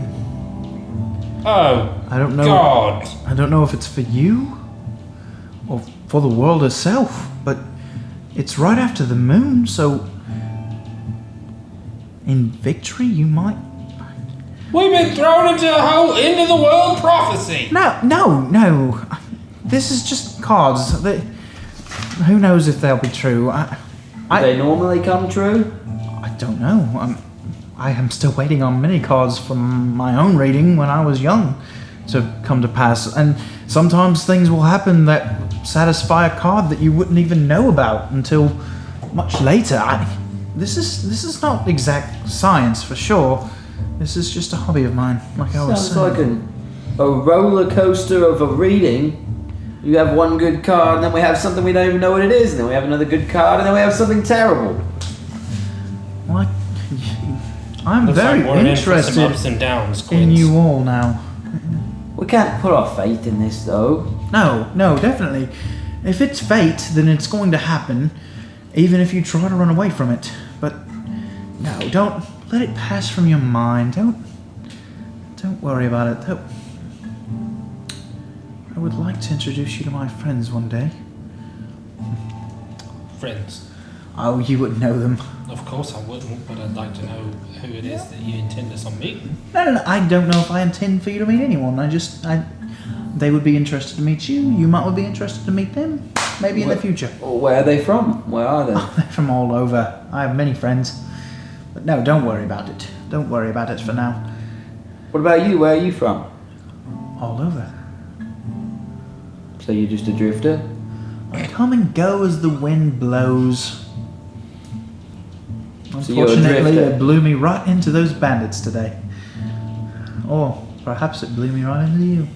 Oh, I don't know. God. I don't know if it's for you or for the world itself, but it's right after the moon, so in victory you might. We've been thrown into a whole end of the world prophecy. No. This is just cards. Who knows if they'll be true? Do they normally come true? I don't know. I am still waiting on many cards from my own reading when I was young to come to pass. And sometimes things will happen that satisfy a card that you wouldn't even know about until much later. This is not exact science for sure. This is just a hobby of mine, like I was Sounds saying. like a roller coaster of a reading. You have one good card, and then we have something we don't even know what it is, and then we have another good card, and then we have something terrible. Well, I'm Looks very like we're in for some interested ups and downs, in Quince. you all now. We can't put our faith in this, though. No, definitely. If it's fate, then it's going to happen, even if you try to run away from it. But no, don't let it pass from your mind. Don't worry about it. I would like to introduce you to my friends one day. Friends. Oh, you wouldn't know them. Of course I wouldn't, but I'd like to know who it is that you intend us on meeting. No, I don't know if I intend for you to meet anyone. They would be interested to meet you. You might be interested to meet them. Maybe in the future. Where are they from? Where are they? They're from all over. I have many friends. But no, don't worry about it. Don't worry about it for now. What about you? Where are you from? All over. So you're just a drifter? I come and go as the wind blows. So you're a Unfortunately, drifter. it blew me right into those bandits today. Or perhaps it blew me right into you.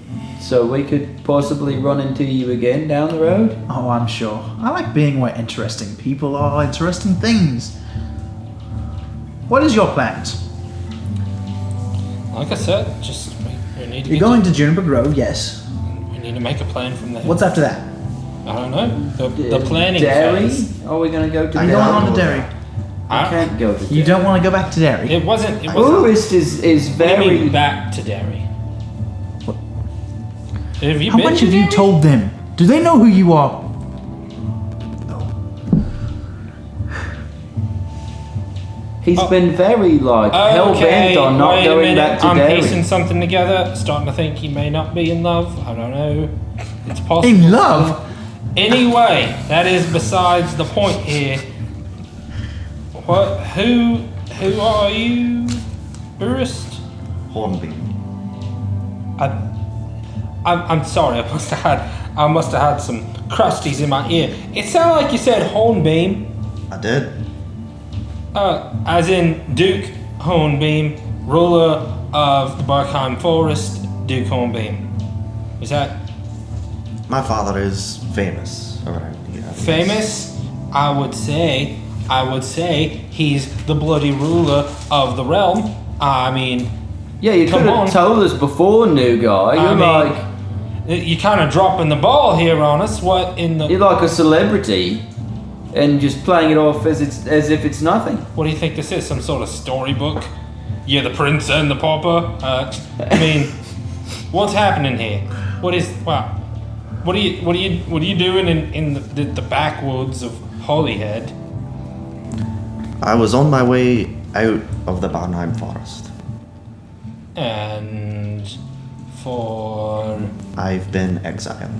So we could possibly run into you again down the road? Oh, I'm sure. I like being where interesting people are, interesting things. What is your plans? Like I said, just we need to You're going to Juniper Grove, yes. We need to make a plan from there. What's after that? I don't know. The planning Derry? phase. Are we going to go to You're Derry? going on to Derry. I can't go to Derry. You don't want to go back to Derry? It wasn't. Tourist is What do you very... mean back to Derry? Have you How been much to have you Derry? told them? Do they know who you are? He's been very, hell-bent on not wait a going minute. back to I'm Derry. piecing something together. Starting to think he may not be in love. I don't know. It's possible. In love? Anyway, that is besides the point here. What? Who are you, Burist? Hornbeam. I'm sorry. I must have had some crusties in my ear. It sounded like you said Hornbeam. I did. As in Duke Hornbeam, ruler of the Berkheim Forest, Duke Hornbeam. Is that My father is famous around here. famous? I would say he's the bloody ruler of the realm. I mean, Yeah, you Come could on. have told us before, new guy. You're kind of dropping the ball here on us. What in the... You're like a celebrity. and just playing it off as if it's nothing. What do you think this is? Some sort of storybook? You're the prince and the pauper? I mean, what's happening here? What are you doing in the backwoods of Holyhead? I was on my way out of the Barnheim Forest. And for... I've been exiled.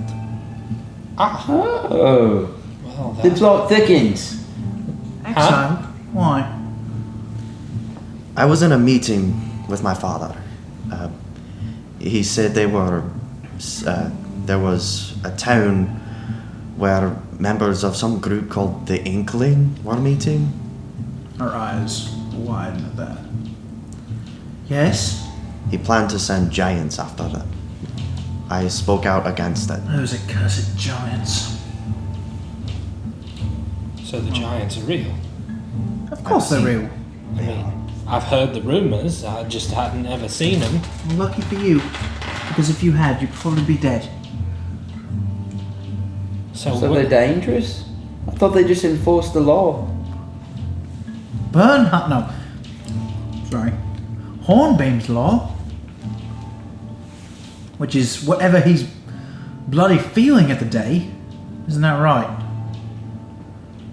Oh. Well, The plot thickens. Exile? Why? I was in a meeting with my father. He said there was a town where members of some group called the Inkling were meeting. Her eyes widen at that. Yes? He planned to send giants after them. I spoke out against it. Those accursed giants. So the giants are real. Of course they're real. I mean, I've heard the rumors. I just hadn't ever seen them. Lucky for you. Because if you had, you'd probably be dead. So they're dangerous? I thought they just enforced the law. No. Sorry. Hornbeam's law. Which is whatever he's bloody feeling at the day. Isn't that right?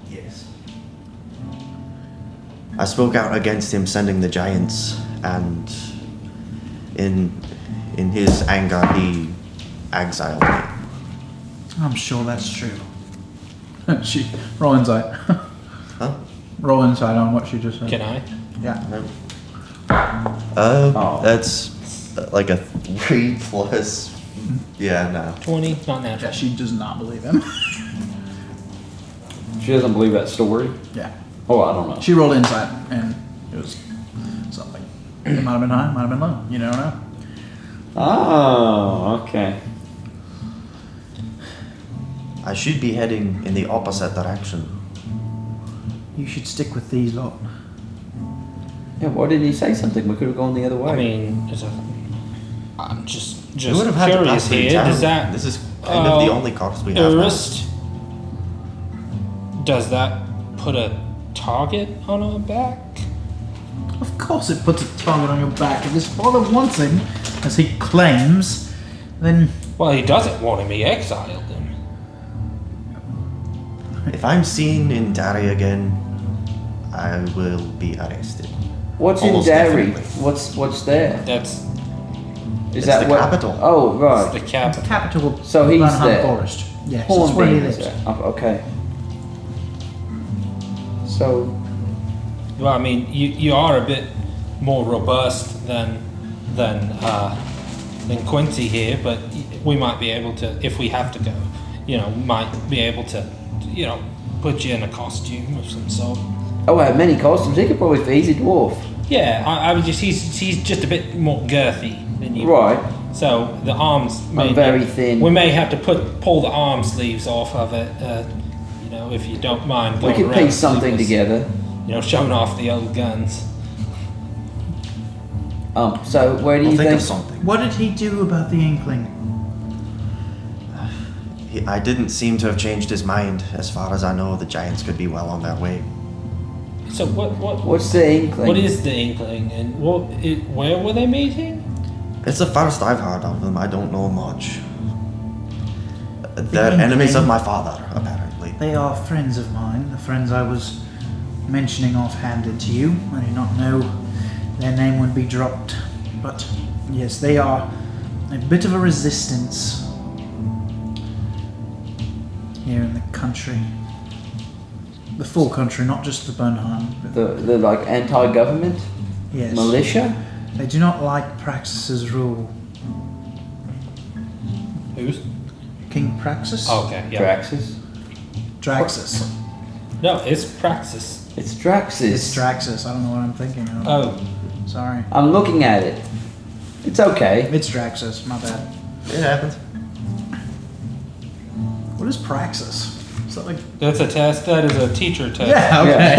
Yes. I spoke out against him sending the giants, and in his anger, he exiled me. I'm sure that's true. Roll insight. Huh? Roll insight on what she just said. Can I? Yeah. That's like a 3 plus. Yeah, no. 20? Not Yeah, natural. she does not believe him. She doesn't believe that story. Yeah. Oh, I don't know. She rolled insight, and it was something. It might have been high, might have been low. You never know. Oh, okay. I should be heading in the opposite direction. You should stick with these lot. Yeah, why didn't he say something? We could have gone the other way. I mean, I'm just We would have had to curious pass through here. town. Does that This is kind of the only course we have. now. Urist, does that put a target on our back? Of course it puts a target on your back. If his father wants him, as he claims, then... Well, he doesn't want him. He exiled him. If I'm seen in Derry again, I will be arrested. What's Almost in Derry? definitely. What's there? That's Is It's that the what- capital. Oh, the right. capital. Capital So he's Burnham there. Forest. Yes, that's where he Hornbeam lives. is there. Oh, okay. So, Well, I mean, you are a bit more robust than Quincy here, but we might be able to, if we have to go, might be able to, put you in a costume of some sort. I have many costumes. He could probably fit. He's a dwarf. Yeah, I was just he's just a bit more girthy than you. Right. So the arms may I'm very thin. We may have to pull the arm sleeves off of it. If you don't mind. We going could around piece something sleeveless, together. Showing off the old guns. So where do I'll you think think? of something. What did he do about the Inkling? I didn't seem to have changed his mind. As far as I know, the giants could be well on their way. So What's the inkling? what is the Inkling and where were they meeting? It's the first I've heard of them. I don't know much. They're Inkling. enemies of my father, apparently. They are friends of mine, the friends I was mentioning offhanded to you. I do not know their name would be dropped. But yes, they are a bit of a resistance here in the country. The full country, not just the Burnham. The like anti-government Yes. militia. They do not like Praxis's rule. Who's? King Praxis? Oh, okay, yeah. Draxus. Draxus. No, it's Praxis. It's Draxus. It's Draxus. I don't know what I'm thinking of. Oh, Sorry. I'm looking at it. It's okay. It's Draxus. My bad. It happens. What is Praxis? Is that like... that's a test. That is a teacher test. Yeah, okay.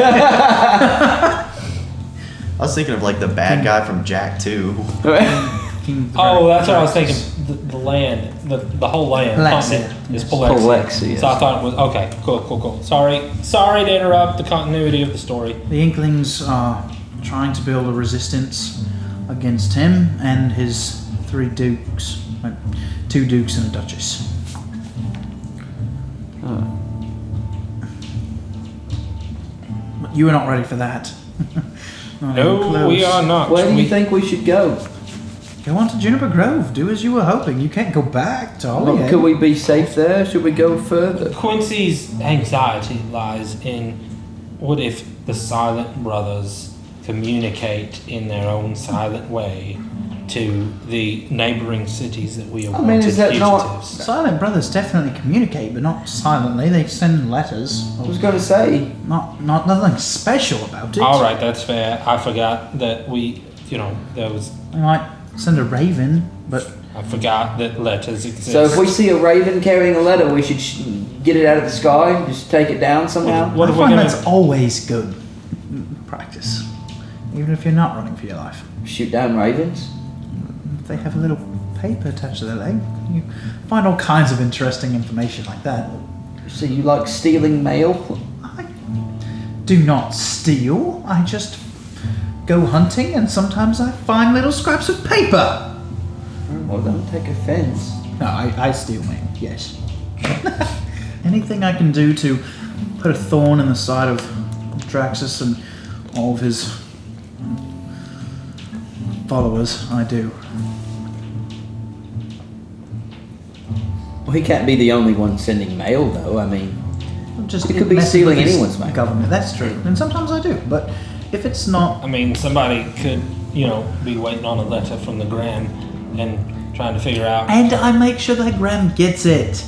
I was thinking of like the bad guy from Jack 2. King Oh, that's what I was thinking. the land, the whole land Palexia, continent is yes. Palexia. Palexia. So I thought it was okay. Cool. Sorry to interrupt the continuity of the story. The Inklings are trying to build a resistance against him and his 3 dukes, like 2 dukes and a duchess. But you are not ready for that. Not even No, close. we are not. Where do you We- think we should go? Go on to Juniper Grove. Do as you were hoping. You can't go back to Holyhead. Could we be safe there? Should we go further? Quincy's anxiety lies in what if the Silent Brothers communicate in their own silent way to the neighboring cities that we are I mean, wanted is that not- fugitives. Silent brothers definitely communicate, but not silently. They send letters. I was going to say, Not nothing special about it. All right, that's fair. I forgot that there was. They might send a raven, but I forgot that letters exist. so if we see a raven carrying a letter, we should get it out of the sky, just take it down somehow? What I if we find gonna- that's always good practice, even if you're not running for your life. Shoot down ravens? If they have a little paper attached to their leg, you find all kinds of interesting information like that. So you like stealing mail? I do not steal. I just go hunting, and sometimes I find little scraps of paper. Well, don't take offense. No, I steal, man. Yes. Anything I can do to put a thorn in the side of Draxus and all of his followers, I do. Well, he can't be the only one sending mail, though. I mean, Just It could be messing stealing with his anyone's mail. government. That's true, and sometimes I do. But if it's not, I mean, somebody could, be waiting on a letter from the Gram and trying to figure out. and I make sure that Graham gets it.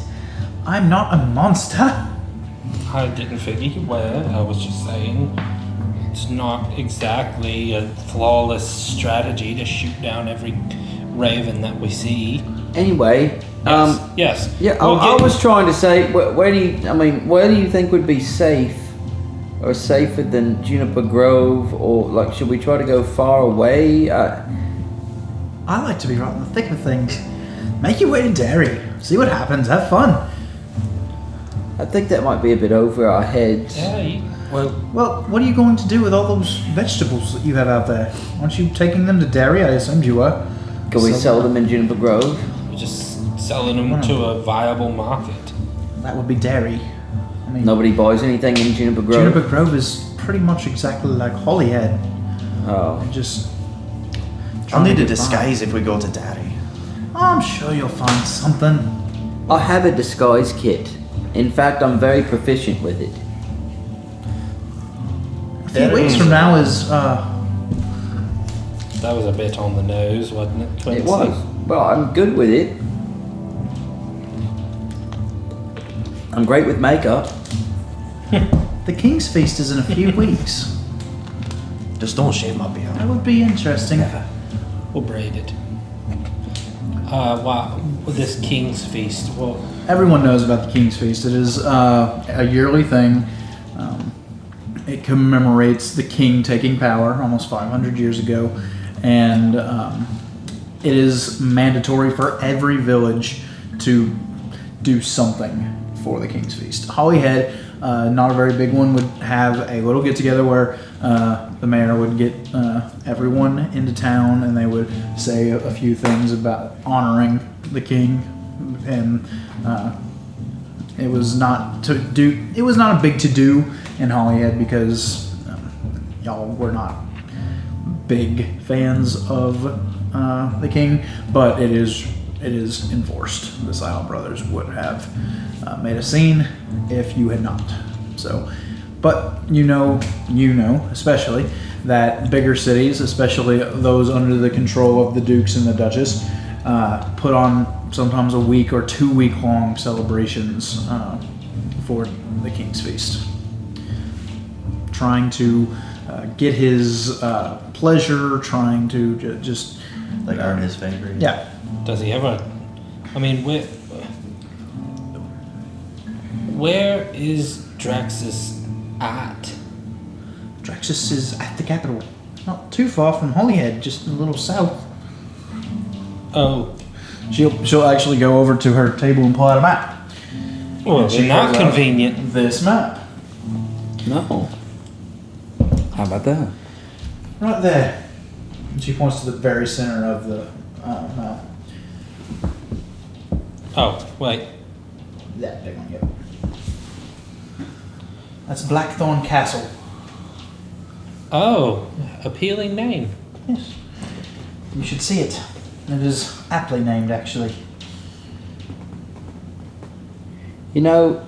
I'm not a monster. I didn't figure you were. I was just saying, it's not exactly a flawless strategy to shoot down every raven that we see. anyway, Yes. yeah, We'll I get- was trying to say, where do you think would be safe, or safer than Juniper Grove, or like, should we try to go far away? I like to be right in the thick of things. Make your way to Derry. See what happens. Have fun. I think that might be a bit over our heads. Yeah. Well, Well, what are you going to do with all those vegetables that you have out there? Aren't you taking them to Derry? I assumed you were. Can we sell them in Juniper Grove? we're just selling them to a viable market. That would be Derry. I mean, Nobody buys anything in Juniper Grove. Juniper Grove is pretty much exactly like Holyhead. Oh, Just. I'll need a trying to get by. disguise if we go to Daddy. I'm sure you'll find something. I have a disguise kit. In fact, I'm very proficient with it. A few weeks from now is That was a bit on the nose, wasn't it? It Quincy? was. Well, I'm good with it. I'm great with makeup. the King's Feast is in a few weeks. Just don't shave my beard. That would be interesting. We'll braid it. Wow, this King's Feast. Well, Everyone knows about the King's Feast. It is a yearly thing. It commemorates the king taking power almost 500 years ago, and it is mandatory for every village to do something for the King's Feast. Holyhead, not a very big one, would have a little get-together where the mayor would get everyone into town, and they would say a few things about honoring the king, and it was not a big to-do in Holyhead because y'all were not big fans of the king, but it is enforced. The Silent Brothers would have made a scene if you had not. So, but you know, especially that bigger cities, especially those under the control of the dukes and the duchess, put on sometimes a week or 2 week long celebrations for the King's Feast, trying to get his pleasure, trying to just Like earn his favor. yeah. does he ever? I mean, where is Draxus at? Draxus is at the capital, not too far from Holyhead, just a little south. Oh, She'll actually go over to her table and pull out a map. Well, And she not pulls out convenient. This map. No. How about that? Right there. And she points to the very center of the map. Oh, wait. That big one, yep. That's Blackthorn Castle. Oh, appealing name. Yes. You should see it. It is aptly named, actually. You know,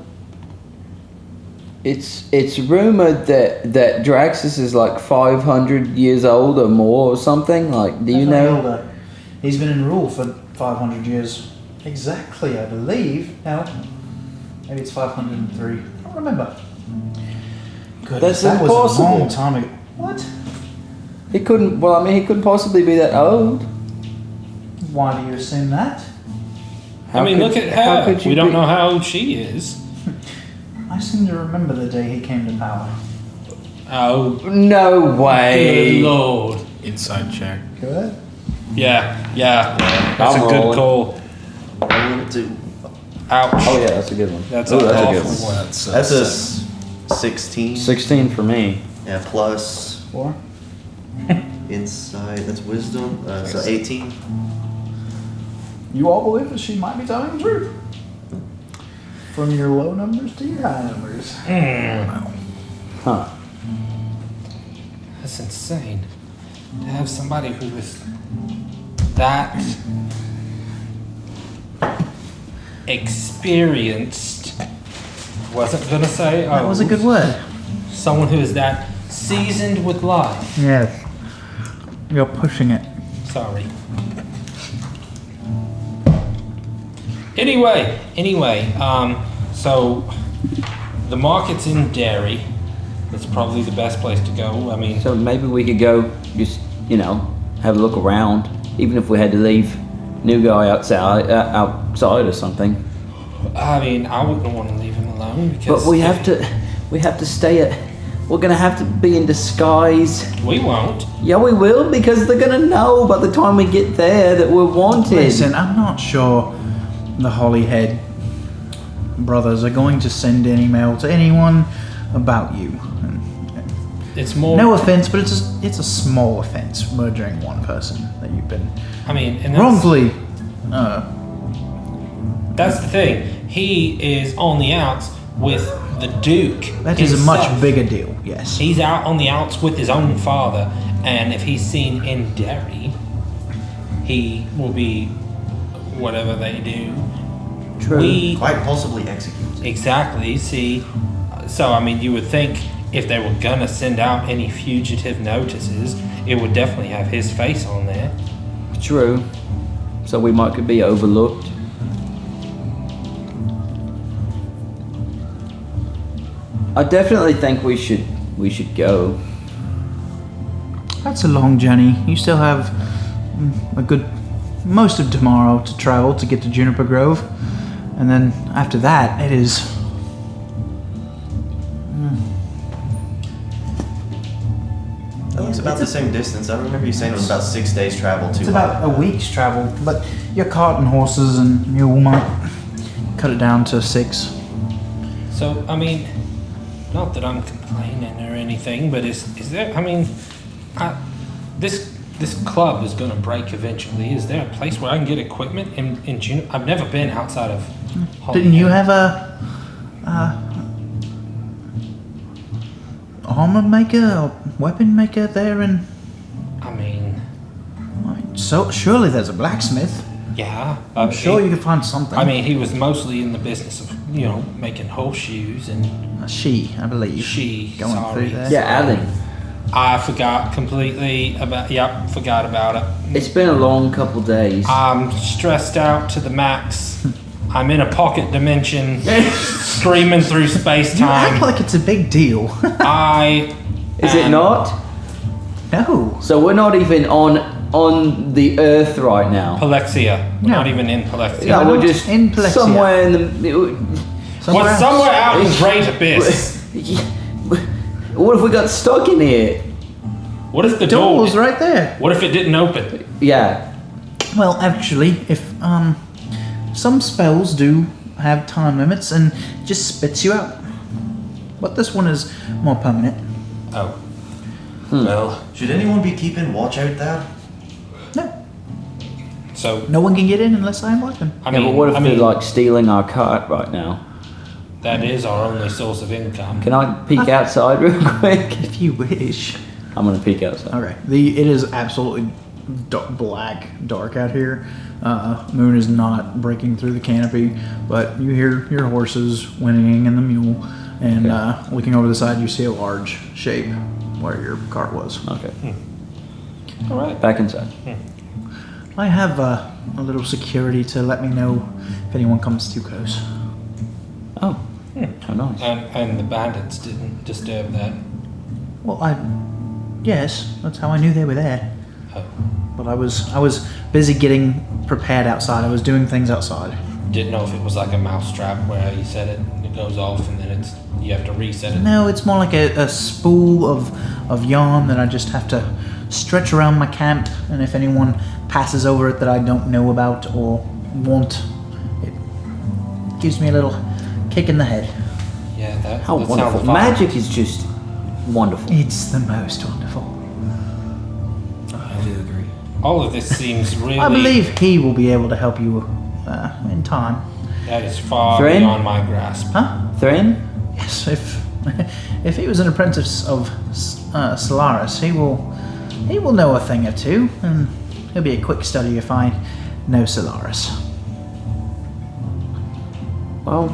it's rumored that Draxus is like 500 years old or more or something. Like, do you Definitely know? older. He's been in rule for 500 years. Exactly, I believe. No, maybe it's 503. I don't remember. Goodness, That's that was a impossible. long time ago. What? He couldn't. Well, I mean, he couldn't possibly be that old. Why do you assume that? I mean, look at how her. could you We don't be- know how old she is. I seem to remember the day he came to power. Oh, No good way. lord. Inside check. Good. Yeah. That's I'm a good rolling. call. Two. Ouch. Oh yeah, that's a good one. That's Ooh, an that's a awful good one. That's a 16. 16 for me. Yeah, plus 4. insight. That's wisdom. So 18. You all believe that she might be telling the truth. From your low numbers to your high numbers. Huh. That's insane. To have somebody who is that experienced. Wasn't gonna say. That was a good word. Someone who is that seasoned with life. Yes. You're pushing it. Sorry. Anyway, so the market's in Derry. That's probably the best place to go. I mean, So maybe we could go just, have a look around, even if we had to leave New Guy outside or something. I wouldn't want to leave him alone because But we have to stay at. We're gonna have to be in disguise. We won't. Yeah, we will, because they're gonna know by the time we get there that we're wanted. Listen, I'm not sure the Hollyhead brothers are going to send any mail to anyone about you. It's more. No offense, but it's a small offense murdering one person that you've been And wrongfully. That's the thing. He is on the outs with the Duke. That is a much himself. bigger deal. Yes. He's out on the outs with his own father, and if he's seen in Derry, he will be whatever they do. True. Quite possibly executed. Exactly. See, so you would think if they were gonna send out any fugitive notices, it would definitely have his face on there. True. So we could be overlooked. I definitely think we should go. That's a long journey. You still have most of tomorrow to travel to get to Juniper Grove, and then after that, it is. That looks about the same distance. I remember you saying it was about 6 days travel to. It's about a week's travel, but your cart and horses and mule might cut it down to 6. So not that I'm complaining or anything, but is there? This club is going to break eventually. Is there a place where I can get equipment in June? I've never been outside of. Didn't you have a armor maker or weapon maker there? And so surely there's a blacksmith. Yeah, I'm sure you could find something. He was mostly in the business of making horseshoes and I believe. Going sorry. through there. Yeah, Alan. I forgot completely about. Yep, forgot about it. It's been a long couple days. I'm stressed out to the max. I'm in a pocket dimension, screaming through space You act time. like it's a big deal. Is it not? No. So we're not even on the Earth right now. Palexia. We're No. not even in Palexia. No, we're not just in Palexia. somewhere in the. Somewhere else. Somewhere out in the Great Abyss. What if we got stuck in here? What if the door? Door's right there. What if it didn't open? Yeah. Well, actually, if some spells do have time limits and just spits you out, but this one is more permanent. Oh. Well, Should anyone be keeping watch out there? No, so no one can get in unless I invite them. I Yeah, mean, but what if I they're mean, like stealing our cart right now? that is our only source of income. Can I peek outside real quick? If you wish. I'm gonna peek outside. Okay. It is absolutely dark out here. Moon is not breaking through the canopy, but you hear your horses whinnying and the mule. And looking over the side, you see a large shape where your cart was. Okay. All right. Back inside. I have a little security to let me know if anyone comes too close. Oh. How nice. And the bandits didn't disturb that. Well, yes, that's how I knew they were there. Oh. But I was busy getting prepared outside. I was doing things outside. Didn't know if it was like a mousetrap where you set it and it goes off and then you have to reset it. No, it's more like a spool of yarn that I just have to stretch around my camp, and if anyone passes over it that I don't know about or want, it gives me a little kick in the head. Yeah, How that wonderful. sounds fun. Magic is just wonderful. It's the most wonderful. I do agree. All of this seems really. I believe he will be able to help you in time. that is far Thrin? beyond my grasp. Huh? Thrin? Yes, if he was an apprentice of Solaris, he will know a thing or two, and it'll be a quick study if I know Solaris. Well,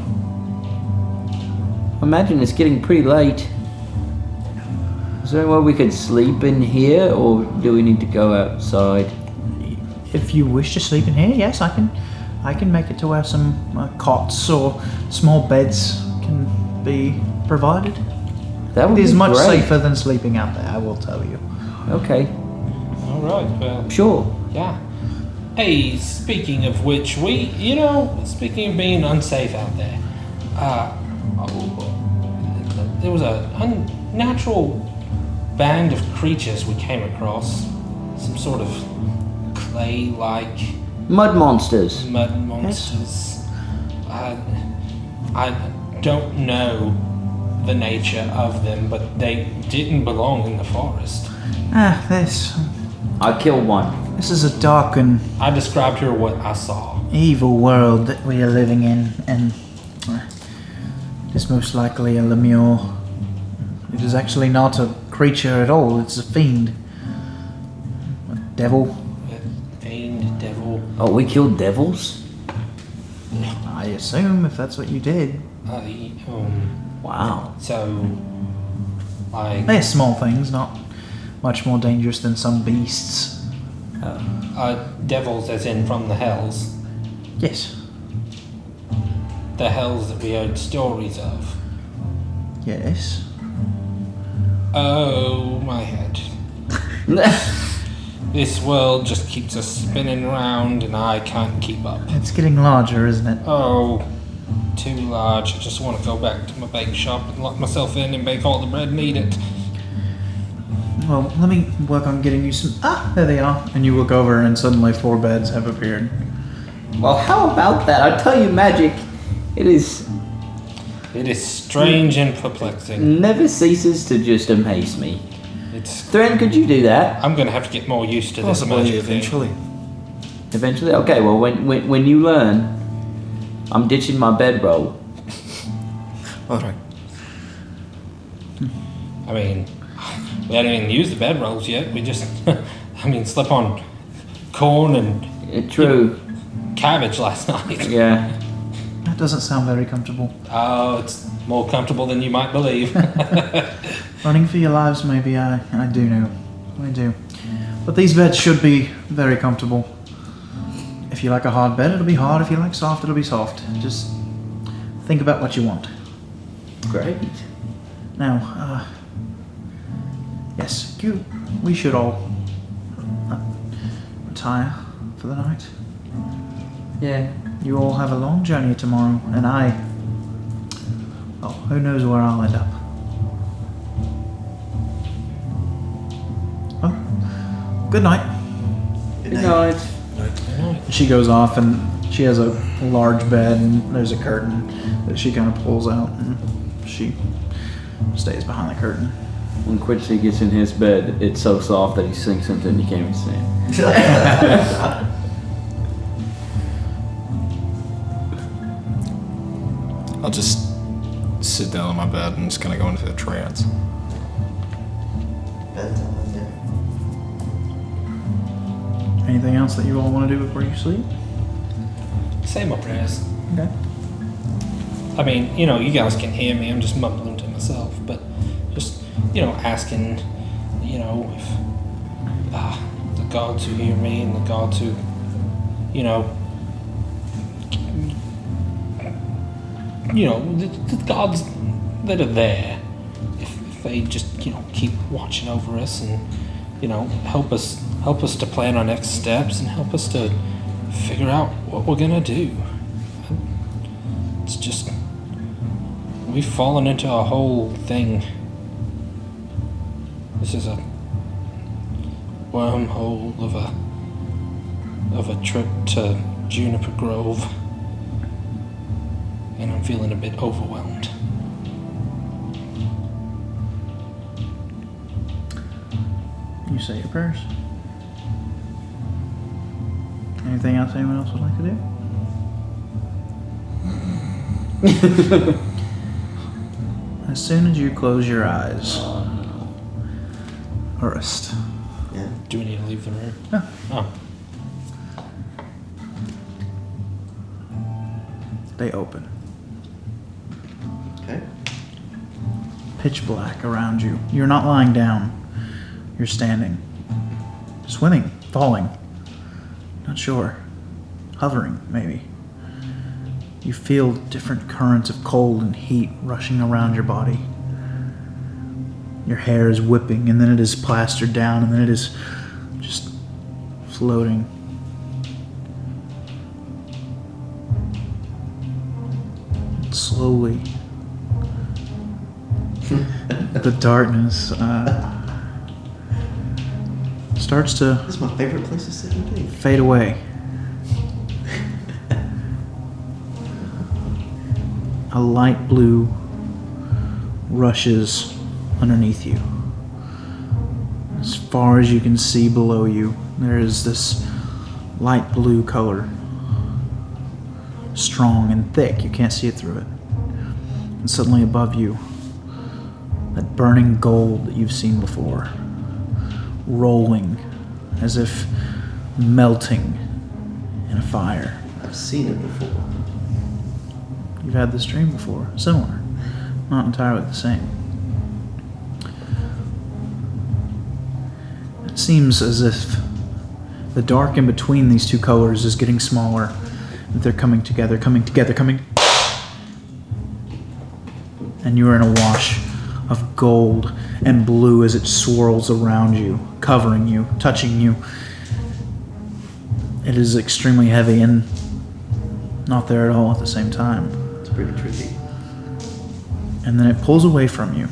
I imagine it's getting pretty late. Is there any way we could sleep in here, or do we need to go outside? If you wish to sleep in here, yes, I can make it to where some cots or small beds can be provided. That would It is be much great. safer than sleeping out there, I will tell you. Okay, All right. Well, sure. yeah. Hey, speaking of which, speaking of being unsafe out there, there was a unnatural band of creatures we came across. Some sort of clay-like Mud monsters. mud monsters. I don't know the nature of them, but they didn't belong in the forest. I killed one. This is a dark and I described her what I saw. evil world that we are living in, and it is most likely a lemure. It is actually not a creature at all, it's a fiend. A devil. Fiend, devil. Oh, we killed devils? I assume, if that's what you did. Wow. So, They're small things, not much more dangerous than some beasts. devils as in from the hells. Yes. The hells that we heard stories of. Yes. Oh, my head. This world just keeps us spinning around and I can't keep up. It's getting larger, isn't it? Oh, too large. I just want to go back to my bake shop and lock myself in and bake all the bread and eat it. Well, let me work on getting you some... Ah, there they are. And you look over and suddenly 4 beds have appeared. Well, how about that? I tell you, magic, it is It is strange and perplexing. never ceases to just amaze me. It's. Thren, could you do that? I'm gonna have to get more used to this Possibly, magic thing. eventually. Eventually? Okay, well, when you learn, I'm ditching my bedroll. Alright. I mean, we haven't even used the bedrolls yet. We just, slept on corn and True. cabbage last night. Yeah. That doesn't sound very comfortable. Oh, it's more comfortable than you might believe. Running for your lives, maybe, I do know. I do. But these beds should be very comfortable. If you like a hard bed, it'll be hard. If you like soft, it'll be soft. Just think about what you want. Great. Now, yes, we should all retire for the night. Yeah. You all have a long journey tomorrow, and who knows where I'll end up. Oh, good night. Good night. Right. night. She goes off and she has a large bed and there's a curtain that she kind of pulls out and she stays behind the curtain. When Quincy gets in his bed, it's so soft that he sings something you can't even sing. I'll just sit down on my bed and just kind of go into a trance. Bedtime, yeah. Anything else that you all want to do before you sleep? Say my prayers. Okay. I mean, you know, you guys can hear me. I'm just mumbling to myself, but just, you know, asking, you know, if the gods who hear me and the gods who, you know, the gods that are there, if they just, you know, keep watching over us and, you know, help us to plan our next steps and help us to figure out what we're gonna do. It's just, we've fallen into a whole thing. This is a wormhole of a trip to Juniper Grove, and I'm feeling a bit overwhelmed. You say your prayers. Anything else anyone else would like to do? As soon as you close your eyes, Urst. Yeah. Do we need to leave the room? No. Oh. They open. Okay. Pitch black around you. You're not lying down. You're standing. Swimming. Falling. Not sure. Hovering, maybe. You feel different currents of cold and heat rushing around your body. Your hair is whipping, and then it is plastered down, and then it is just floating. Slowly, the darkness starts to This is my favorite place to sit and think. fade away. A light blue rushes underneath you. As far as you can see below you, there is this light blue color. Strong and thick, you can't see it through it. And suddenly above you, that burning gold that you've seen before, rolling as if melting in a fire. I've seen it before. You've had this dream before, similar, not entirely the same. It seems as if the dark in between these two colors is getting smaller, that they're coming together, and you are in a wash of gold and blue as it swirls around you, covering you, touching you. It is extremely heavy and not there at all at the same time. It's pretty tricky. And then it pulls away from you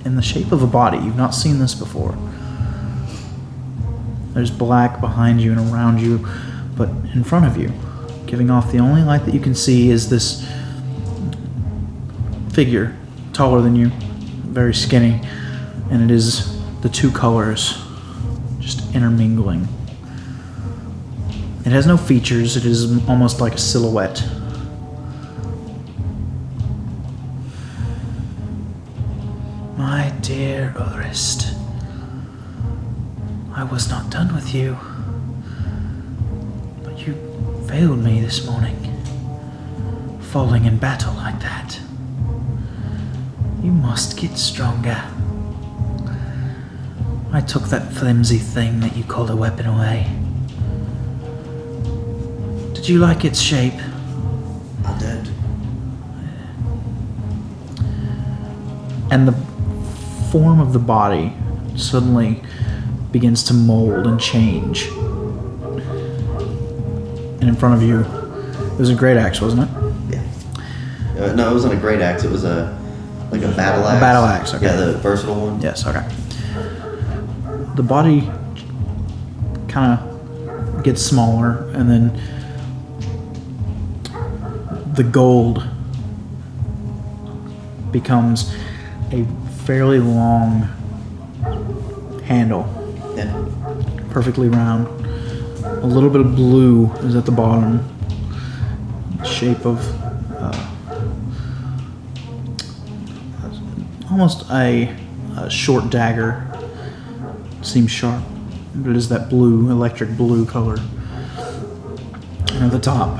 in the shape of a body. You've not seen this before. There's black behind you and around you, but in front of you, giving off the only light that you can see, is this figure, taller than you, very skinny, and it is the two colors just intermingling. It has no features, it is almost like a silhouette. My dear Orist, I was not done with you, but you failed me this morning, falling in battle like that. You must get stronger. I took that flimsy thing that you called a weapon away. Did you like its shape? I did. And the form of the body suddenly begins to mold and change. And in front of you, it was a great axe, wasn't it? Yeah. No, it wasn't a great axe. It was like a battle axe. A battle axe, okay. Yeah, the versatile one. Yes, okay. The body kind of gets smaller, and then the gold becomes a fairly long handle, perfectly round. A little bit of blue is at the bottom, shape of almost a short dagger. Seems sharp, but it is that blue, electric blue color. And at the top,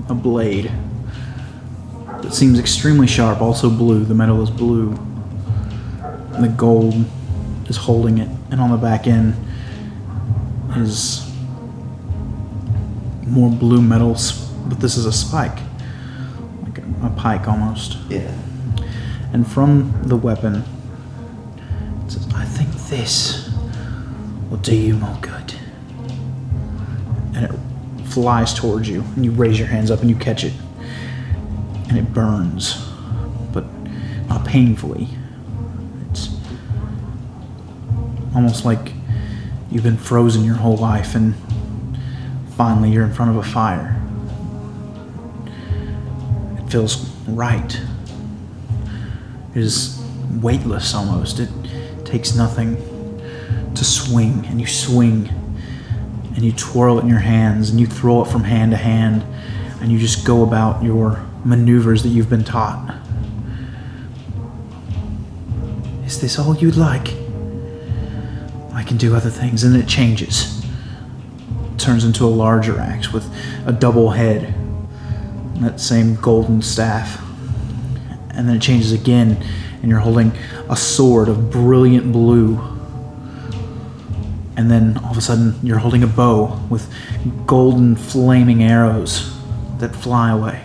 a blade that seems extremely sharp, also blue. The metal is blue. And the gold is holding it, and on the back end is more blue metals, but this is a spike, like a pike almost. Yeah. And from the weapon, it says, "I think this will do you more good." And it flies towards you, and you raise your hands up and you catch it, and it burns, but not painfully. It's almost like you've been frozen your whole life, and finally you're in front of a fire. It feels right. It is weightless almost. It takes nothing to swing, and you swing, and you twirl it in your hands, and you throw it from hand to hand, and you just go about your maneuvers that you've been taught. Is this all you'd like? I can do other things. And it changes. It turns into a larger axe with a double head, and that same golden staff. And then it changes again, and you're holding a sword of brilliant blue. And then all of a sudden, you're holding a bow with golden flaming arrows that fly away.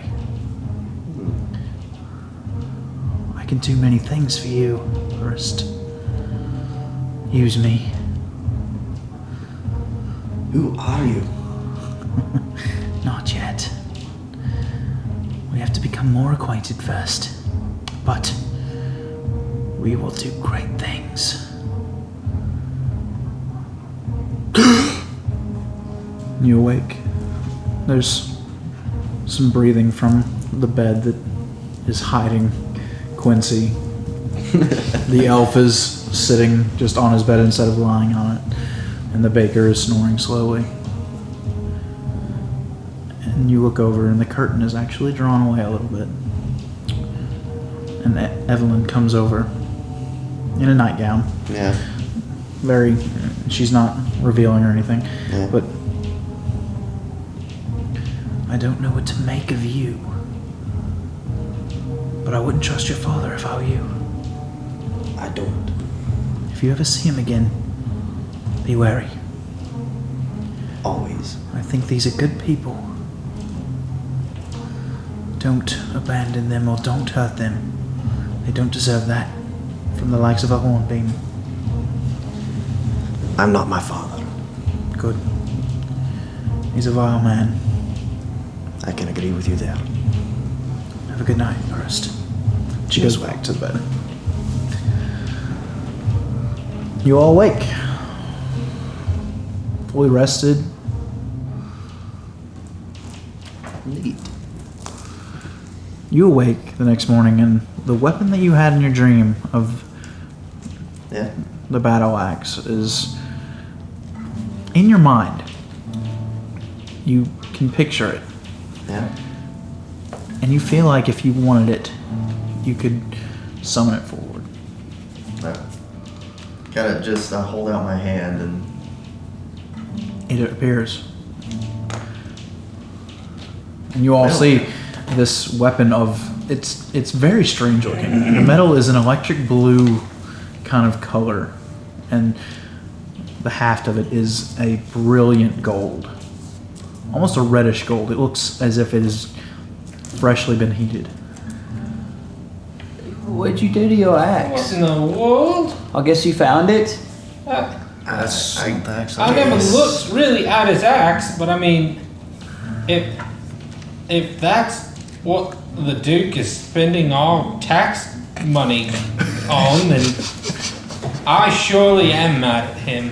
I can do many things for you, First. Use me. Who are you? Not yet. We have to become more acquainted first. But we will do great things. You awake. There's some breathing from the bed that is hiding Quincy. The elf is sitting just on his bed instead of lying on it, and the baker is snoring slowly. And you look over, and the curtain is actually drawn away a little bit. And Evelyn comes over in a nightgown. Yeah. She's not revealing or anything, Yeah. but I don't know what to make of you. But I wouldn't trust your father if I were you. I don't. If you ever see him again, be wary. Always. I think these are good people. Don't abandon them or don't hurt them. They don't deserve that from the likes of a hornbeam. I'm not my father. Good. He's a vile man. I can agree with you there. Have a good night, Forrest. She goes back to the bed. You all awake. Fully rested. Neat. You awake the next morning, and the weapon that you had in your dream of Yeah. the battle axe is in your mind. You can picture it, Yeah. and you feel like if you wanted it, you could summon it forward. Kind of just hold out my hand and It appears. And you all see this weapon of, it's very strange looking. The metal is an electric blue kind of color, and the haft of it is a brilliant gold. Almost a reddish gold. It looks as if it has freshly been heated. What'd you do to your What axe? in the world? I guess you found it? That's I- not the axe. I never looked really at his axe, but I mean, if that's what the Duke is spending all tax money on, then I surely am mad at him.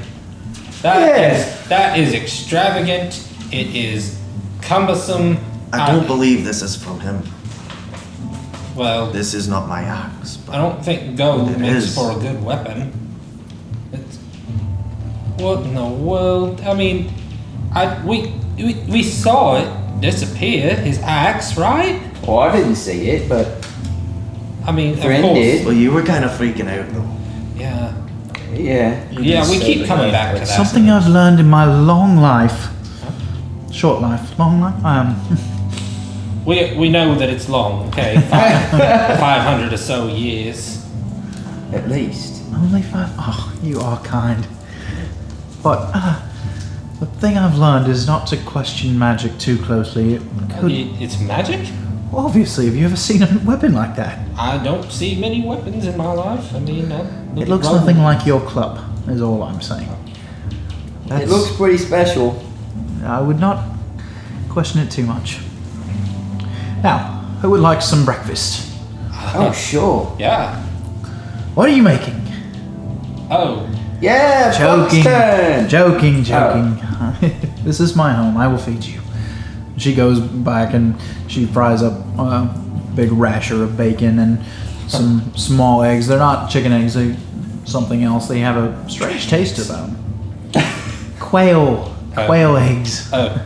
That is extravagant. It is cumbersome. I don't believe this is from him. Well, This is not my axe. I don't think gold It makes is. for a good weapon. What in the world? I mean, we saw it disappear, his axe, right? Well, I didn't see it, but I mean, of friend course. did. Well, you were kind of freaking out, though. Yeah. Yeah. We keep coming back to that. Something I've learned in my long life. Short life. Long life? We know that it's long, okay? 500 or so years. At least. Only 5? Oh, you are kind. But, the thing I've learned is not to question magic too closely. It could... It's magic? Well, obviously, have you ever seen a weapon like that? I don't see many weapons in my life. I mean, It looks nothing like your club, is all I'm saying. It looks pretty special. I would not question it too much. Now, who would like some breakfast? Oh, sure. Yeah. What are you making? Oh. Yeah, Joking. Buxton! Joking. This is my home. I will feed you. She goes back and she fries up a big rasher of bacon and some small eggs. They're not chicken eggs. They're something else. They have a strange taste to them. Quail eggs. Oh.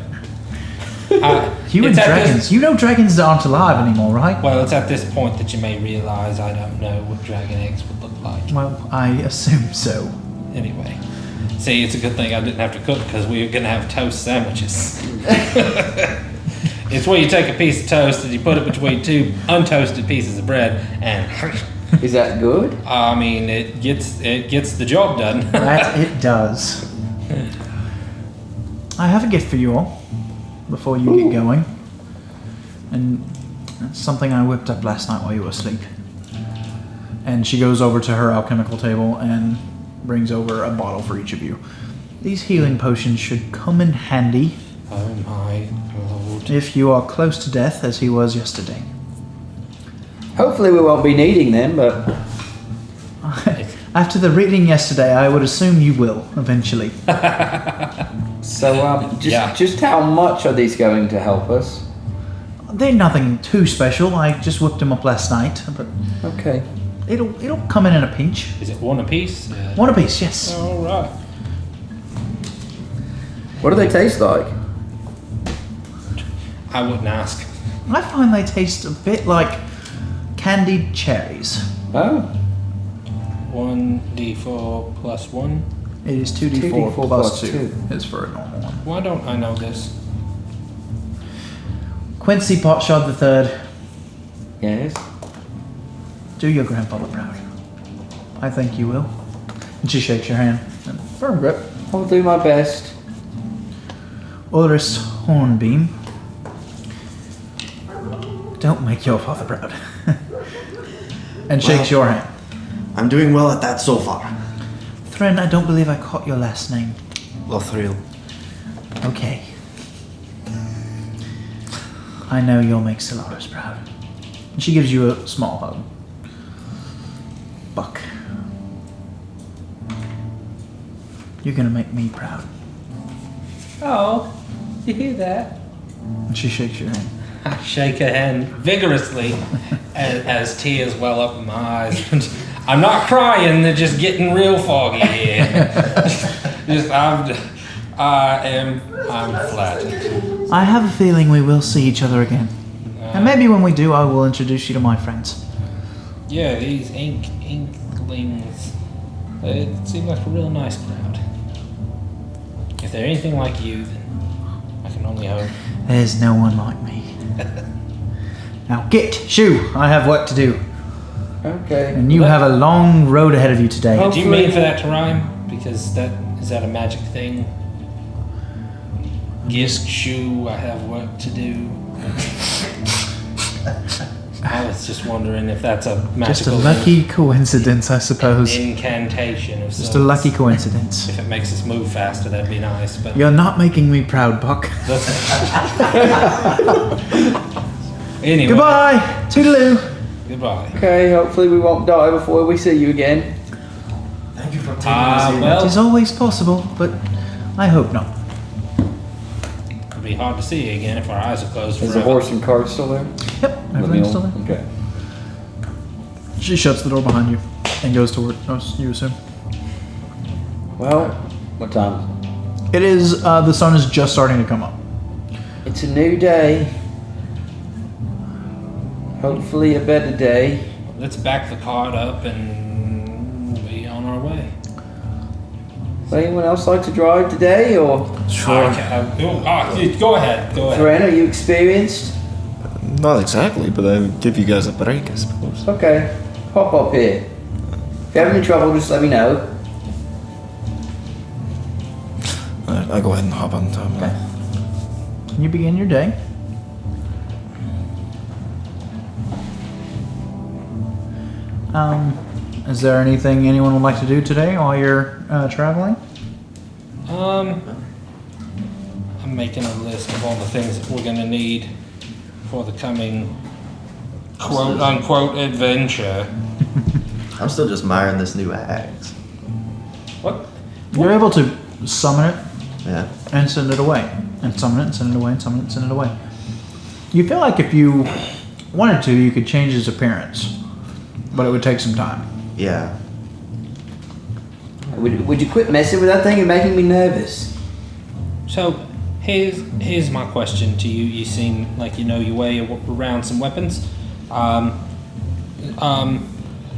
You and dragons. You know dragons aren't alive anymore, right? Well, it's at this point that you may realize I don't know what dragon eggs would look like. Well, I assume so. Anyway. See, it's a good thing I didn't have to cook because we were going to have toast sandwiches. It's where you take a piece of toast and you put it between two untoasted pieces of bread and... Is that good? I mean, it gets the job done. That it does. I have a gift for you all before you get going. And it's something I whipped up last night while you were asleep. And she goes over to her alchemical table and brings over a bottle for each of you. These healing potions should come in handy. Oh my lord. If you are close to death, as he was yesterday. Hopefully we won't be needing them, but... After the reading yesterday, I would assume you will, eventually. So, just how much are these going to help us? They're nothing too special. I just whipped them up last night, but Okay. it'll come in a pinch. Is it one apiece? One apiece, yes. Alright. What do they taste like? I wouldn't ask. I find they taste a bit like candied cherries. Oh. 1d4 plus 1. It is 2d4 2d4 plus plus 2. two. It's for a normal one. Why don't I know this? Quincy Potshot III, Yes. do your grandfather proud. I think you will. And she shakes your hand. And firm grip. I'll do my best. Ulrich Hornbeam, don't make your father proud. And shakes your hand. I'm doing well at that so far. Thren, I don't believe I caught your last name. Lothriel. Okay. I know you'll make Solaris proud. And she gives you a small hug. Buck. You're gonna make me proud. Oh, you hear that? And she shakes your hand. I shake her hand vigorously as tears well up in my eyes. I'm not crying, they're just getting real foggy here. I'm flattered. I have a feeling we will see each other again. And maybe when we do, I will introduce you to my friends. Yeah, these inklings, they seem like a real nice crowd. If they're anything like you, then I can only hope. There's no one like me. Now get, shoo, I have work to do. Okay. And you have a long road ahead of you today. Do you mean for that to rhyme? Because is that a magic thing? Gisk, shoo, I have work to do. I was just wondering if that's a magical Just a lucky coincidence, I suppose. incantation of Just sorts. a lucky coincidence. If it makes us move faster, that'd be nice. But You're not making me proud, Buck. anyway, Goodbye! Toodaloo! Goodbye. Okay, hopefully we won't die before we see you again. Thank you for taking us in. It is always possible, but I hope not. It'll be hard to see again if our eyes are closed Is forever. the horse and cart still there? Yep, The everything's mule? still there. Okay. She shuts the door behind you and goes toward, you assume. Well, what time? It is, the sun is just starting to come up. It's a new day. Hopefully a better day. Let's back the cart up and be on our way. Would anyone else like to drive today, or? Sure. Go ahead. Fran, are you experienced? Not exactly, but I give you guys a break, I suppose. Okay, hop up here. If you have any trouble, just let me know. Alright, I'll go ahead and hop on top of that. You begin your day. Is there anything anyone would like to do today while you're traveling? I'm making a list of all the things that we're gonna need for the coming quote unquote adventure. I'm still just admiring this new axe. What? You're able to summon it Yeah. and send it away, and summon it and send it away, and summon it and send it away. You feel like if you wanted to, you could change its appearance, but it would take some time. Yeah. Would you quit messing with that thing and making me nervous? So here's my question to you. You seem like you know your way around some weapons.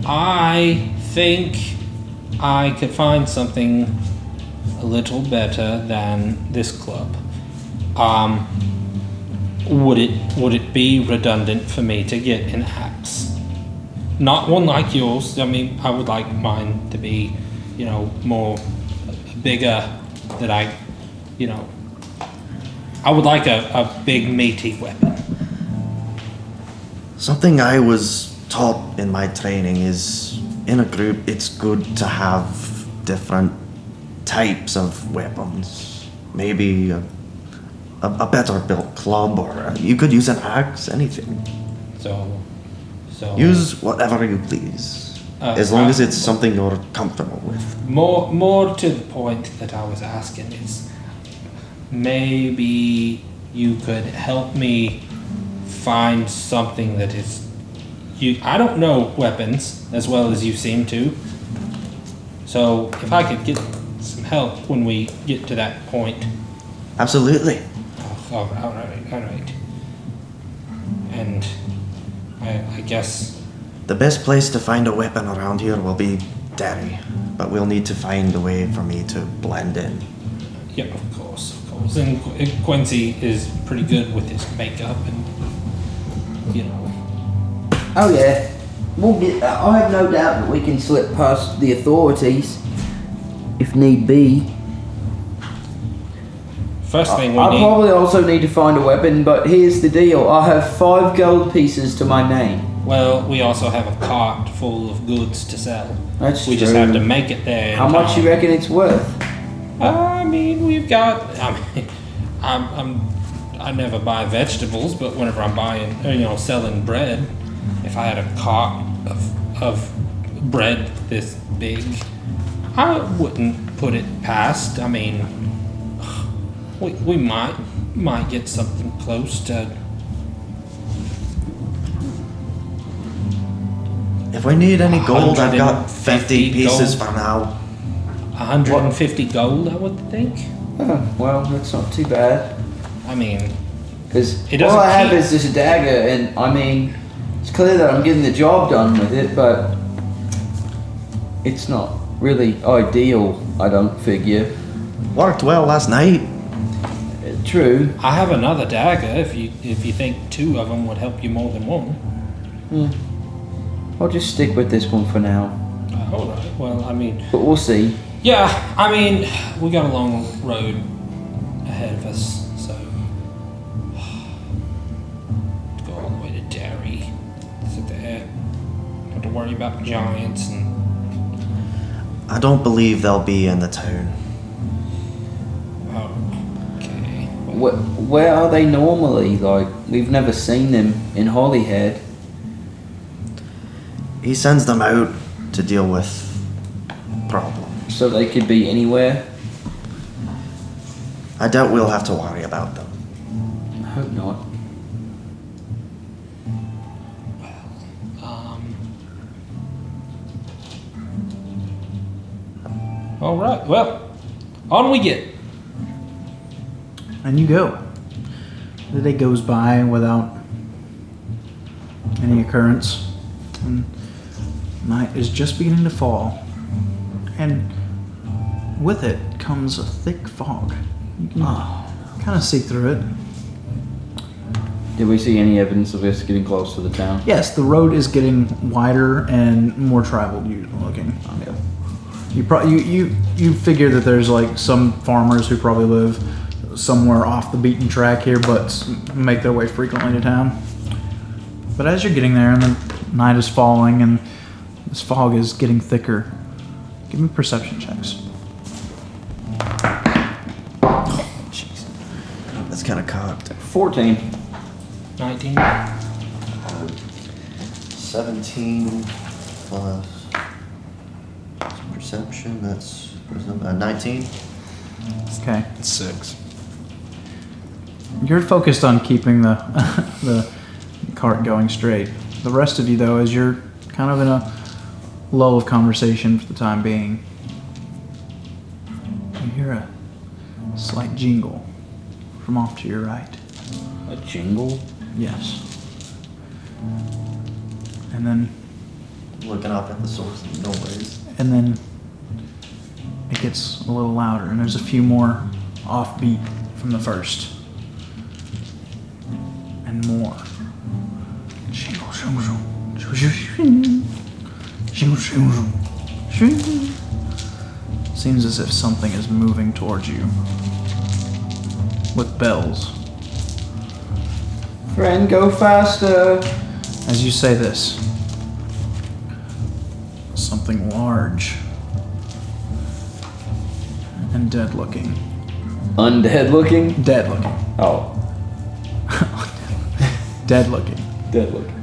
I think I could find something a little better than this club. Would it be redundant for me to get an axe? Not one like yours. I mean, I would like mine to be, more bigger. That I would like a big meaty weapon. Something I was taught in my training is in a group it's good to have different types of weapons. Maybe a better built club, or you could use an axe, anything. So Use whatever you please, as long as it's something you're comfortable with. More to the point that I was asking is maybe you could help me find something that is I don't know weapons as well as you seem to. So if I could get some help when we get to that point. Absolutely. All right. And I guess The best place to find a weapon around here will be Derry, but we'll need to find a way for me to blend in. yeah, of course. And Quincy is pretty good with his makeup and Oh yeah. I have no doubt that we can slip past the authorities, if need be. First thing we I need. probably also need to find a weapon, but here's the deal. I have 5 gold pieces to my name. Well, we also have a cart full of goods to sell. That's We just true. have to make it there. in How much time. you reckon it's worth? I mean, we've got. I never buy vegetables, but whenever I'm buying, selling bread, if I had a cart of bread this big, I wouldn't put it past. I mean, we might get something close to. If we need any gold, I've got 150 50 pieces gold. for now. 150 gold, I would think. Oh, well, that's not too bad. I mean, Because It all doesn't I have keep- is this dagger, and I mean, it's clear that I'm getting the job done with it, but it's not really ideal, I don't figure. Worked well last night. True. I have another dagger. If you think 2 of them would help you more than one. I'll just stick with this one for now, All right. Well, I mean, but we'll see. yeah. I mean, we got a long road ahead of us, so go all the way to Derry. Sit there. Have to worry about giants and. I don't believe they'll be in the town. Oh, okay. Well, Where are they normally? Like, we've never seen them in Holyhead. He sends them out to deal with problems. So they could be anywhere. I doubt we'll have to worry about them. I hope not. All right. Well, on we get. And you go. The day goes by without any occurrence. And night is just beginning to fall. And with it comes a thick fog. You can kind of see through it. Did we see any evidence of this getting close to the town? Yes, the road is getting wider and more traveled looking. Okay. You figure that there's like some farmers who probably live somewhere off the beaten track here, but make their way frequently to town. But as you're getting there and the night is falling and this fog is getting thicker, give me perception checks. Jeez. That's kind of cocked. 14. 19. 17 plus perception, that's 19. Okay. 6. You're focused on keeping the the cart going straight. The rest of you, though, as you're kind of in a lull of conversation for the time being, you hear a slight jingle from off to your right. A jingle? Yes. And then Looking up at the source of the noise. and then it gets a little louder, and there's a few more offbeat from the first. And more. Jingle, jingle, jingle, jingle, jingle, jingle. Seems as if something is moving towards you. With bells. Friend, go faster. As you say this, something large and dead looking. Undead looking? Dead looking. Oh, Dead looking. dead looking.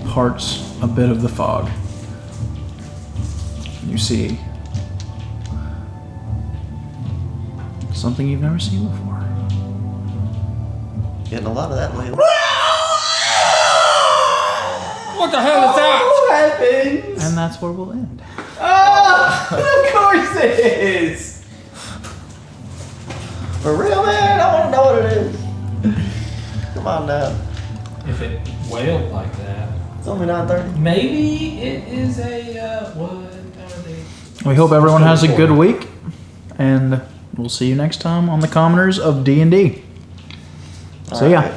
Parts a bit of the fog. You see something you've never seen before. Getting a lot of that lately. What the hell is that? Heavens! And that's where we'll end. Oh, of course it is! For real, man? I want to know what it is. Come on now. If it wailed like that, It's only 9:30. maybe it is a what are they? We hope everyone has a good week, and we'll see you next time on the Commoners of D&D. See ya. Alright.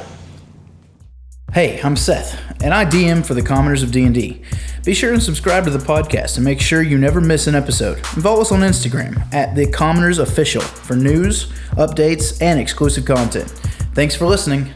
Hey, I'm Seth, and I DM for the Commoners of D&D. Be sure and subscribe to the podcast and make sure you never miss an episode. And follow us on Instagram at The Commoners Official for news, updates, and exclusive content. Thanks for listening.